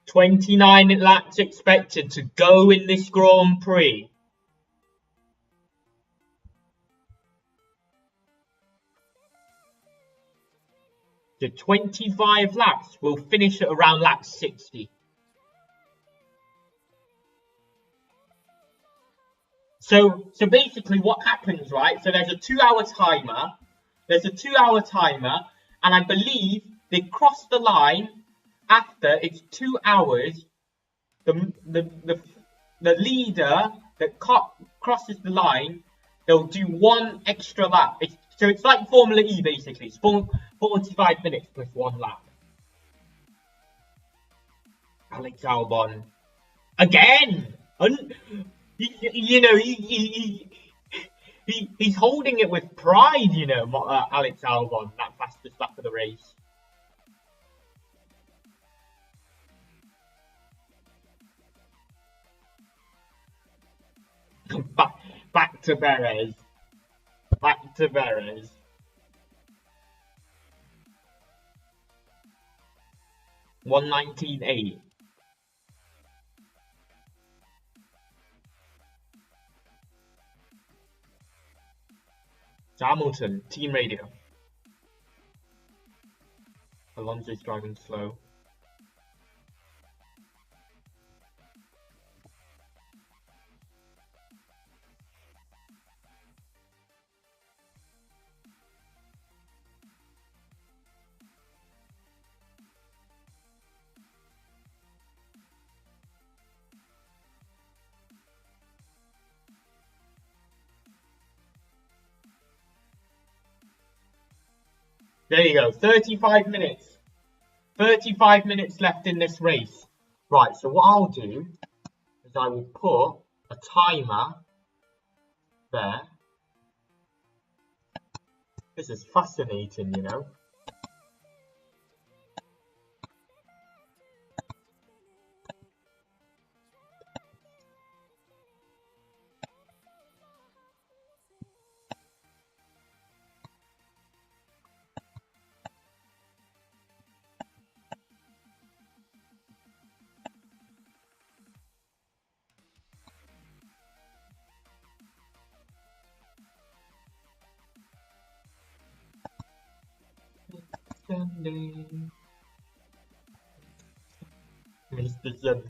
29 laps expected to go in this Grand Prix. The 25 laps will finish at around lap 60. So basically what happens, right? So there's a 2-hour timer. And I believe they cross the line after it's 2 hours. The leader that crosses the line, they'll do one extra lap. So it's like Formula E basically. It's 45 minutes plus one lap. Alex Albon again. You know, he's holding it with pride, you know, Alex Albon, that fastest lap of the race. Back to Perez. 119.8. Hamilton, team radio. Alonso's driving slow. There you go, 35 minutes. 35 minutes left in this race. Right, so what I'll do is I will put a timer there. This is fascinating, you know. Sunday. Mr. Sun.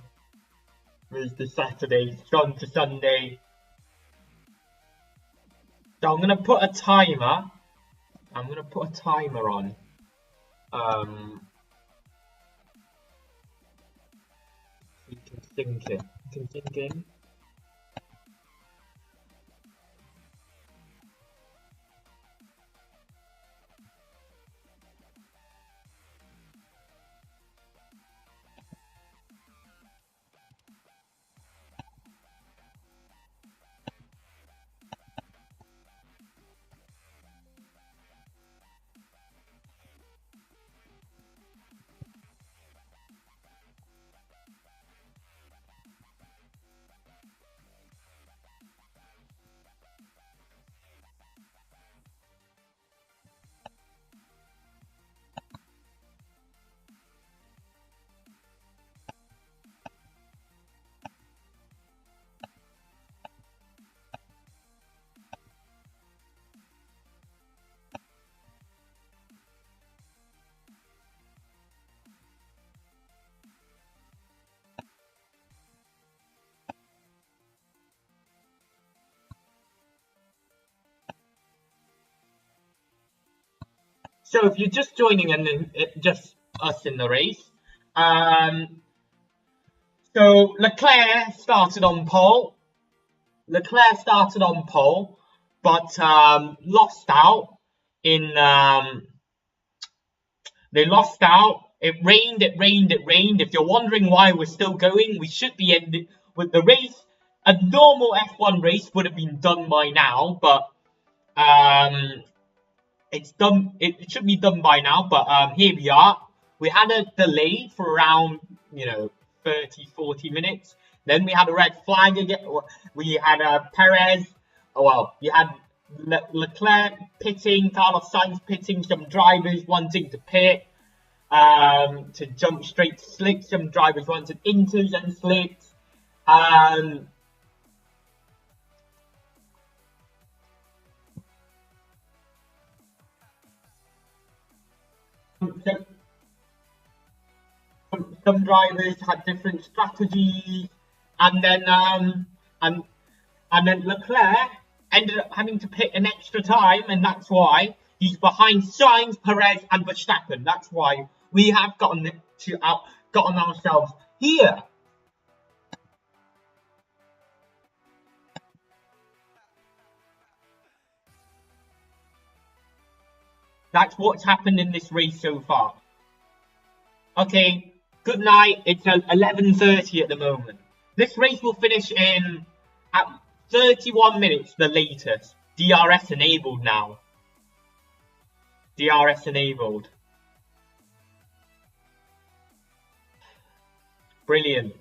Mr. Saturday. Gone to Sunday. So I'm going to put a timer. On. You can sink it. You can sink in. So if you're just joining and just us in the race, so Leclerc started on pole. But lost out in. They lost out. It rained. If you're wondering why we're still going, we should be ending with the race. A normal F1 race would have been done by now, but it's done. It should be done by now, but here we are. We had a delay for around 30-40 minutes. Then we had a red flag again. We had Perez. You had Leclerc pitting, Carlos Sainz pitting, some drivers wanting to pit. to jump straight to slicks. Some drivers wanted inters and slicks. Some drivers had different strategies, and then Leclerc ended up having to pit an extra time, and that's why he's behind Sainz, Perez, and Verstappen. That's why we have gotten ourselves here. That's what's happened in this race so far. Okay, good night. It's 11:30 at the moment. This race will finish in at 31 minutes, the latest. DRS enabled now. DRS enabled. Brilliant.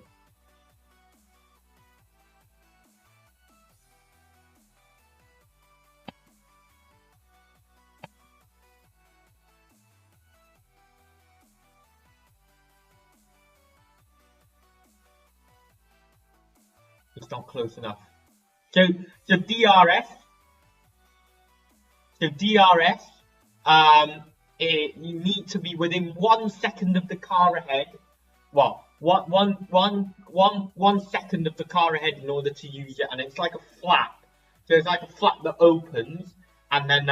It's not close enough. So DRS. So DRS. You need to be within 1 second of the car ahead. Well, one second of the car ahead in order to use it, and it's like a flap. So it's like a flap that opens, and then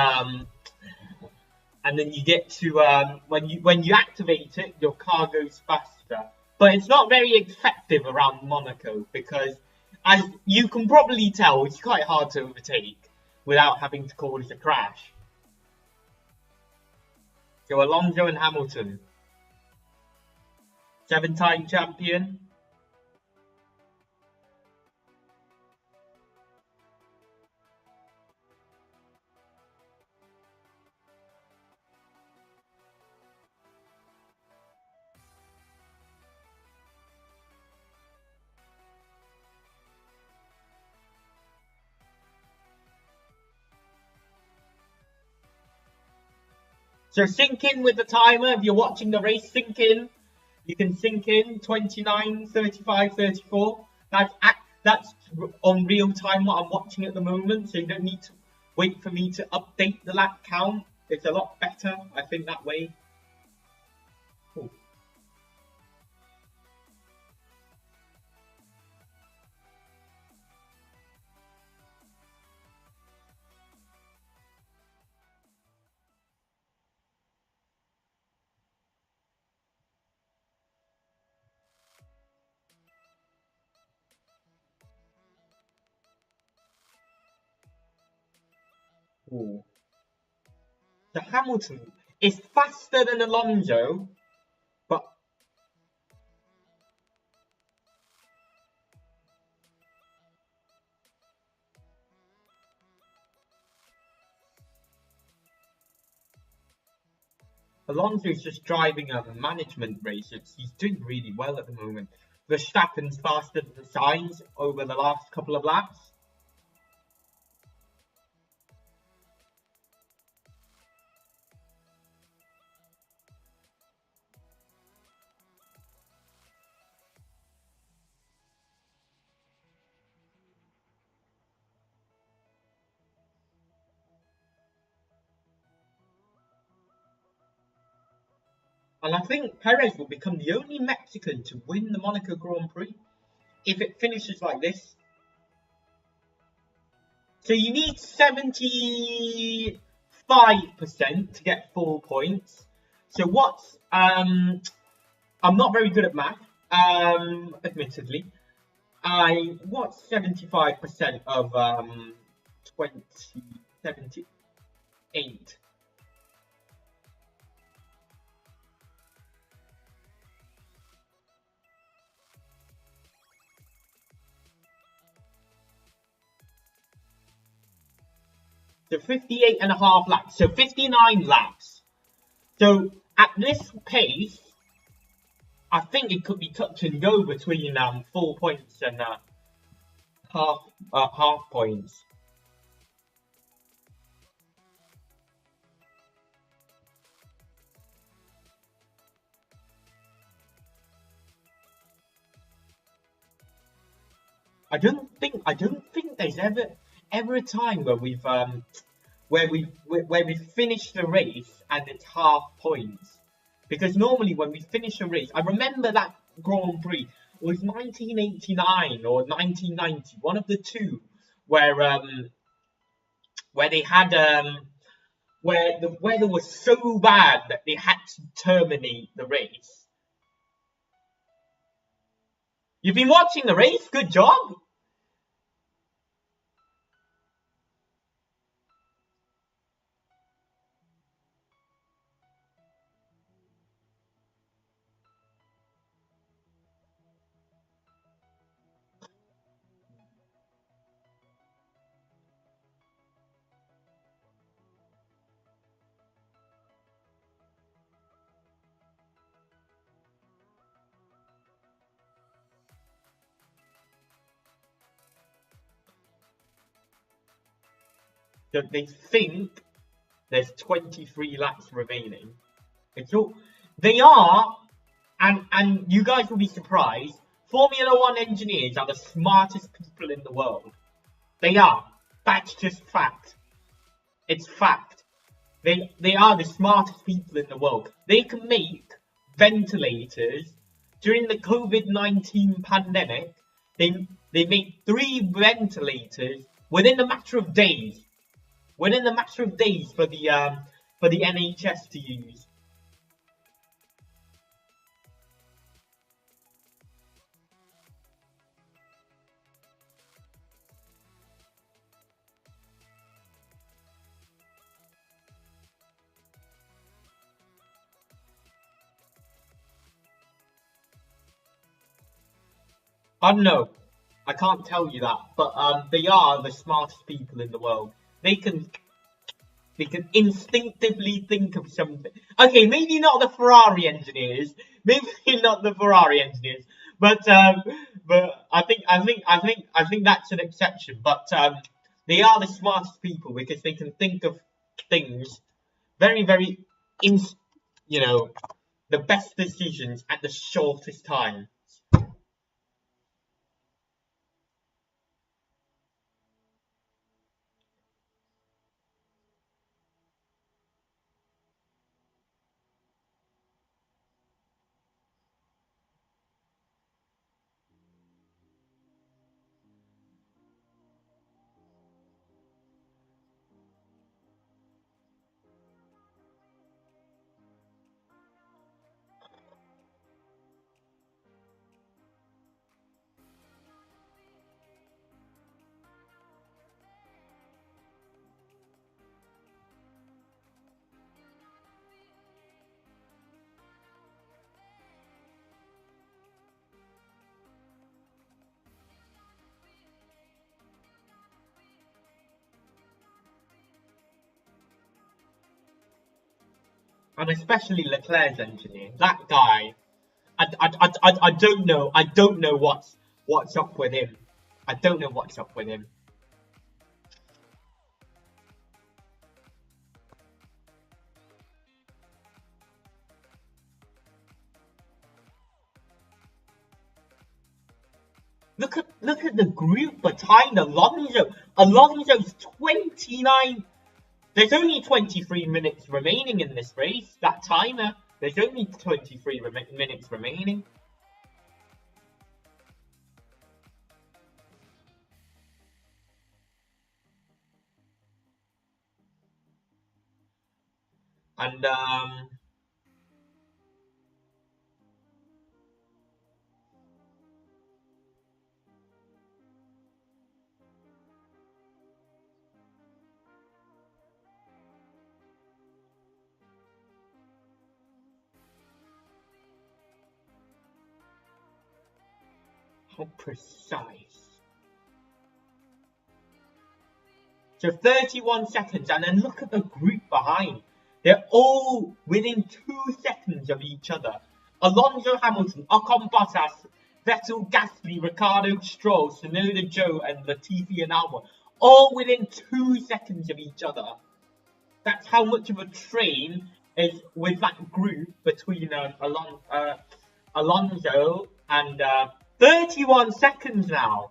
you get to when you activate it, your car goes faster. But it's not very effective around Monaco because, as you can probably tell, it's quite hard to overtake without having to cause a crash. So Alonso and Hamilton. 7-time champion. So sync in with the timer. If you're watching the race, sync in. You can sync in 29, 35, 34. That's on real time what I'm watching at the moment. So you don't need to wait for me to update the lap count. It's a lot better, I think, that way. Cool. Ooh. So Hamilton is faster than Alonso, but Alonso is just driving a management race. He's doing really well at the moment. Verstappen's faster than Sainz over the last couple of laps. And I think Perez will become the only Mexican to win the Monaco Grand Prix if it finishes like this. So you need 75% to get 4 points. So what's I'm not very good at math, admittedly. What's 75% of 78? So 58.5 laps. So 59 laps. So at this pace, I think it could be touch and go between 4 points and half points. I don't think there's ever a time where we've where we finish the race and it's half points. Because normally when we finish a race, I remember that Grand Prix was 1989 or 1990, one of the two, where they had where the weather was so bad that they had to terminate the race. You've been watching the race? Good job! That they think there's 23 laps remaining. It's all they are, and you guys will be surprised. Formula One engineers are the smartest people in the world. They are. That's just fact. It's fact. They are the smartest people in the world. They can make ventilators during the COVID-19 pandemic. They made 3 ventilators within a matter of days. Within a matter of days for the NHS to use. I don't know. I can't tell you that, but they are the smartest people in the world. They can instinctively think of something. Okay, maybe not the Ferrari engineers. Maybe not the Ferrari engineers. But I think that's an exception. But they are the smartest people because they can think of things very, very, the best decisions at the shortest time. And especially Leclerc's engineer, that guy. I don't know. I don't know what's up with him. I don't know what's up with him. Look at the group behind Alonso. Alonso's 29. There's only 23 minutes remaining in this race. That timer. There's only 23 minutes remaining. And how precise. So 31 seconds, and then look at the group behind. They're all within 2 seconds of each other. Alonso, Hamilton, Ocon, Bottas, Vettel, Gasly, Ricciardo, Stroll, Tsunoda, Joe, and Latifi and Albon. All within 2 seconds of each other. That's how much of a train is with that group between Alonso and 31 seconds now.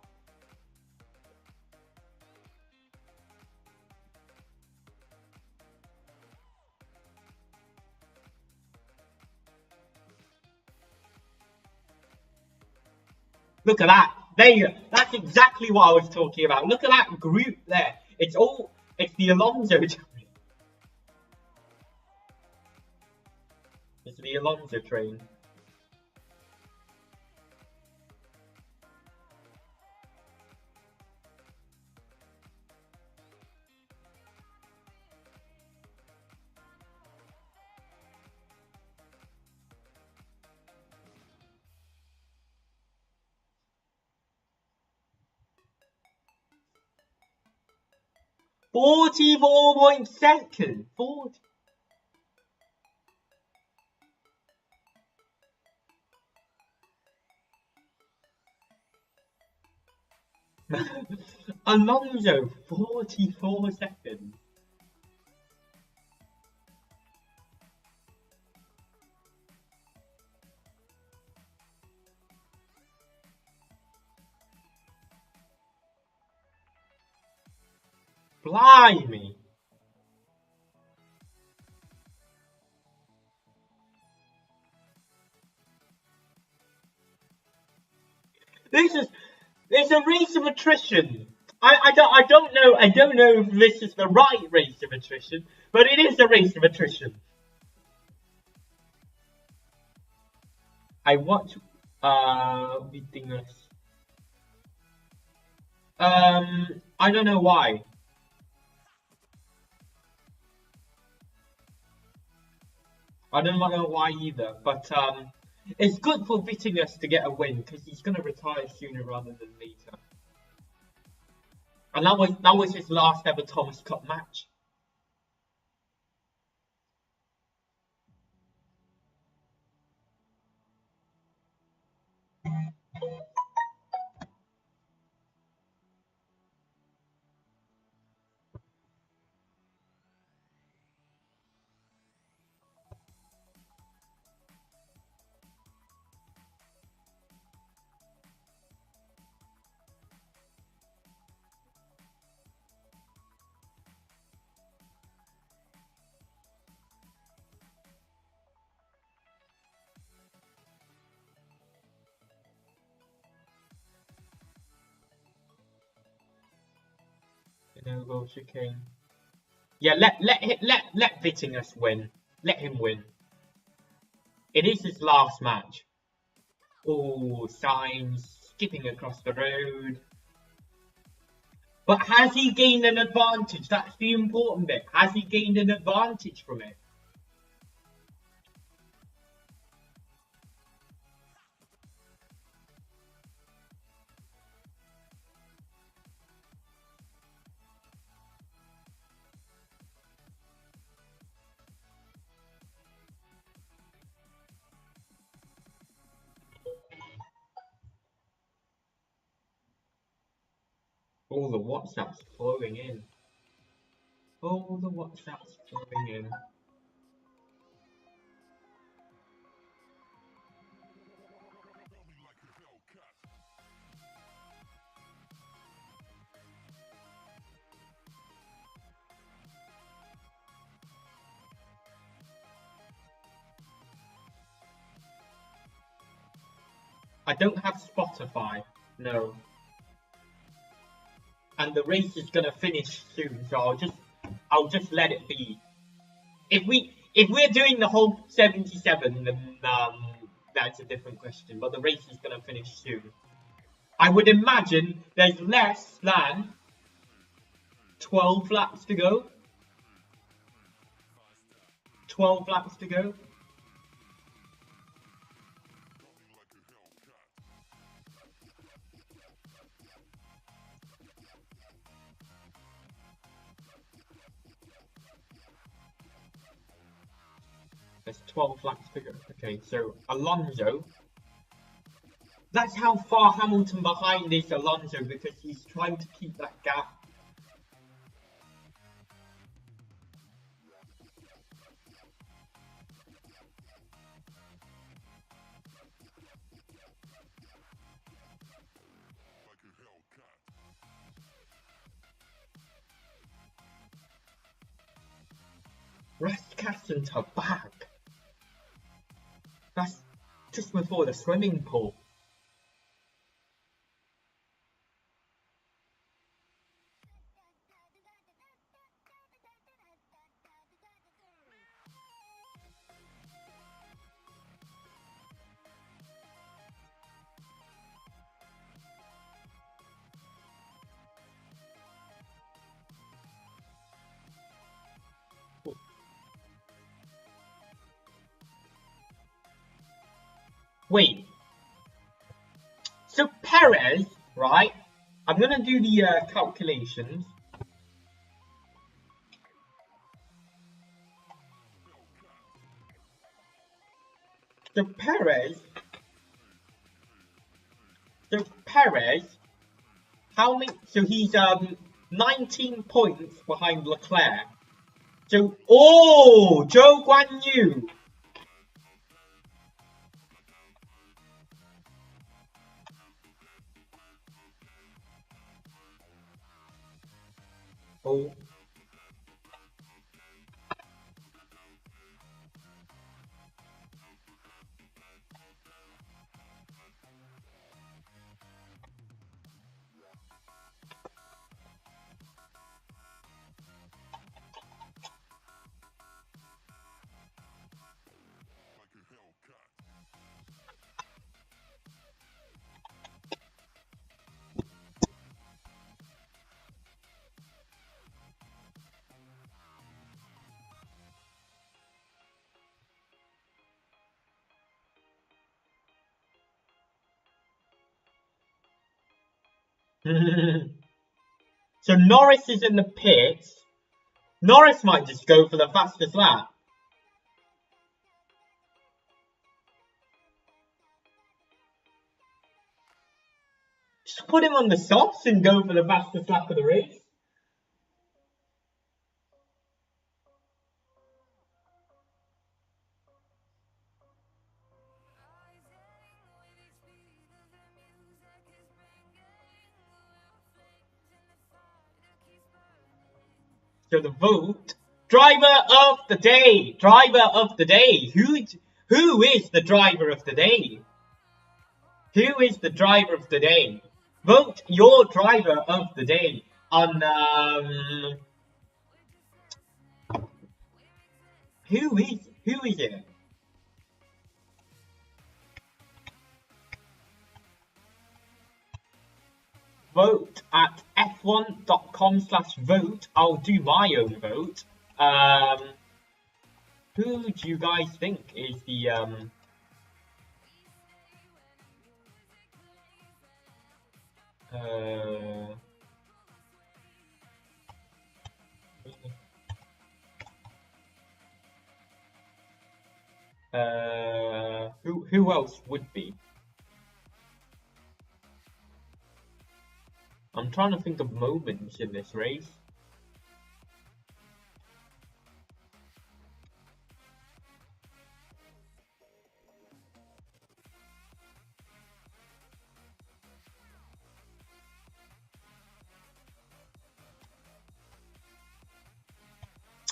Look at that. There you go. That's exactly what I was talking about. Look at that group there. It's the Alonso train. It's the Alonso train. $44.2. 40. Alonso, 44 seconds. Blimey. It's a race of attrition. I don't know if this is the right race of attrition, but it is a race of attrition. I watch beating us. I don't know why. I don't know why either, but it's good for Vittinus to get a win because he's gonna retire sooner rather than later. And that was his last ever Thomas Cup match. No chicane. Yeah, let Vittinus win. Let him win. It is his last match. Oh, Sainz skipping across the road. But has he gained an advantage? That's the important bit. Has he gained an advantage from it? All the WhatsApps flowing in. All the WhatsApps flowing in. I don't have Spotify, no. And the race is gonna finish soon, so I'll just let it be. If we're doing the whole 77, then that's a different question. But the race is gonna finish soon. I would imagine there's less than 12 laps to go. 12 laps to go. There's 12 laps to go. Okay, so Alonso. That's how far Hamilton behind is Alonso because he's trying to keep that gap. Restcassen to back. That's just before the swimming pool. wait. So Perez, right? I'm gonna do the calculations. So Perez, how many? So he's 19 points behind Leclerc. So Zhou Guan Yu. Oh. So Norris is in the pits. Norris might just go for the fastest lap. Just put him on the softs and go for the fastest lap of the race. So the vote, driver of the day, driver of the day. Who is the driver of the day? Who is the driver of the day? Vote your driver of the day on who is it? Vote at f1.com/vote. I'll do my own vote. Who do you guys think is the who else would be? I'm trying to think of moments in this race.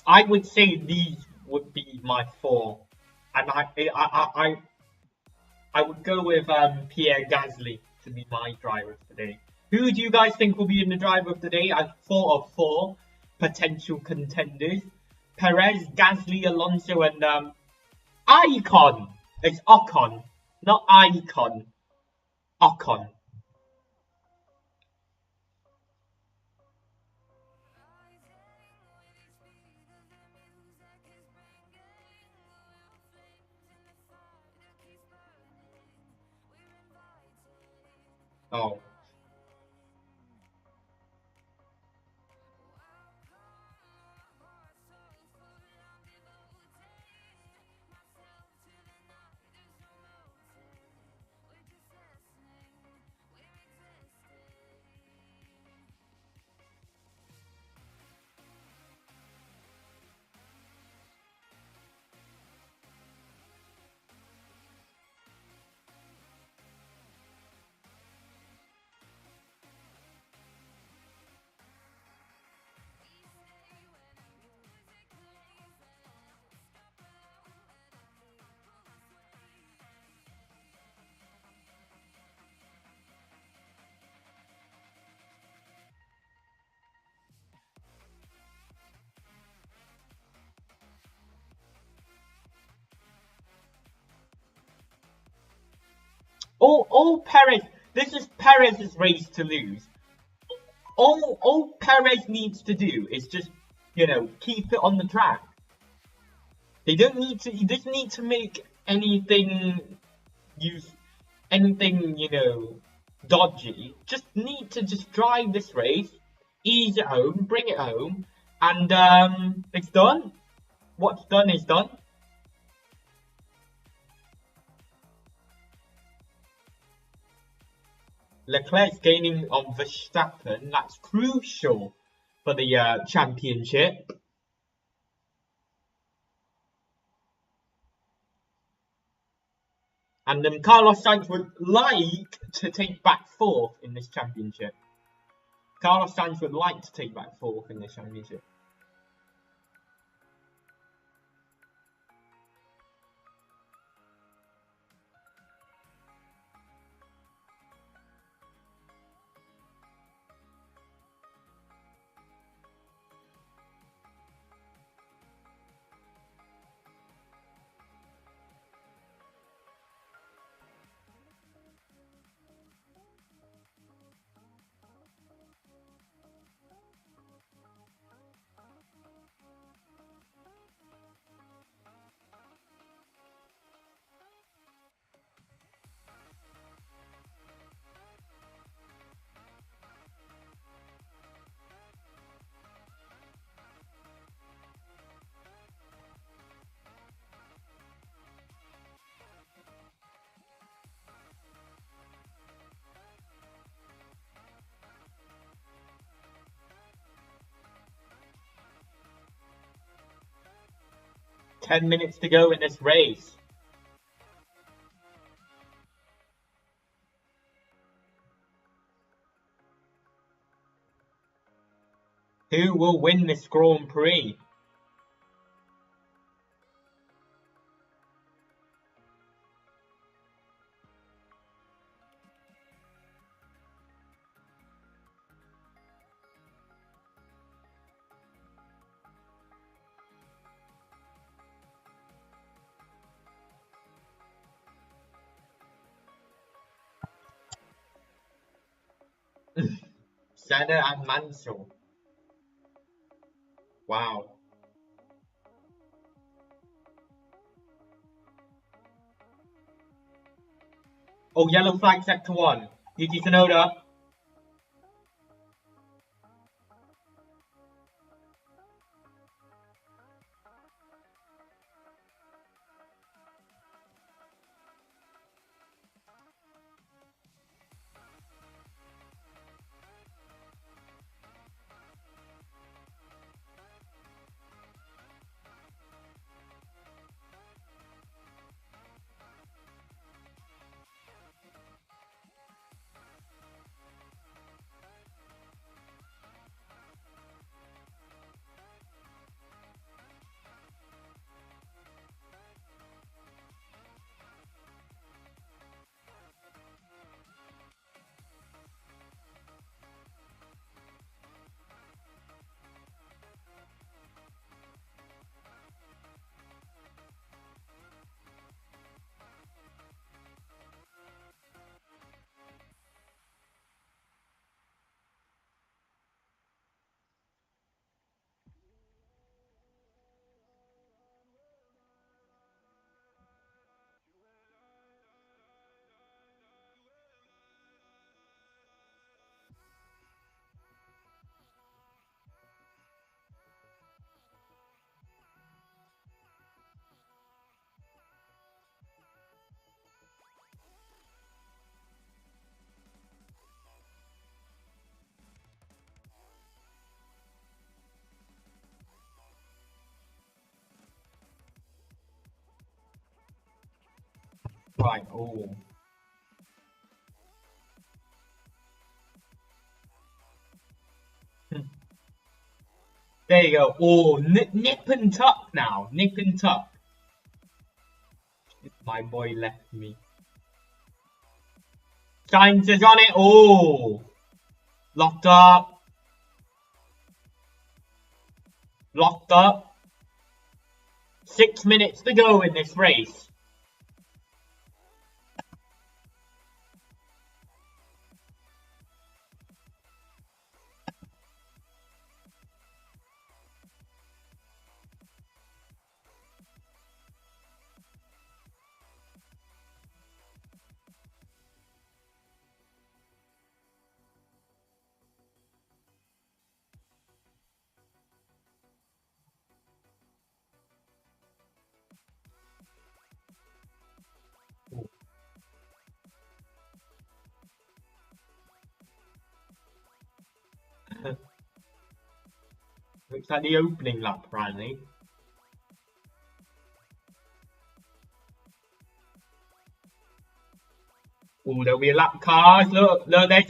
I would say these would be my four, and I would go with Pierre Gasly to be my driver today. Who do you guys think will be in the driver of the day? I've thought of four potential contenders: Perez, Gasly, Alonso, and Icon. It's Ocon, not Icon. Ocon. Oh. All Perez, this is Perez's race to lose. All Perez needs to do is just, keep it on the track. They don't need to, he doesn't need to make anything use anything, you know, dodgy. Just need to just drive this race, ease it home, bring it home, and it's done. What's done is done. Leclerc's gaining on Verstappen. That's crucial for the championship. And Carlos Sainz would like to take back 4th in this championship. Carlos Sainz would like to take back 4th in this championship. Ten minutes to go in this race. Who will win this Grand Prix? Senna and Mansell. Wow. Oh, yellow flag sector 1. Yuki Tsunoda. Right, oh. There you go. Oh, nip and tuck now. Nip and tuck. My boy left me. Sainz is on it. Oh. Locked up. Locked up. 6 minutes to go in this race. It's like the opening lap, apparently. Oh, there'll be a lap cars. Look, there's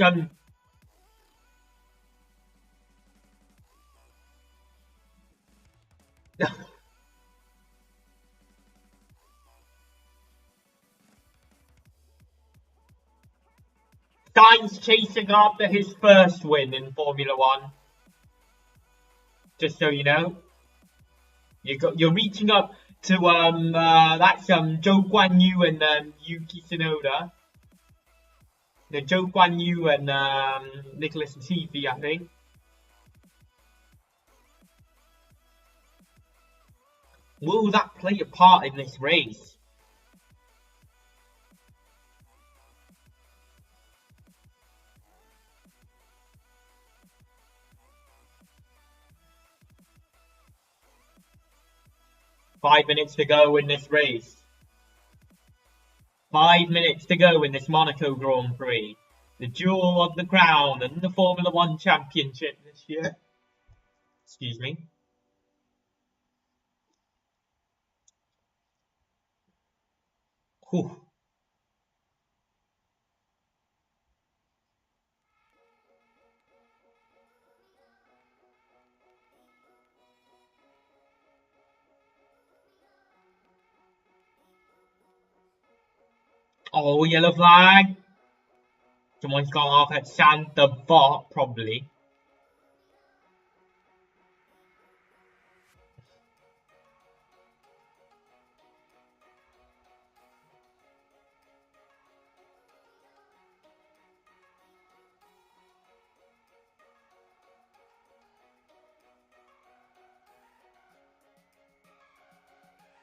Sainz chasing after his first win in Formula 1. Just so you know, you're reaching up to that's Zhou Guanyu and Yuki Tsunoda. The Zhou Guanyu and Nicholas Latifi, I think. Will that play a part in this race? Five minutes to go in this race. 5 minutes to go in this Monaco Grand Prix. The jewel of the crown and the Formula 1 Championship this year. Excuse me. Whew. Oh, yellow flag. Someone's gone off at Santa Bot, probably.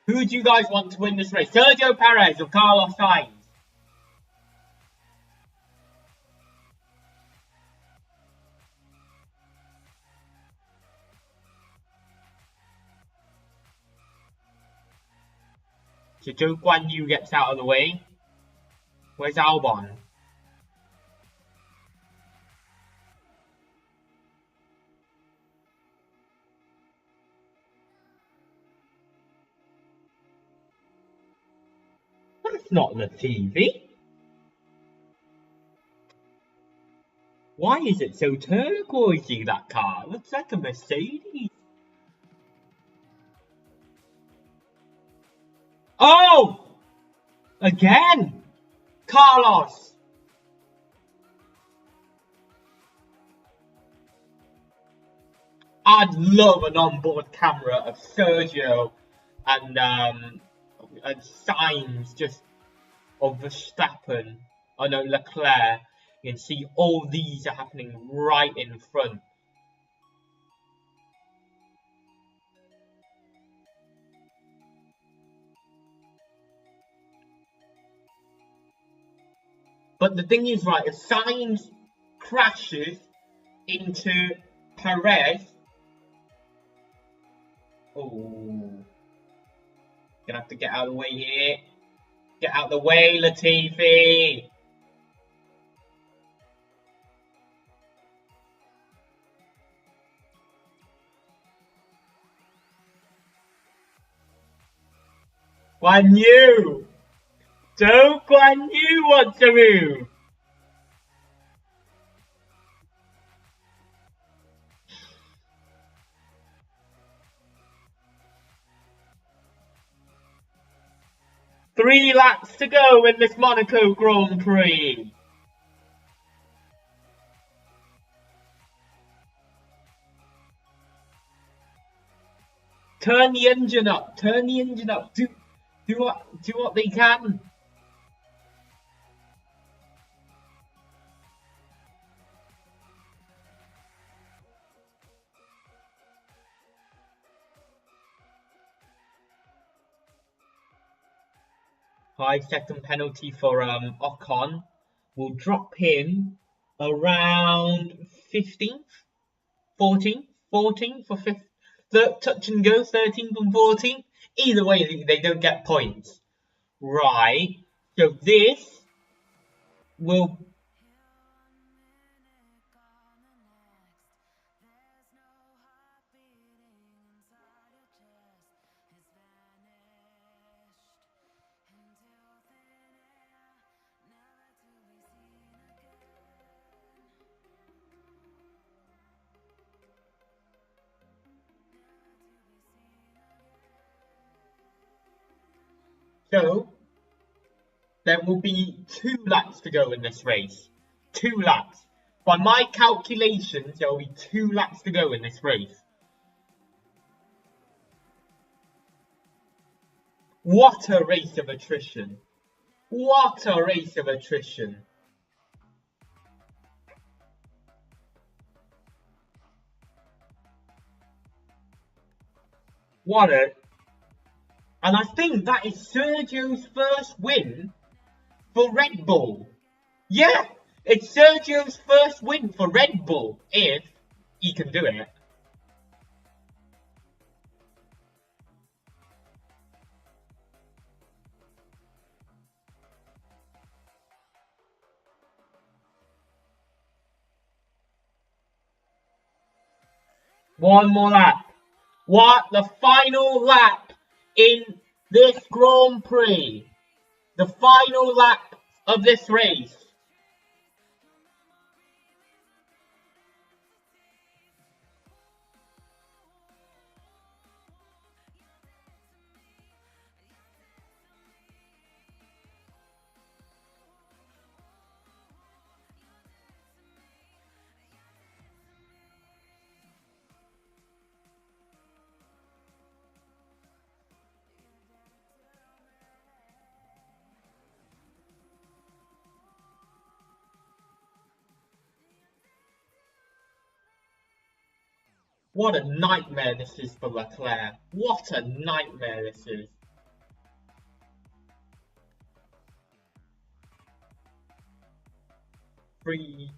Who do you guys want to win this race? Sergio Perez or Carlos Sainz? So Zhou Guanyu gets out of the way. Where's Albon? That's not Latifi. Why is it so turquoisey, that car? It looks like a Mercedes. Oh! Again! Carlos! I'd love an onboard camera of Sergio and Sainz, just of Verstappen, oh no, Leclerc. You can see all these are happening right in front. But the thing is, right, if Sainz crashes into Perez, oh, gonna have to get out of the way here. Get out of the way, Latifi. Guan Yu! Don't Guan Yu want to move! Three laps to go in this Monaco Grand Prix. Turn the engine up. Turn the engine up. Do what they can. Five-second penalty for Ocon will drop him around 15th, 14th for 5th. Touch and go, 13th and 14th. Either way, they don't get points. Right. So this will... So, there will be 2 laps to go in this race. 2 laps. By my calculations, there will be 2 laps to go in this race. What a race of attrition. What a race of attrition. And I think that is Sergio's first win for Red Bull. Yeah, it's Sergio's first win for Red Bull, if he can do it. One more lap. What? The final lap in this Grand Prix. The final lap of this race. What a nightmare this is for Leclerc. What a nightmare this is. Free.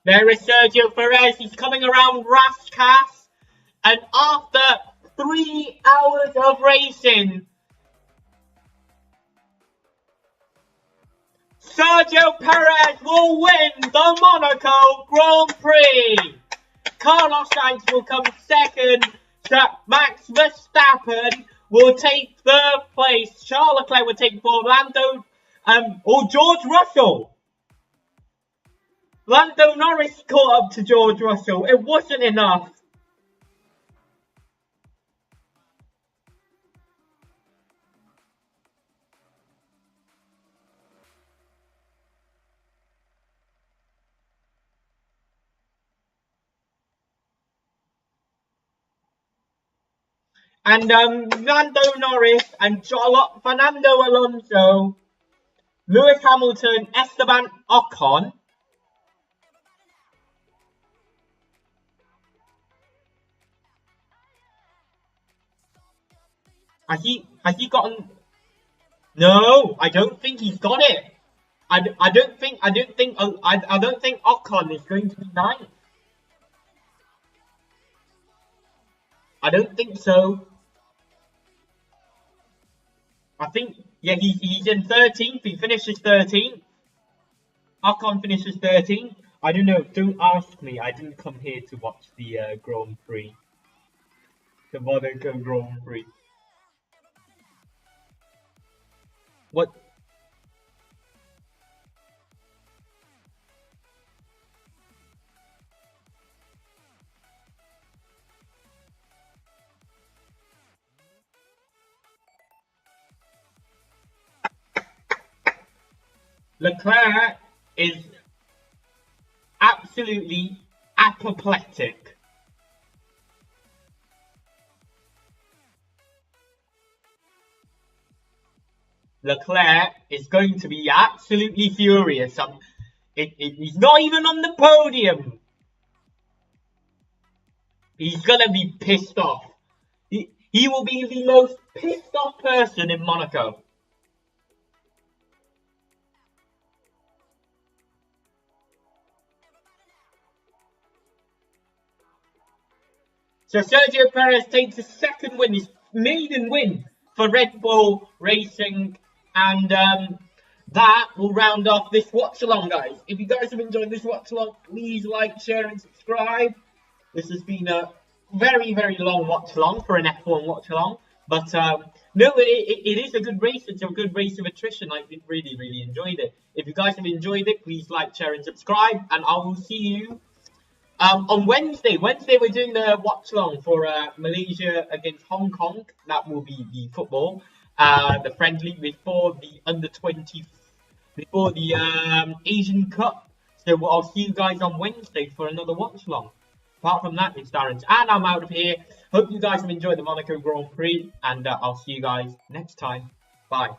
There is Sergio Perez. He's coming around Rascas. And after 3 hours of racing, Sergio Perez will win the Monaco Grand Prix. Carlos Sainz will come second. Max Verstappen will take third place. Charles Leclerc will take fourth. George Russell. Lando Norris caught up to George Russell. It wasn't enough. And Lando Norris and Fernando Alonso, Lewis Hamilton, Esteban Ocon. Has he gotten? No, I don't think he's got it. I don't think Ocon is going to be ninth. I don't think so. I think, yeah, he's in 13th. He finishes 13th. Ocon finishes 13th. I don't know. Don't ask me. I didn't come here to watch the Grand Prix. The Monaco Grand Prix. What? Leclerc is absolutely apoplectic. Leclerc is going to be absolutely furious. He's not even on the podium. He's going to be pissed off. He will be the most pissed off person in Monaco. So Sergio Perez takes his second win, his maiden win for Red Bull Racing, and that will round off this watch-along, guys. If you guys have enjoyed this watch-along, please like, share, and subscribe. This has been a very, very long watch-along for an F1 watch-along, but no, it is a good race. It's a good race of attrition. I really, really enjoyed it. If you guys have enjoyed it, please like, share, and subscribe, and I will see you On Wednesday we're doing the watch along for Malaysia against Hong Kong. That will be the football, the friendly before the under-20, before the Asian Cup. So I'll see you guys on Wednesday for another watch along. Apart from that, it's Darence, and I'm out of here. Hope you guys have enjoyed the Monaco Grand Prix, and I'll see you guys next time. Bye.